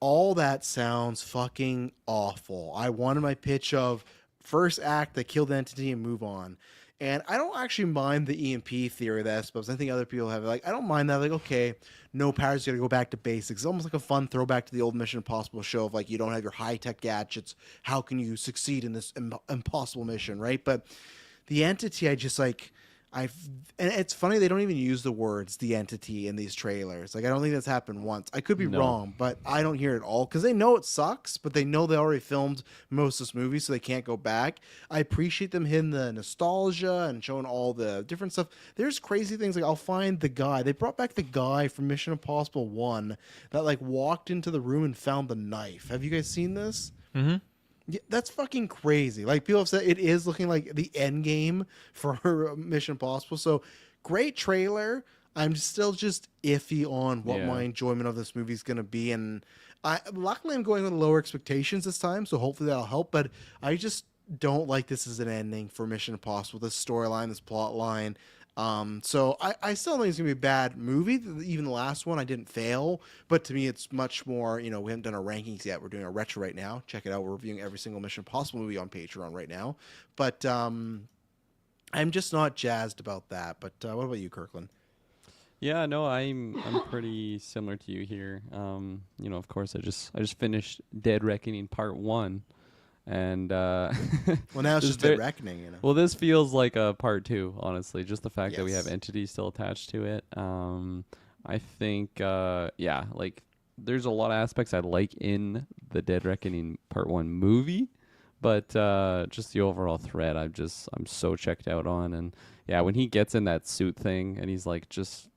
all that sounds fucking awful. I wanted my pitch of first act, they kill the entity and move on. And I don't actually mind the EMP theory that I suppose. I think other people have. Like, I don't mind that. Like, okay, no powers, you gotta go back to basics. It's almost like a fun throwback to the old Mission Impossible show of like, you don't have your high-tech gadgets. How can you succeed in this impossible mission, right? But the entity, I just like... and it's funny they don't even use the words "the entity" in these trailers. Like, I don't think that's happened once. I could be wrong, but I don't hear it all because they know it sucks, but they know they already filmed most of this movie, so they can't go back. I appreciate them hitting the nostalgia and showing all the different stuff. There's crazy things like I'll find the guy. They brought back the guy from Mission Impossible 1 that like walked into the room and found the knife. Have you guys seen this? Mm-hmm. Yeah, that's fucking crazy. Like, people have said it is looking like the end game for Mission Impossible. So great trailer. I'm still just iffy on what my enjoyment of this movie is going to be. And luckily I'm going with lower expectations this time. So hopefully that'll help. But I just don't like this as an ending for Mission Impossible. This storyline, this plot line. So I still think it's gonna be a bad movie. Even the last one, I didn't fail, but to me, it's much more. We haven't done our rankings yet. We're doing a retro right now. Check it out. We're reviewing every single Mission Impossible movie on Patreon right now. But I'm just not jazzed about that. But what about you, Kirkland? Yeah, no, I'm pretty similar to you here. Of course, I just finished Dead Reckoning Part 1. And well, now it's just Dead Reckoning, Well, this feels like a part 2, honestly. Just the fact that we have entities still attached to it. I think, like there's a lot of aspects I like in the Dead Reckoning Part 1 movie, but just the overall thread, I'm so checked out on. And yeah, when he gets in that suit thing and he's like just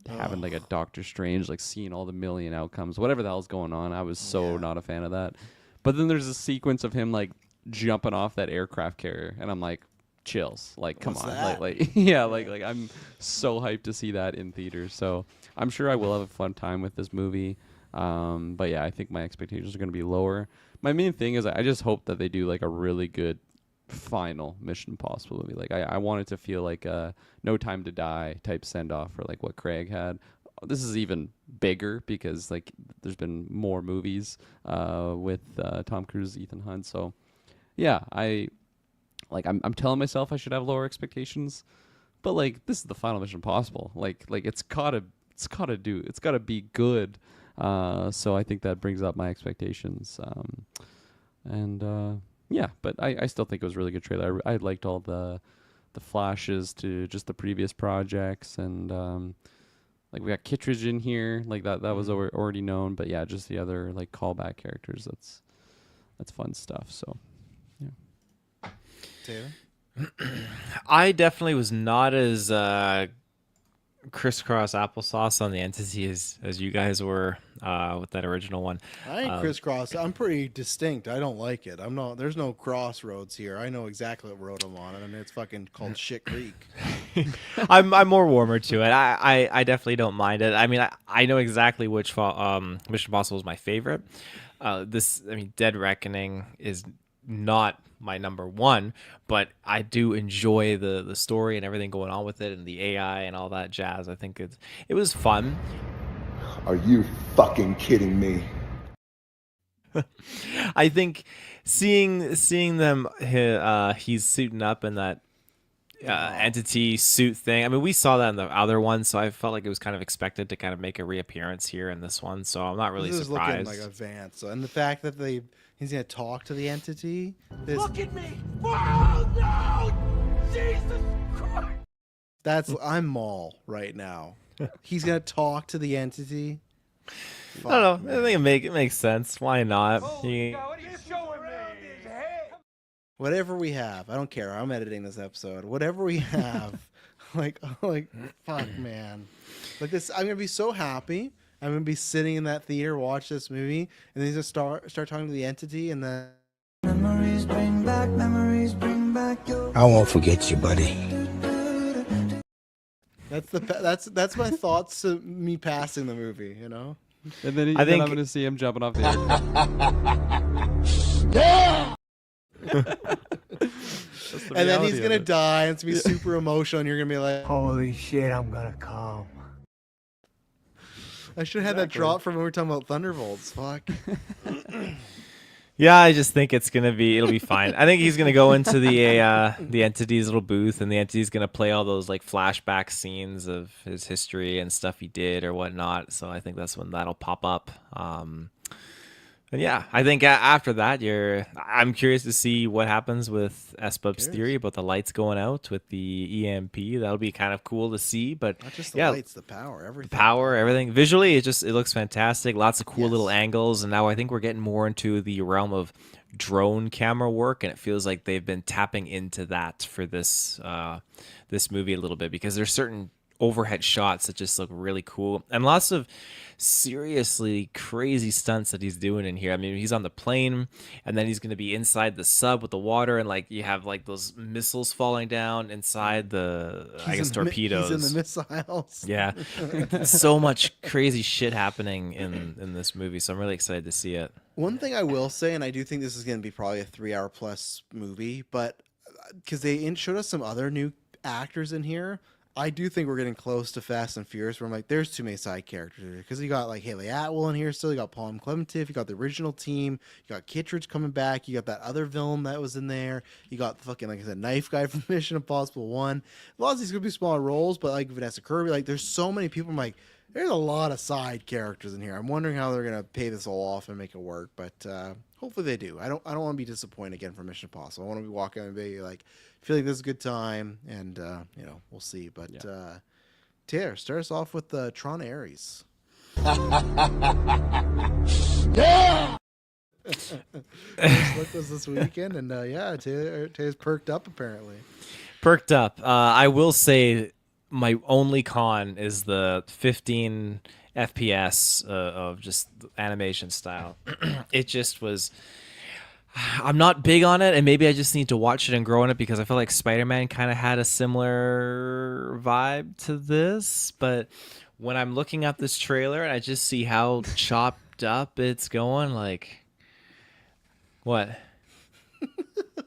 having like a Doctor Strange, like seeing all the million outcomes, whatever the hell's going on, I was so not a fan of that. But then there's a sequence of him like jumping off that aircraft carrier, and I'm like, chills. Like, come on, like I'm so hyped to see that in theaters. So I'm sure I will have a fun time with this movie. But yeah, I think my expectations are going to be lower. My main thing is I just hope that they do like a really good final Mission Impossible movie. Like I want it to feel like a No Time to Die type send off for like what Craig had. This is even bigger because like there's been more movies with Tom Cruise, Ethan Hunt. So yeah, I'm telling myself I should have lower expectations, but like this is the final Mission Impossible. Like it's gotta be good. So I think that brings up my expectations. Yeah, but I still think it was a really good trailer. I liked all the flashes to just the previous projects, and like we got Kittredge in here, like that was already known, but yeah, just the other like callback characters. That's fun stuff. So, yeah. Taylor? I definitely was not as crisscross applesauce on the entity as you guys were with that original one. I ain't crisscross. I'm pretty distinct. I don't like it. I'm not. There's no crossroads here. I know exactly what road I'm on, and it's fucking called Shit Creek. I'm more warmer to it. I definitely don't mind it. I mean, I know exactly which Mission Impossible is my favorite. Dead Reckoning is not my number one, but I do enjoy the story and everything going on with it and the AI and all that jazz. I think it was fun. Are you fucking kidding me? I think seeing them, he's suiting up in that entity suit thing. I mean, we saw that in the other one, so I felt like it was kind of expected to kind of make a reappearance here in this one. So I'm not really this surprised. This is looking like advanced, and the fact that he's gonna talk to the entity. Look at me! Oh no! Jesus Christ! I'm Maul right now. He's gonna talk to the entity. I don't know. I think it makes sense. Why not? What are you showing me? Whatever we have, I don't care. I'm editing this episode. Whatever we have, like fuck, man. Like this, I'm gonna be so happy. I'm gonna be sitting in that theater, watch this movie, and then he's gonna start talking to the entity, and then Memories bring back your... I won't forget you, buddy. that's my thoughts to me passing the movie, you know. And then I think I'm gonna see him jumping off the edge. And then he's gonna die, and it's gonna be super emotional, and you're gonna be like, Holy shit, I'm gonna come. I should have had that drop from when we were talking about Thunderbolts. Fuck. Yeah, I just think it'll be fine. I think he's gonna go into the entity's little booth, and the entity's gonna play all those like flashback scenes of his history and stuff he did or whatnot. So I think that's when that'll pop up. And yeah, I think after that, I'm curious to see what happens with SBUB's theory about the lights going out with the EMP. That'll be kind of cool to see. But Not just the lights, the power, everything. The power, everything. Visually, it looks fantastic. Lots of cool little angles. And now I think we're getting more into the realm of drone camera work, and it feels like they've been tapping into that for this movie a little bit, because there's certain overhead shots that just look really cool, and lots of seriously crazy stunts that he's doing in here. I mean, he's on the plane, and then he's going to be inside the sub with the water, and like you have like those missiles falling down inside the torpedoes. He's in the missiles. Yeah, so much crazy shit happening in this movie, so I'm really excited to see it. One thing I will say, and I do think this is going to be probably a 3-hour plus movie, but because they showed us some other new actors in here, I do think we're getting close to Fast and Furious, where I'm like, there's too many side characters here. Because you got like Haley Atwell in here still, you got Paul Clementif, you got the original team, you got Kittredge coming back, you got that other villain that was in there, you got the fucking, like I said, knife guy from Mission Impossible 1. A lot of these could be smaller roles, but like Vanessa Kirby, like there's so many people. I'm like, there's a lot of side characters in here. I'm wondering how they're gonna pay this all off and make it work, but hopefully they do. I don't want to be disappointed again for Mission Impossible. I want to be walking and be like, feel like this is a good time, and we'll see. But Taylor, start us off with Tron Ares. Yeah. Look was this weekend, and Taylor's perked up apparently. Perked up. I will say my only con is the 15 FPS of just animation style. It just was. I'm not big on it, and maybe I just need to watch it and grow on it, because I feel like Spider-Man kind of had a similar vibe to this. But when I'm looking at this trailer and I just see how chopped up it's going, like, what?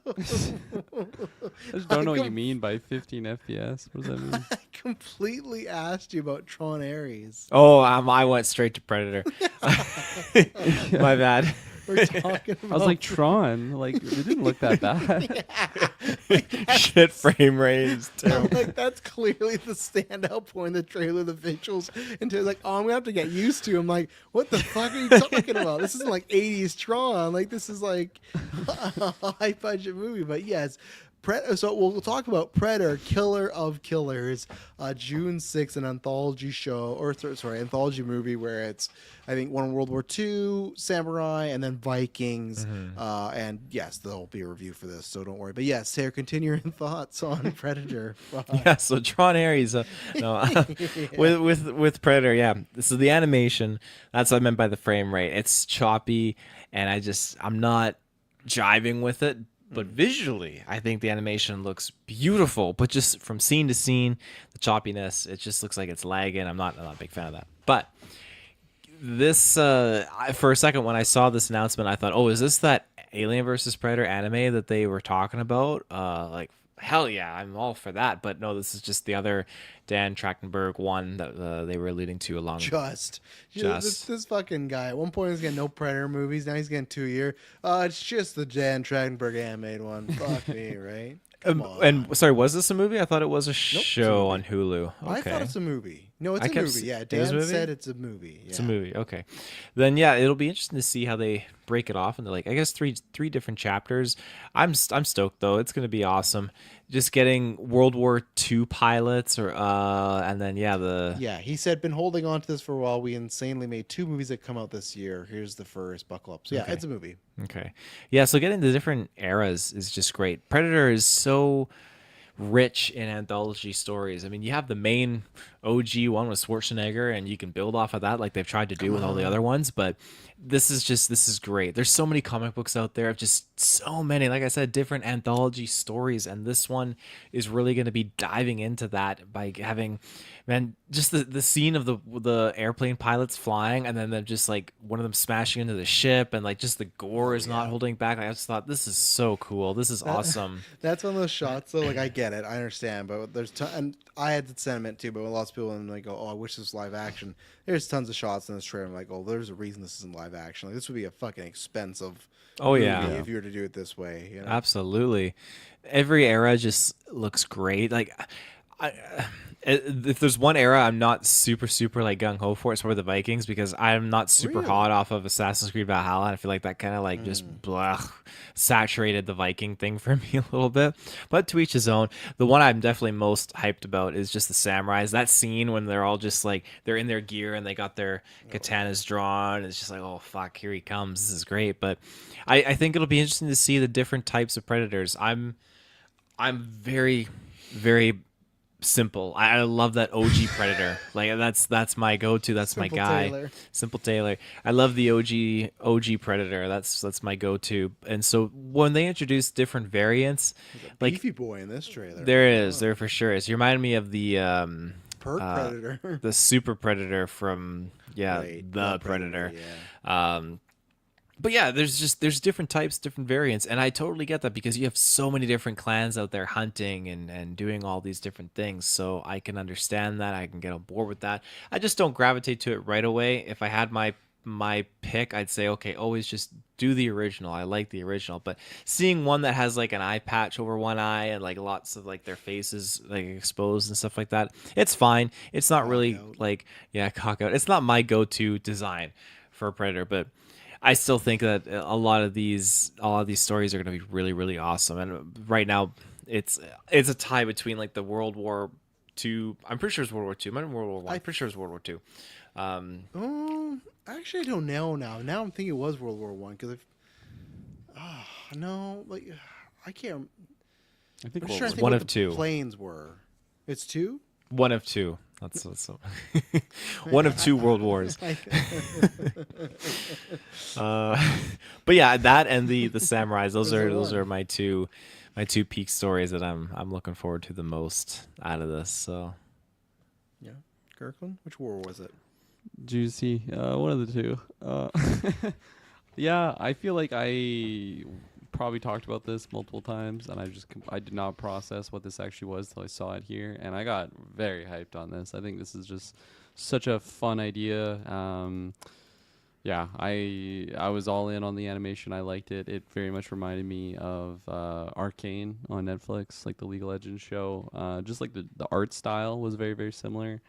I just don't know what you mean by 15 FPS. What does that mean? I completely asked you about Tron Ares. Oh, I went straight to Predator. My bad. We're talking about I was like, Tron, like it didn't look that bad. Shit frame rate is terrible. Like that's clearly the standout point in the trailer, the visuals. And Taylor's like, oh, I'm gonna have to get used to. I'm like, what the fuck are you talking about? This isn't like 80s Tron. Like this is like a high budget movie. But yes, So we'll talk about Predator, Killer of Killers, June 6th, an anthology show, or anthology movie where it's, I think, one World War II, samurai, and then Vikings. And yes, there'll be a review for this, so don't worry. But yes, Sarah, continue your thoughts on Predator. Yeah, so Tron Ares, with Predator, yeah. So the animation, that's what I meant by the frame rate. It's choppy, and I'm not jiving with it. But visually, I think the animation looks beautiful. But just from scene to scene, the choppiness, it just looks like it's lagging. I'm not a big fan of that. But this, for a second, when I saw this announcement, I thought, oh, is this that Alien vs. Predator anime that they were talking about? Like, hell yeah, I'm all for that. But no, this is just the other Dan Trachtenberg one that they were alluding to along. Just. This fucking guy. At one point, he was getting no Predator movies. Now he's getting 2 a year. It's just the Dan Trachtenberg animated one. Fuck me, right? And sorry, was this a movie? I thought it was a show on Hulu. Okay. I thought it's a movie. No, it's a movie. Yeah, Dan said it's a movie. Yeah. It's a movie. Okay. Then yeah, it'll be interesting to see how they break it off into, like, I guess three different chapters. I'm stoked though. It's gonna be awesome. Just getting World War II pilots, and then he said been holding on to this for a while. We insanely made 2 movies that come out this year. Here's the first. Buckle up. So yeah, it's a movie. Okay. Yeah. So getting the different eras is just great. Predator is so rich in anthology stories. I mean, you have the main OG one with Schwarzenegger, and you can build off of that like they've tried to do with all the other ones. But this is great. There's so many comic books out there of just so many, like I said, different anthology stories, and this one is really going to be diving into that by having, man, just the scene of the airplane pilots flying, and then them just like one of them smashing into the ship, and like just the gore is not holding back. Like, I just thought, this is so cool. This is awesome. That's one of those shots though. Like, I get it, I understand, but there's and I had the sentiment too. But when lots of people and like go, oh, I wish this was live action. There's tons of shots in this trailer. I'm like, oh, there's a reason this isn't live action. Like, this would be a fucking expensive. Movie if you were to do it this way. You know? Absolutely. Every era just looks great. Like, if there's one era I'm not super like gung ho for, it's probably the Vikings, because I'm not super hot off of Assassin's Creed Valhalla. I feel like that kind of like just saturated the Viking thing for me a little bit. But to each his own. The one I'm definitely most hyped about is just the samurais. That scene when they're all just like, they're in their gear and they got their katanas drawn. It's just like, oh fuck, here he comes. This is great. But I think it'll be interesting to see the different types of predators. I'm very, very simple. I love that OG Predator. Like, that's my go-to. That's Simple my guy. Taylor. Simple Taylor. I love the OG Predator. That's my go-to. And so when they introduce different variants, like beefy boy in this trailer, there for sure is. You remind me of the Predator, the Super Predator from the Predator. Yeah. But yeah, there's different types, different variants, and I totally get that because you have so many different clans out there hunting and doing all these different things. So I can understand that. I can get on board with that. I just don't gravitate to it right away. If I had my pick, I'd say, okay, always just do the original. I like the original, but seeing one that has like an eye patch over one eye and like lots of like their faces like exposed and stuff like that, it's fine. It's not really like cock out. It's not my go-to design for a Predator, but I still think that a lot of these stories are going to be really, really awesome. And right now, it's a tie between like the World War II. I'm pretty sure it's World War II. Might be World War I. I'm pretty sure it's World War II. Actually, I don't know now. Now I'm thinking it was World War One because no, like I can't. I think I'm sure I think one what of the two planes were. It's 2. One of 2. That's one of 2 world wars. But yeah, that and the samurais. Those are my two peak stories that I'm looking forward to the most out of this. So yeah, Kirkland. Which war was it? Juicy. One of the 2. Yeah, I feel like I probably talked about this multiple times, and I did not process what this actually was till I saw it here, and I got very hyped on this. I think this is just such a fun idea. Yeah, I was all in on the animation. I liked it. It very much reminded me of Arcane on Netflix, like the League of Legends show. Just like the art style was very, very similar.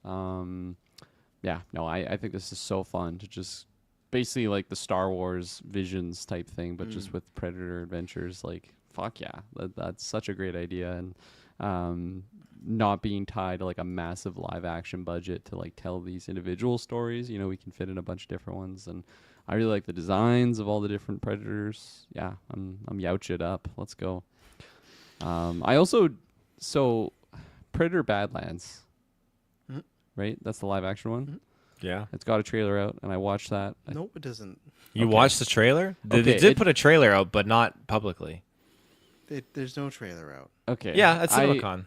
Yeah, no, I think this is so fun to just basically like the Star Wars Visions type thing, but just with Predator adventures. Like, fuck yeah, that's such a great idea. And not being tied to like a massive live action budget to like tell these individual stories. You know, we can fit in a bunch of different ones, and I really like the designs of all the different Predators. Yeah, I'm youch it up. Let's go. I also Predator Badlands, right? That's the live action one. Yeah. It's got a trailer out, and I watched that. Nope, it doesn't. You watched the trailer? They Okay, did put a trailer out, but not publicly. There's no trailer out. Okay. Yeah, at CinemaCon.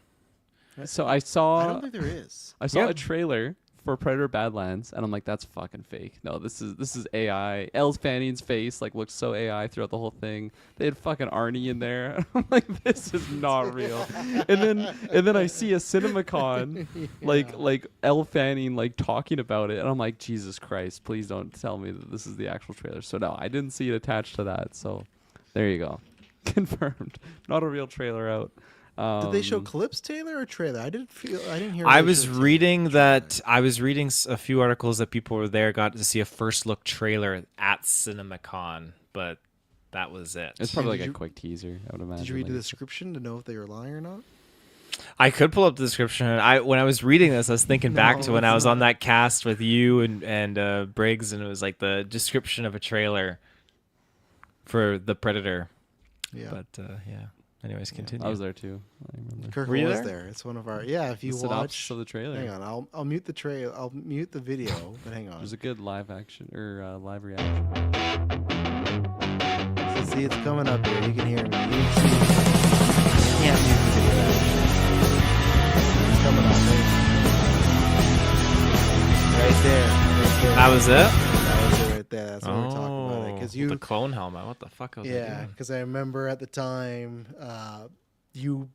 So I saw. I don't think there is. I saw a trailer for Predator Badlands, and I'm like, that's fucking fake. No, this is AI. Elle Fanning's face like looks so AI throughout the whole thing. They had fucking Arnie in there. I'm like, this is not real. and then I see a CinemaCon like Elle Fanning like talking about it, and I'm like, Jesus Christ, please don't tell me that this is the actual trailer. So no, I didn't see it attached to that. So there you go. Confirmed. Not a real trailer out. Did they show clips, Taylor, or trailer? I didn't hear. I was reading a few articles that people were there, got to see a first look trailer at CinemaCon, but that was it. It's probably like a quick teaser, I would imagine. Did you read the description to know if they were lying or not? I could pull up the description. When I was reading this, I was thinking back to when I was on that cast with you and Briggs, and it was like the description of a trailer for the Predator. Yeah. But yeah. Anyways, continue. I was there too. I remember. Kirk Were you was there? there. It's one of our if you The watch synopsis of the trailer. Hang on, I'll mute the trailer. I'll mute the video. But hang on. There's a good live action or live reaction. So see, it's coming up here. You can hear me. You can see. I can't mute the video. It's coming up. Right there. Right there. That was it? That was it right there. That's what we're talking about. Because the clone helmet. What the fuck was I doing? because I remember at the time you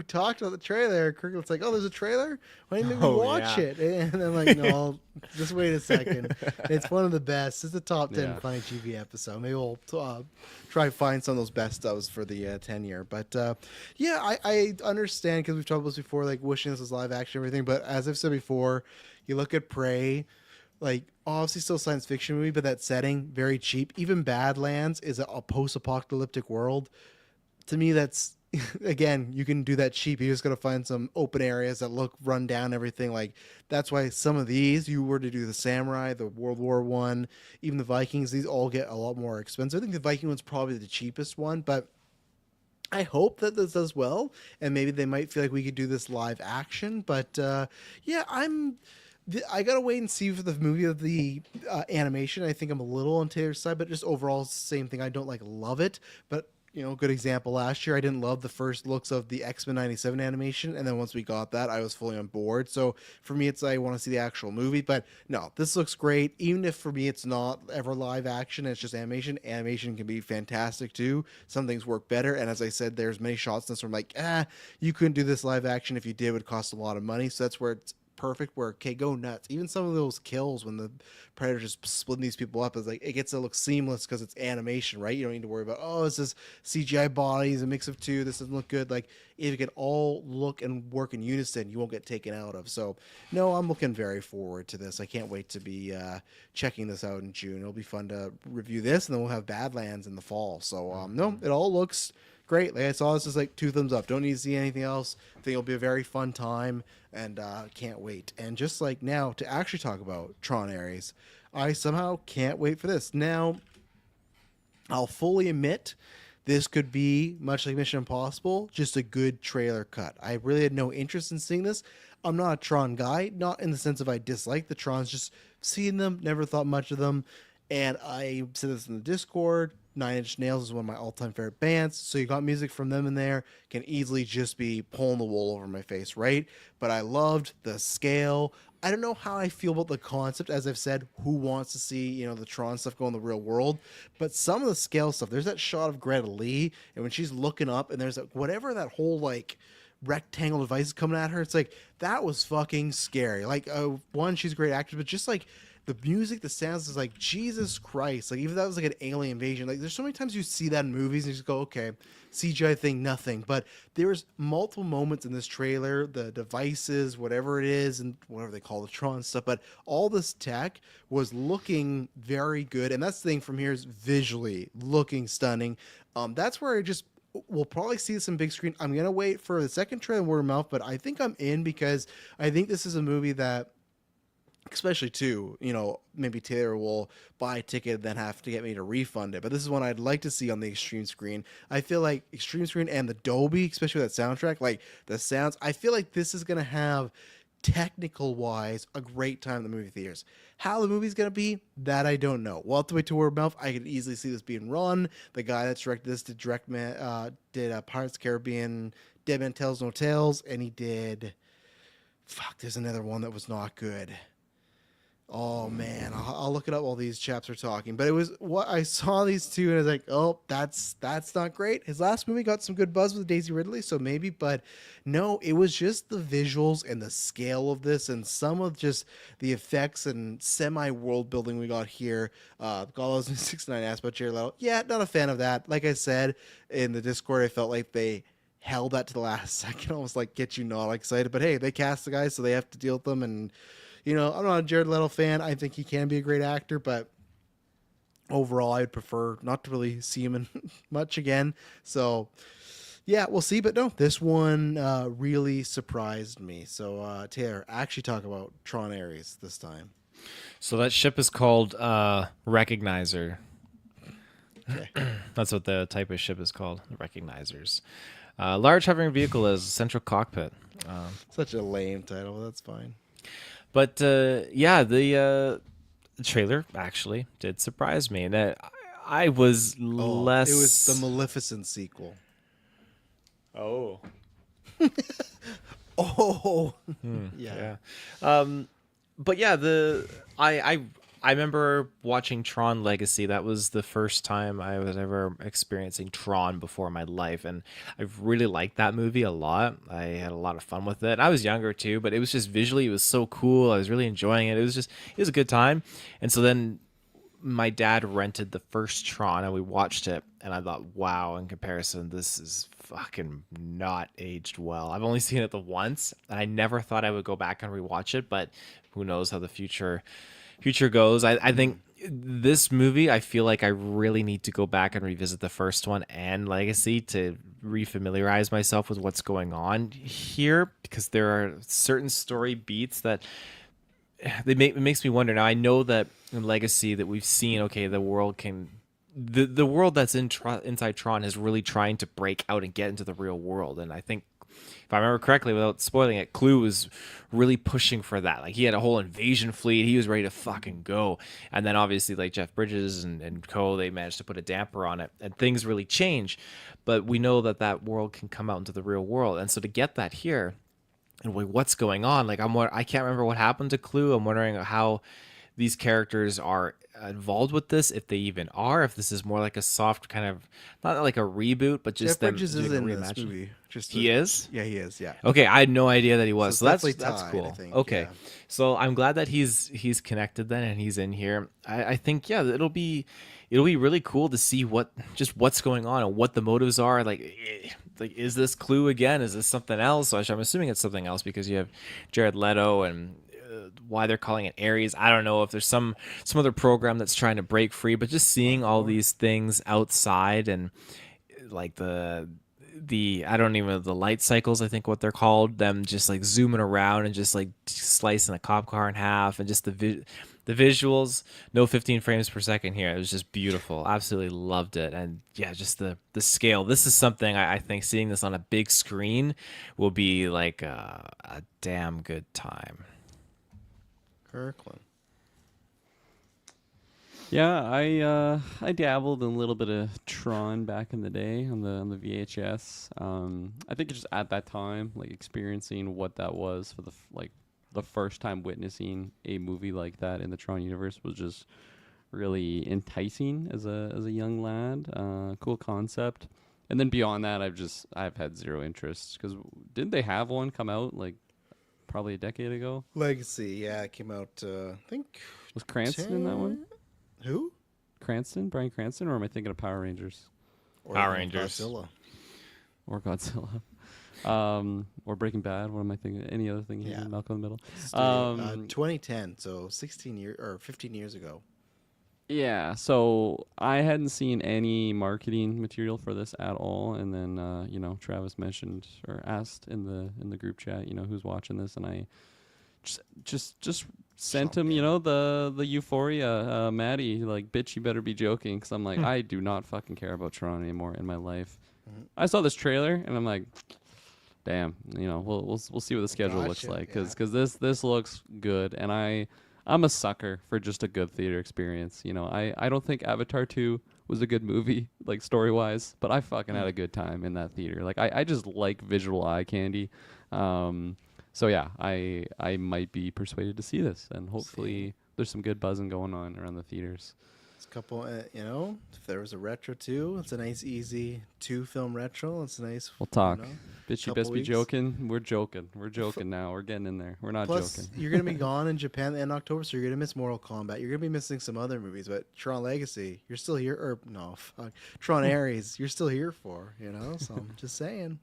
talked about the trailer. Kirk was like, "Oh, there's a trailer. Why didn't you watch it?" And I'm like, "No, just wait a second. It's one of the best. It's a top 10 funny TV episode. Maybe we'll try to find some of those best stuffs for the 10 year." But I understand because we've talked about this before, like wishing this was live action and everything. But as I've said before, you look at Prey. Like, obviously still a science fiction movie, but that setting, very cheap. Even Badlands is a post-apocalyptic world. To me, that's, again, you can do that cheap. You just got to find some open areas that look run down, everything. Like, that's why some of these, you were to do the Samurai, the World War I, even the Vikings, these all get a lot more expensive. I think the Viking one's probably the cheapest one, but I hope that this does well, and maybe they might feel like we could do this live action. But, I gotta wait and see for the movie of the animation. I think I'm a little on Taylor's side, but just overall, it's the same thing. I don't love it, but good example. Last year, I didn't love the first looks of the X-Men '97 animation, and then once we got that, I was fully on board. So for me, it's I want to see the actual movie. But no, this looks great. Even if for me it's not ever live action, it's just animation. Animation can be fantastic too. Some things work better, and as I said, there's many shots in this where I'm like, you couldn't do this live action. If you did, it would cost a lot of money. So that's where it's perfect, where go nuts. Even some of those kills when the Predator just splitting these people up, is like it gets to look seamless because it's animation, right? You don't need to worry about this is CGI bodies, a mix of two, this doesn't look good. Like if it can all look and work in unison, you won't get taken out of. So no, I'm looking very forward to this. I can't wait to be checking this out in June. It'll be fun to review this, and then we'll have Badlands in the fall. So no, it all looks great. Like I saw this as like 2 thumbs up. Don't need to see anything else. I think it'll be a very fun time, and can't wait. And just like now to actually talk about Tron Ares, I somehow can't wait for this. Now, I'll fully admit this could be much like Mission Impossible, just a good trailer cut. I really had no interest in seeing this. I'm not a Tron guy, not in the sense of I dislike the Trons, just seeing them, never thought much of them. And I said this in the Discord, 9 Inch Nails is one of my all-time favorite bands, so you got music from them in there, can easily just be pulling the wool over my face, right? But I loved the scale. I don't know how I feel about the concept. As I've said, who wants to see, the Tron stuff go in the real world? But some of the scale stuff, there's that shot of Greta Lee, and when she's looking up, and there's whatever that whole, rectangle device is coming at her, it's like, that was fucking scary. One, she's a great actress, but just, the music, the sounds is like, Jesus Christ. Even if that was an alien invasion, there's so many times you see that in movies and you just go, okay, CGI thing, nothing. But there's multiple moments in this trailer, the devices, whatever it is, and whatever they call the Tron stuff, but all this tech was looking very good. And that's the thing from here is visually looking stunning. That's where we'll probably see this in big screen. I'm gonna wait for the second trailer and word of mouth, but I think I'm in because I think this is a movie that, especially too, maybe Taylor will buy a ticket and then have to get me to refund it. But this is one I'd like to see on the extreme screen. I feel like extreme screen and the Dolby, especially with that soundtrack, like the sounds, I feel like this is going to have, technical wise, a great time in the movie theaters. How the movie's going to be, that I don't know. We'll have to wait to word of mouth. I could easily see this being Ron, the guy that's directed this, did Pirates of the Caribbean, Dead Man Tells No Tales, and he did, there's another one that was not good. Oh man, I'll look it up while these chaps are talking. But it was what I saw these two, and I was like, oh, that's not great. His last movie got some good buzz with Daisy Ridley, so maybe. But no, it was just the visuals and the scale of this, and some of just the effects and semi world building we got here. Got those 69 asked about Jared Leto. Yeah, not a fan of that. Like I said in the Discord, I felt like they held that to the last second, almost like get you not excited. But hey, they cast the guys, so they have to deal with them. And I'm not a Jared Leto fan. I think he can be a great actor, but overall, I'd prefer not to really see him in much again. So, yeah, we'll see. But no, this one really surprised me. So, Taylor, actually talk about Tron Ares this time. So that ship is called Recognizer. Okay. That's what the type of ship is called, Recognizers. Large hovering vehicle as central cockpit. Such a lame title. That's fine. But the trailer actually did surprise me, and I was less. It was the Maleficent sequel. Oh. Oh. Yeah. But yeah, I remember watching Tron Legacy. That was the first time I was ever experiencing Tron before in my life, and I really liked that movie a lot. I had a lot of fun with it. I was younger too, but it was just visually, it was so cool. I was really enjoying it. It was a good time. And so then my dad rented the first Tron, and we watched it, and I thought, wow, in comparison, this is fucking not aged well. I've only seen it the once, and I never thought I would go back and rewatch it, but who knows how the future goes. I think this movie, I feel like I really need to go back and revisit the first one and Legacy to refamiliarize myself with what's going on here, because there are certain story beats that it makes me wonder. Now, I know that in Legacy that we've seen, okay, the world that's inside Tron is really trying to break out and get into the real world, and I think, if I remember correctly, without spoiling it, Clue was really pushing for that. Like, he had a whole invasion fleet. He was ready to fucking go. And then obviously, like, Jeff Bridges and co, they managed to put a damper on it, and things really change. But we know that world can come out into the real world. And so to get that here, and what's going on? Like, I can't remember what happened to Clue. I'm wondering how these characters are involved with this, if they even are, if this is more like a soft kind of, not like a reboot, but just Jeff them Bridges doing is a in reimagine. this movie. He is? Yeah, he is. Yeah. Okay, I had no idea that he was. So that's tied, cool. I think, Okay, yeah. so I'm glad that he's connected then, and he's in here. I think it'll be really cool to see what's going on and what the motives are. Like is this Clue again? Is this something else? So I'm assuming it's something else because you have Jared Leto, and why they're calling it Ares, I don't know if there's some other program that's trying to break free, but just seeing all these things outside, and like the I don't even know, the light cycles, I think what they're called, them just like zooming around and just like slicing a cop car in half, and just the visuals, no 15 frames per second here. It was just beautiful. Absolutely loved it. And yeah, just the scale. This is something I think seeing this on a big screen will be like a damn good time. Kirkland. Yeah, I dabbled in a little bit of Tron back in the day on the VHS. I think just at that time, like experiencing what that was for the first time witnessing a movie like that in the Tron universe was just really enticing as a young lad. Cool concept. And then beyond that, I've had zero interest, because didn't they have one come out like probably a decade ago? Legacy, yeah, it came out. I think Was Cranston in that one? Who? Brian Cranston, or am I thinking of Power Rangers? Or Power Rangers. Godzilla. Or Godzilla? Or Breaking Bad? What am I thinking? Any other thing? Yeah. Malcolm in the Middle. 2010, so 16 years or 15 years ago. Yeah, so I hadn't seen any marketing material for this at all, and then Travis mentioned or asked in the group chat, who's watching this, and I just sent him, the Euphoria, Maddie, like, bitch, you better be joking, because I'm like, I do not fucking care about Tron anymore in my life. I saw this trailer, and I'm like, damn, we'll see what the schedule looks like, because this looks good, and I'm a sucker for just a good theater experience. I don't think Avatar 2 was a good movie, like, story-wise, but I fucking had a good time in that theater. Like, I just like visual eye candy. So, yeah, I might be persuaded to see this, and hopefully there's some good buzzing going on around the theaters. It's a couple, if there was a retro too, it's a nice, easy 2-film retro. It's nice. We'll talk. Bitch, you couple best be weeks. joking. We're joking. We're joking now. We're getting in there. We're not Plus, joking. you're going to be gone in Japan in October, so you're going to miss Mortal Kombat. You're going to be missing some other movies, but Tron Legacy, you're still here. Or, no, fuck. Tron Ares, you're still here for, So I'm just saying.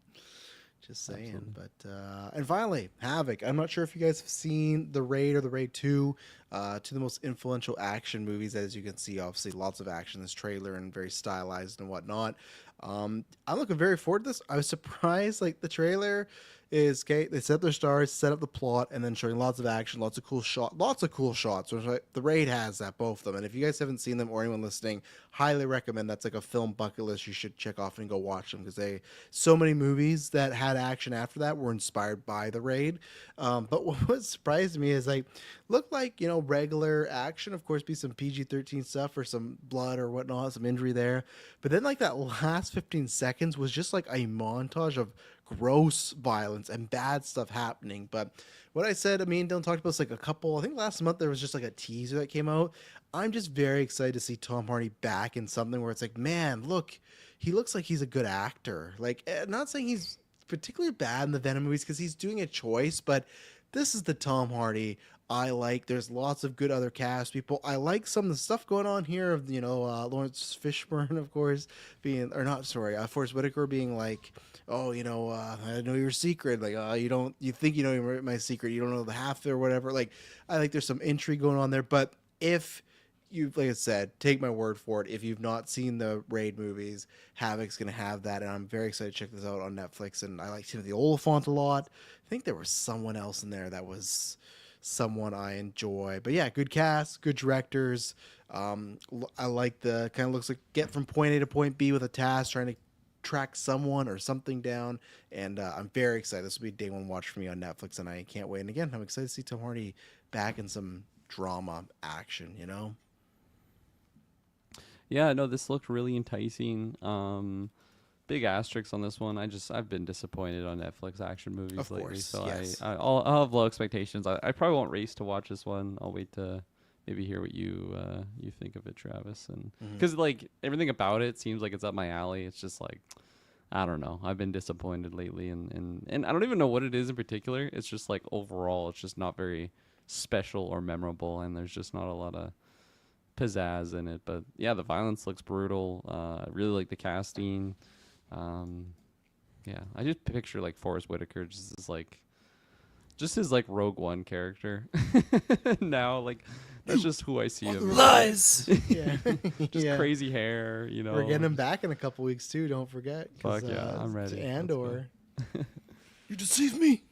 Just saying. Absolutely. But and finally, Havoc. I'm not sure if you guys have seen The Raid or The Raid 2, two of the most influential action movies. As you can see, obviously lots of action in this trailer and very stylized and whatnot. I'm looking very forward to this. I was surprised, like, the trailer is, okay, they set up their stars, set up the plot, and then showing lots of action, lots of cool shots. Which, like, The Raid has that, both of them. And if you guys haven't seen them, or anyone listening, highly recommend. That's like a film bucket list you should check off and go watch them, because so many movies that had action after that were inspired by The Raid. But what surprised me is, like, looked like, regular action, of course, be some PG-13 stuff or some blood or whatnot, some injury there. But then, like, that last 15 seconds was just like a montage of gross violence and bad stuff happening. But what I said, Dylan talked about, like, I think last month there was just like a teaser that came out. I'm just very excited to see Tom Hardy back in something where it's like, man, look, he looks like he's a good actor. Like, not saying he's particularly bad in the Venom movies, because he's doing a choice, but this is the Tom Hardy I like. There's lots of good other cast people. I like some of the stuff going on here of, Lawrence Fishburne, of course, Forrest Whitaker being like, oh, I know your secret. Like, you think you know my secret. You don't know the half or whatever. Like, I think there's some intrigue going on there. But if you, like I said, take my word for it, if you've not seen the Raid movies, Havoc's going to have that. And I'm very excited to check this out on Netflix. And I like Timothy Olyphant a lot. I think there was someone else in there that was someone I enjoy. But yeah, good cast, good directors. I like the kind of looks like get from point A to point B with a task, trying to track someone or something down. And I'm very excited. This will be a day one watch for me on Netflix, and I can't wait. And again, I'm excited to see Tom Hardy back in some drama action, Yeah, no, this looked really enticing. Big asterisks on this one. I've been disappointed on Netflix action movies Of lately, course, so yes. I'll have low expectations. I probably won't race to watch this one. I'll wait to maybe hear what you think of it, Travis, and because like everything about it seems like it's up my alley. It's just like, I don't know. I've been disappointed lately, and I don't even know what it is in particular. It's just like overall, it's just not very special or memorable, and there's just not a lot of pizzazz in it. But yeah, the violence looks brutal. I really like the casting. Yeah, I just picture like Forrest Whitaker just his like Rogue One character. Now, like, that's just who I see him. Lies. Yeah. Just crazy hair, We're getting him back in a couple weeks too. Don't forget. Fuck yeah, I'm ready. And Let's or You deceived me.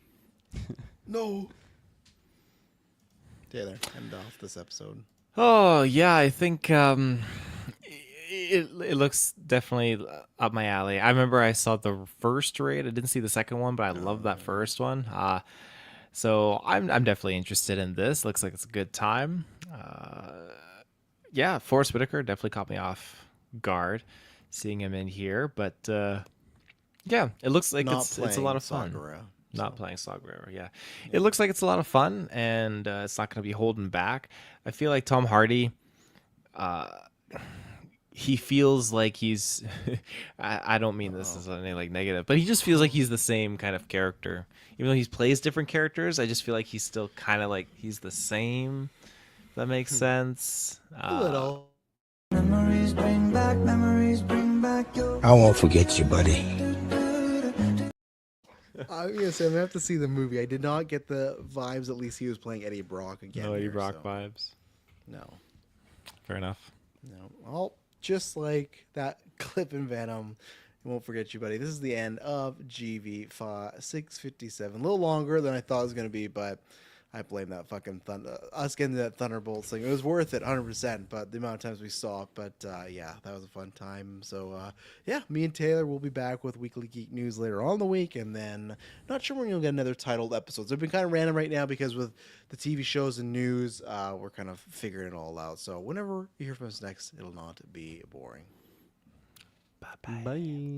No. Taylor, end off this episode. Oh yeah, I think it looks definitely up my alley. I remember I saw the first Raid. I didn't see the second one, but I love that first one. So I'm definitely interested in this. Looks like it's a good time. Yeah, Forrest Whitaker definitely caught me off guard seeing him in here, but yeah, it looks like it's a lot of fun. Not playing Saw Gerrera, yeah. It looks like it's a lot of fun, and it's not going to be holding back. I feel like Tom Hardy, he feels like he's... I don't mean this as anything like negative, but he just feels like he's the same kind of character. Even though he plays different characters, I just feel like he's still kind of like he's the same. If that makes sense. A little. Memories bring back your... I won't forget you, buddy. I'm gonna say I'm gonna have to see the movie. I did not get the vibes. At least he was playing Eddie Brock again. No Eddie here, Brock so. vibes. No. Fair enough. No, well, just like that clip in Venom, I won't forget you, buddy. This is the end of GV 657. A little longer than I thought it was going to be, but I blame that fucking us getting that Thunderbolts thing. It was worth it, 100%, but the amount of times we saw it. But yeah, that was a fun time. So yeah, me and Taylor will be back with Weekly Geek News later on in the week, and then not sure when you'll get another titled episodes. They've been kind of random right now because with the TV shows and news, we're kind of figuring it all out. So whenever you hear from us next, it'll not be boring. Bye.